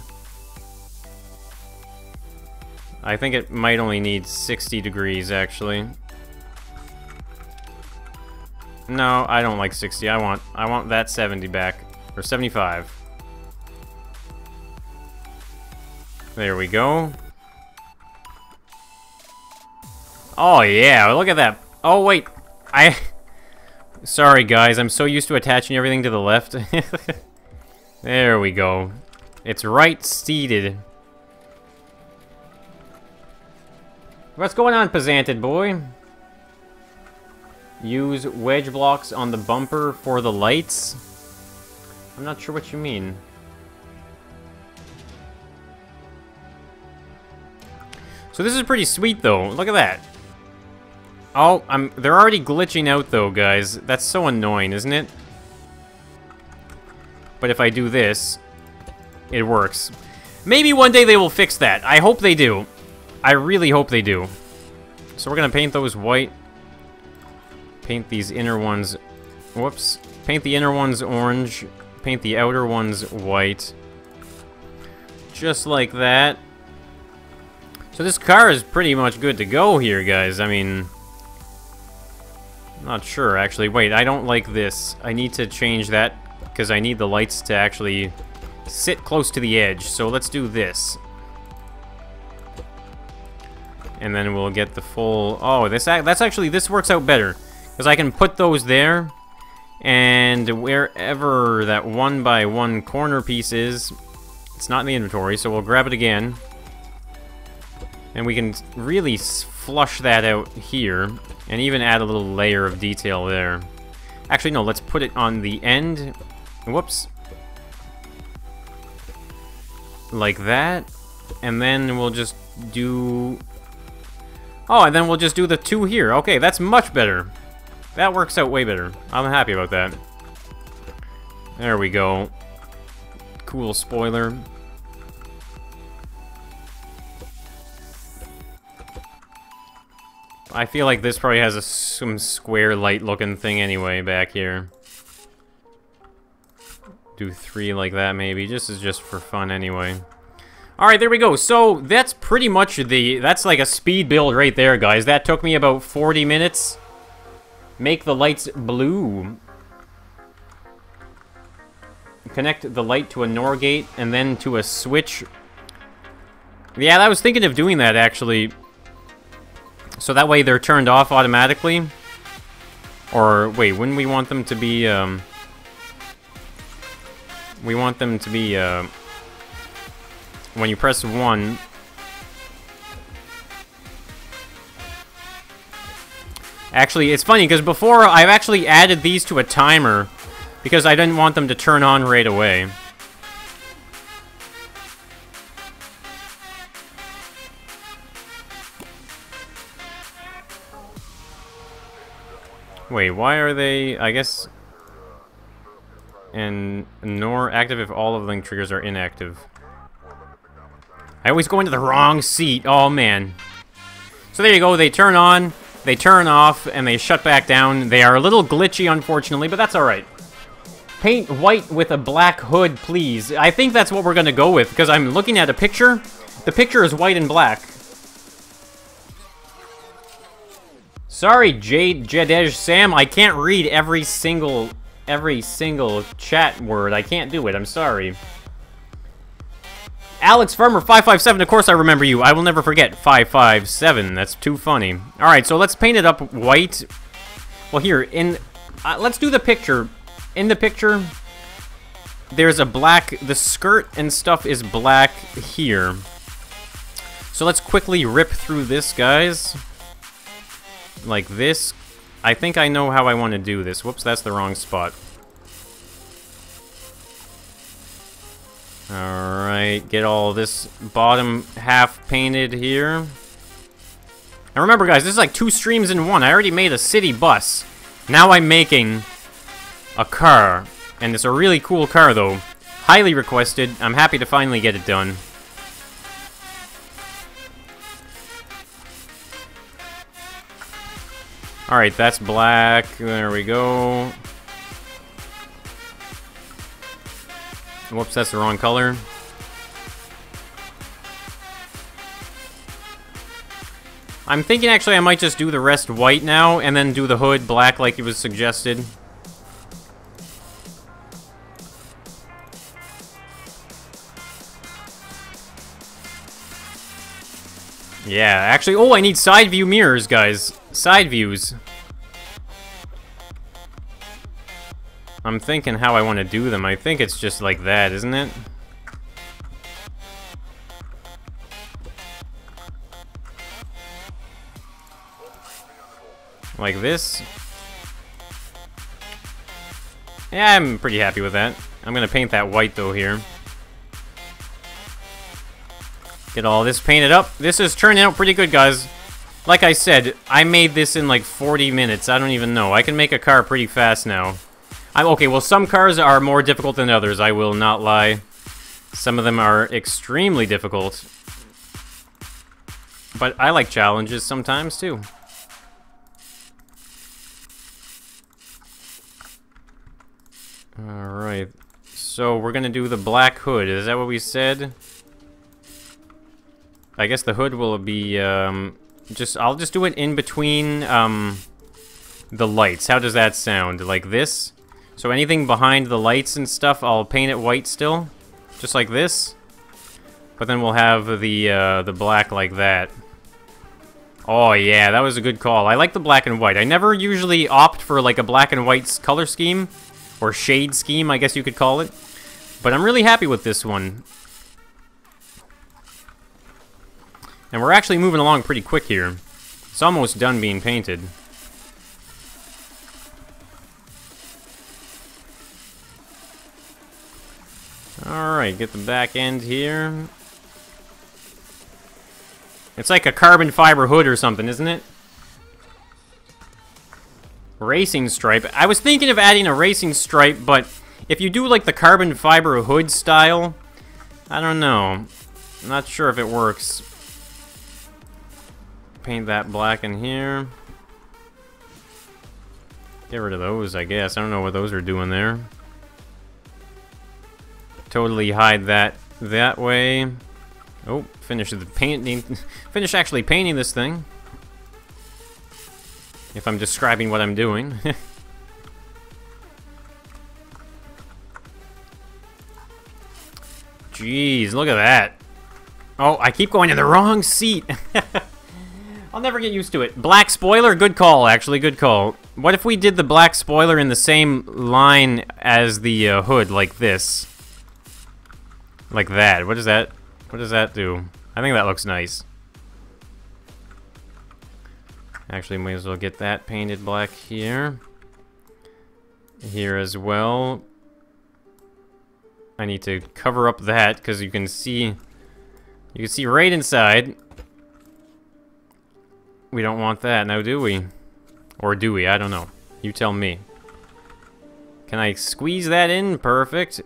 I think it might only need 60 degrees, actually. No, I don't like 60. I want that 70 back. Or 75. There we go. Oh, yeah. Look at that. Oh, wait. Sorry, guys. I'm so used to attaching everything to the left. There we go. It's right-seated. What's going on, Pesanted boy? Use wedge blocks on the bumper for the lights? I'm not sure what you mean. So this is pretty sweet, though. Look at that. Oh, they're already glitching out, though, guys. That's so annoying, isn't it? But if I do this, it works. Maybe one day they will fix that. I hope they do. I really hope they do. So we're gonna paint those white. Paint these inner ones... Whoops. Paint the inner ones orange. paint the outer ones white. Just like that. So this car is pretty much good to go here, guys. I mean... Not sure, actually. Wait, I don't like this. I need to change that, because I need the lights to actually sit close to the edge. So let's do this. And then we'll get the full... Oh, that's actually... This works out better. Because I can put those there. And wherever that 1x1 corner piece is, it's not in the inventory, so we'll grab it again. And we can really flush that out here. And even add a little layer of detail there. Actually, no, let's put it on the end. Whoops. Like that. And then we'll just do... Oh, and then we'll just do the 2 here. Okay, that's much better. That works out way better. I'm happy about that. There we go. Cool spoiler. I feel like this probably has some square light looking thing anyway back here. Do 3 like that maybe. This is just for fun anyway. Alright, there we go. So, that's pretty much that's like a speed build right there, guys. That took me about 40 minutes. Make the lights blue. Connect the light to a NOR gate and then to a switch. Yeah, I was thinking of doing that, actually. So that way they're turned off automatically. Or, wait, wouldn't we want them to be, we want them to be, when you press 1... Actually, it's funny, because before, I've actually added these to a timer, because I didn't want them to turn on right away. Wait, why are they, I guess... And NOR active if all of link triggers are inactive. I always go into the wrong seat. Oh, man. So there you go. They turn on, they turn off, and they shut back down. They are a little glitchy, unfortunately, but that's all right. Paint white with a black hood, please. I think that's what we're going to go with, because I'm looking at a picture. The picture is white and black. Sorry, Jadej Sam, I can't read every single chat word. I can't do it. I'm sorry. Alex Farmer 557. Of course I remember you. I will never forget 557. That's too funny. All right, so let's paint it up white. Well, here let's do the picture. In the picture, there's a black. The skirt and stuff is black here. So let's quickly rip through this, guys. Like this. I think I know how I want to do this. Whoops, that's the wrong spot. Alright, get all this bottom half painted here. And remember, guys, this is like 2 streams in one. I already made a city bus. Now I'm making a car. And it's a really cool car, though. Highly requested. I'm happy to finally get it done. Alright, that's black. There we go. Whoops, that's the wrong color. I'm thinking actually I might just do the rest white now, and then do the hood black like it was suggested. Yeah, actually, oh, I need side view mirrors, guys. Side views. I'm thinking how I want to do them. I think it's just like that, isn't it? Like this. Yeah, I'm pretty happy with that. I'm gonna paint that white, though, here. Get all this painted up. This is turning out pretty good, guys. Like I said, I made this in like 40 minutes. I don't even know. I can make a car pretty fast now. Okay, well, some cars are more difficult than others, I will not lie. Some of them are extremely difficult. But I like challenges sometimes, too. Alright. So we're gonna do the black hood. Is that what we said? I guess the hood will be, I'll just do it in between, the lights. How does that sound? Like this? So anything behind the lights and stuff, I'll paint it white still. Just like this. But then we'll have the black like that. Oh yeah, that was a good call. I like the black and white. I never usually opt for like a black and white color scheme. Or shade scheme, I guess you could call it. But I'm really happy with this one. And we're actually moving along pretty quick here. It's almost done being painted. Alright, get the back end here. It's like a carbon fiber hood or something, isn't it? Racing stripe. I was thinking of adding a racing stripe, but if you do like the carbon fiber hood style, I don't know. I'm not sure if it works. Paint that black in here. Get rid of those, I guess. I don't know what those are doing there. Totally hide that way. Oh, finish the painting. Finish actually painting this thing. If I'm describing what I'm doing. Jeez, look at that. Oh, I keep going in the wrong seat. I'll never get used to it. Black spoiler, good call, actually, good call. What if we did the black spoiler in the same line as the hood, like this? Like that. What does that do? I think that looks nice. Actually, might as well get that painted black here. Here as well. I need to cover up that because you can see right inside. We don't want that now, do we? Or do we? I don't know. You tell me. Can I squeeze that in? Perfect.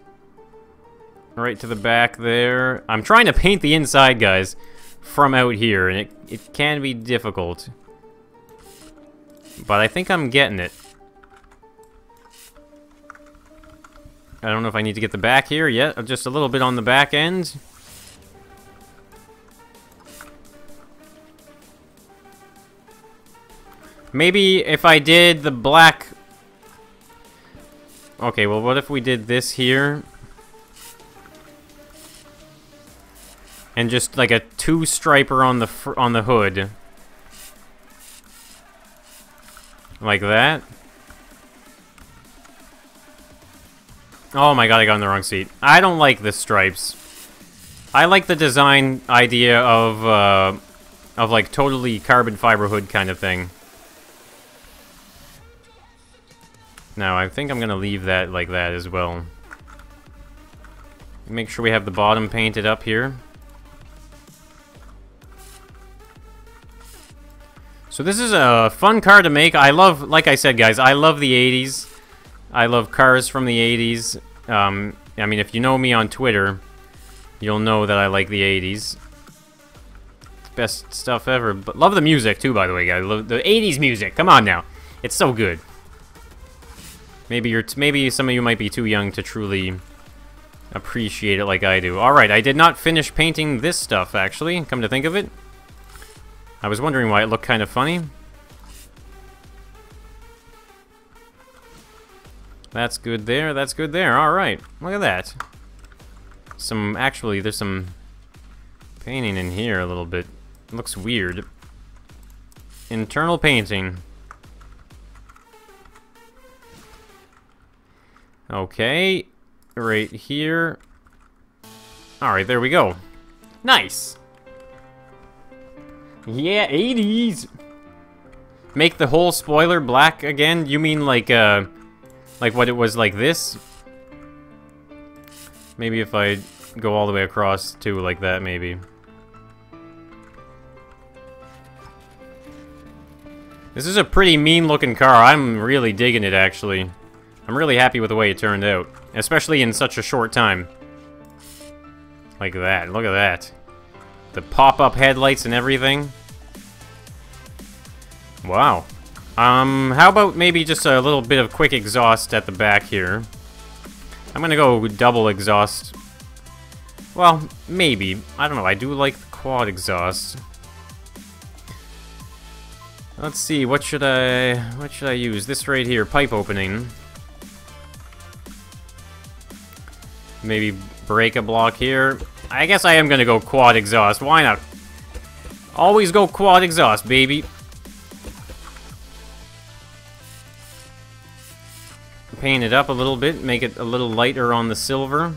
Right to the back there. I'm trying to paint the inside, guys, from out here, and it can be difficult. But I think I'm getting it. I don't know if I need to get the back here yet. Just a little bit on the back end. Maybe if I did the black... Okay, well, what if we did this here? And just like a two-striper on the hood. Like that. Oh my god, I got in the wrong seat. I don't like the stripes. I like the design idea of like totally carbon fiber hood kind of thing. Now, I think I'm gonna leave that like that as well. Make sure we have the bottom painted up here. So this is a fun car to make. I love, like I said, guys, I love the 80s. I love cars from the 80s. I mean, if you know me on Twitter, you'll know that I like the 80s. Best stuff ever. But love the music, too, by the way, guys. Love the 80s music. Come on, now. It's so good. Maybe some of you might be too young to truly appreciate it like I do. Alright, I did not finish painting this stuff, actually, come to think of it. I was wondering why it looked kind of funny. That's good there, that's good there. Alright, look at that. Actually, there's some painting in here a little bit. It looks weird. Internal painting. Okay, right here. Alright, there we go. Nice! Yeah, 80s! Make the whole spoiler black again? You mean like what it was like this? Maybe if I go all the way across too, like that, maybe. This is a pretty mean-looking car. I'm really digging it, actually. I'm really happy with the way it turned out, especially in such a short time. Like that, look at that. The pop-up headlights and everything. Wow. How about maybe just a little bit of quick exhaust at the back here? I'm gonna go double exhaust. Well, maybe. I don't know, I do like the quad exhaust. Let's see, what should I use? This right here, pipe opening. Maybe break a block here. I guess I am gonna go quad exhaust. Why not? Always go quad exhaust, baby. Paint it up a little bit, make it a little lighter on the silver.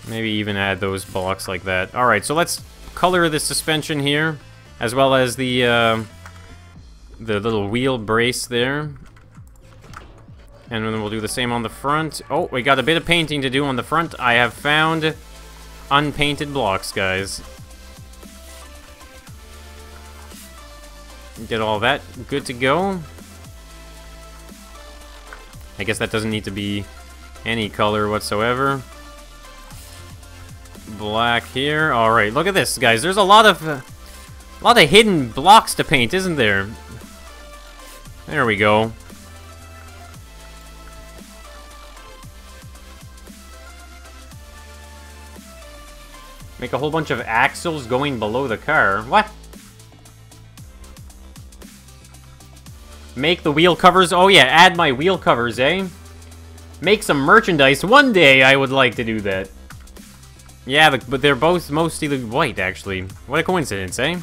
Maybe even add those blocks like that. Alright, so let's color the suspension here, as well as the little wheel brace there. And then we'll do the same on the front. Oh, we got a bit of painting to do on the front. I have found unpainted blocks, guys. Get all that good to go. I guess that doesn't need to be any color whatsoever. Black here. Alright, look at this, guys. There's a lot of hidden blocks to paint, isn't there? There we go. Make a whole bunch of axles going below the car. What? Make the wheel covers. Oh yeah, add my wheel covers, eh? Make some merchandise. One day I would like to do that. Yeah, but they're both mostly white, actually. What a coincidence, eh?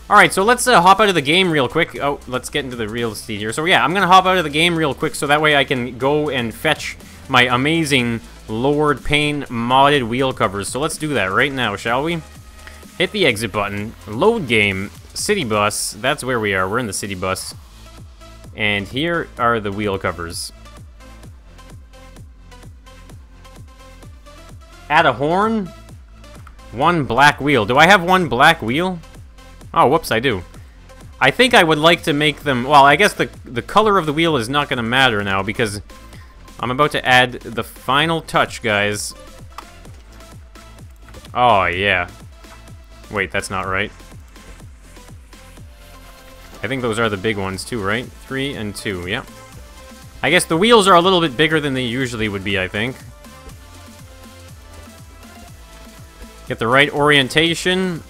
Alright, so let's hop out of the game real quick. Oh, let's get into the real estate here. So yeah, I'm gonna hop out of the game real quick so that way I can go and fetch my amazing Lord Payne modded wheel covers. So let's do that right now, shall we? Hit the exit button. Load game. City bus. That's where we are. We're in the city bus. And here are the wheel covers. Add a horn. One black wheel. Do I have one black wheel? Oh, whoops, I do. I think I would like to make them... Well, I guess the color of the wheel is not going to matter now because I'm about to add the final touch, guys. Oh, yeah. Wait, that's not right. I think those are the big ones too, right? 3 and 2, yeah. I guess the wheels are a little bit bigger than they usually would be, I think. Get the right orientation.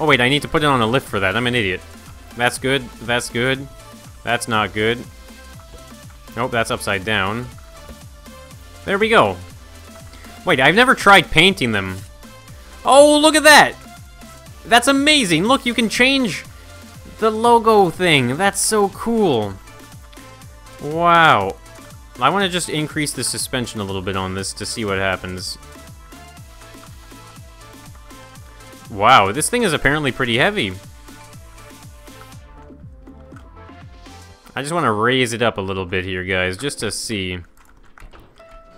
Oh wait, I need to put it on a lift for that. I'm an idiot. That's good. That's good. That's not good. Nope, that's upside down. There we go. Wait, I've never tried painting them. Oh, look at that! That's amazing! Look, you can change the logo thing. That's so cool. Wow. I want to just increase the suspension a little bit on this to see what happens. Wow, this thing is apparently pretty heavy. I just want to raise it up a little bit here, guys, just to see.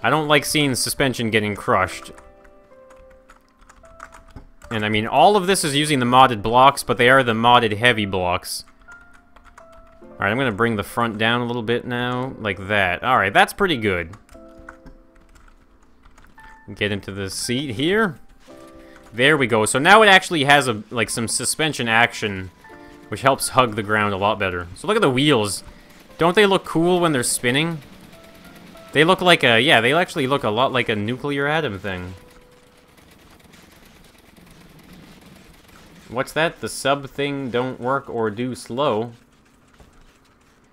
I don't like seeing suspension getting crushed. And I mean, all of this is using the modded blocks, but they are the modded heavy blocks. Alright, I'm gonna bring the front down a little bit now, like that. Alright, that's pretty good. Get into the seat here. There we go. So now it actually has like some suspension action, which helps hug the ground a lot better. So look at the wheels. Don't they look cool when they're spinning? They look like a, yeah, they actually look a lot like a nuclear atom thing. What's that? The sub thing don't work or do slow.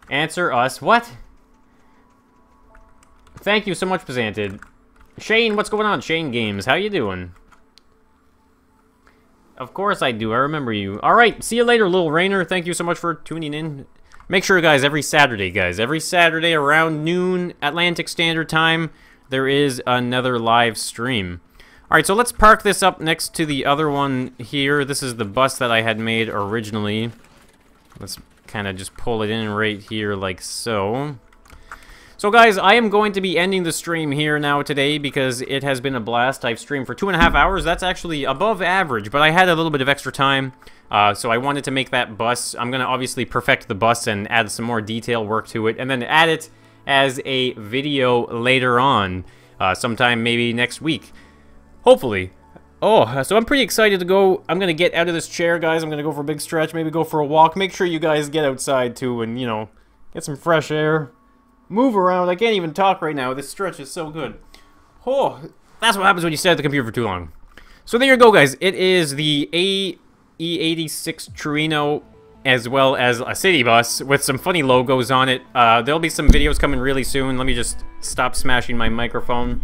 Answer us. What? Thank you so much, Pazanted. Shane, what's going on? Shane Games, how you doing? Of course I do. I remember you. Alright, see you later, Lil Rainer. Thank you so much for tuning in. Make sure, guys, every Saturday around noon Atlantic Standard Time, there is another live stream. Alright, so let's park this up next to the other one here. This is the bus that I had made originally. Let's kind of just pull it in right here like so. So guys, I am going to be ending the stream here now today because it has been a blast. I've streamed for 2.5 hours. That's actually above average, but I had a little bit of extra time. So I wanted to make that bus. I'm going to obviously perfect the bus and add some more detail work to it, and then add it as a video later on, sometime maybe next week. Hopefully. Oh, so I'm pretty excited to go. I'm going to get out of this chair, guys. I'm going to go for a big stretch, maybe go for a walk. Make sure you guys get outside, too, and, you know, get some fresh air, move around. I can't even talk right now. This stretch is so good. Oh, that's what happens when you stay at the computer for too long. So there you go, guys. It is the AE86 Torino, as well as a city bus with some funny logos on it. There'll be some videos coming really soon. Let me just stop smashing my microphone.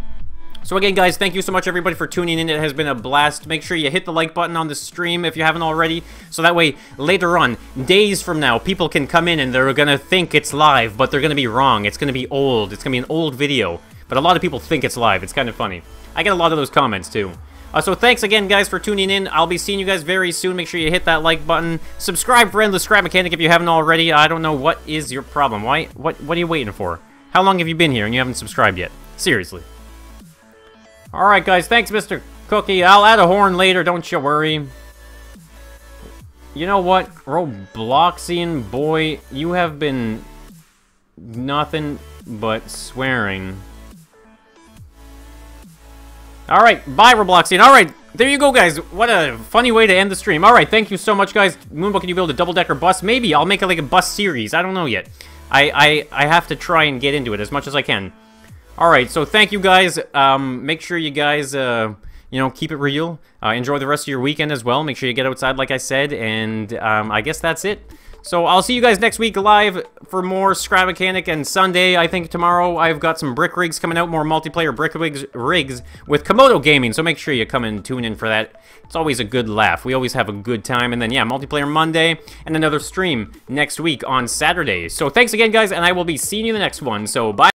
So again, guys, thank you so much, everybody, for tuning in. It has been a blast. Make sure you hit the like button on the stream if you haven't already, so that way, later on, days from now, people can come in and they're gonna think it's live, but they're gonna be wrong. It's gonna be old. It's gonna be an old video. But a lot of people think it's live. It's kind of funny. I get a lot of those comments, too. So thanks again, guys, for tuning in. I'll be seeing you guys very soon. Make sure you hit that like button. Subscribe for Endless Scrap Mechanic if you haven't already. I don't know what is your problem. Why? What are you waiting for? How long have you been here and you haven't subscribed yet? Seriously. Alright, guys. Thanks, Mr. Cookie. I'll add a horn later. Don't you worry. You know what? Robloxian boy, you have been nothing but swearing. Alright, bye, Robloxian. Alright, there you go, guys. What a funny way to end the stream. Alright, thank you so much, guys. Moonbo, can you build a double-decker bus? Maybe. I'll make it like a bus series. I don't know yet. I have to try and get into it as much as I can. Alright, so thank you, guys. Make sure you guys, you know, keep it real. Enjoy the rest of your weekend as well. Make sure you get outside, like I said. And I guess that's it. So I'll see you guys next week live for more Scrap Mechanic, and Sunday, I think tomorrow, I've got some brick rigs coming out, more multiplayer brick rigs with Komodo Gaming, so make sure you come and tune in for that. It's always a good laugh. We always have a good time, and then, yeah, multiplayer Monday, and another stream next week on Saturday. So thanks again, guys, and I will be seeing you in the next one, so bye.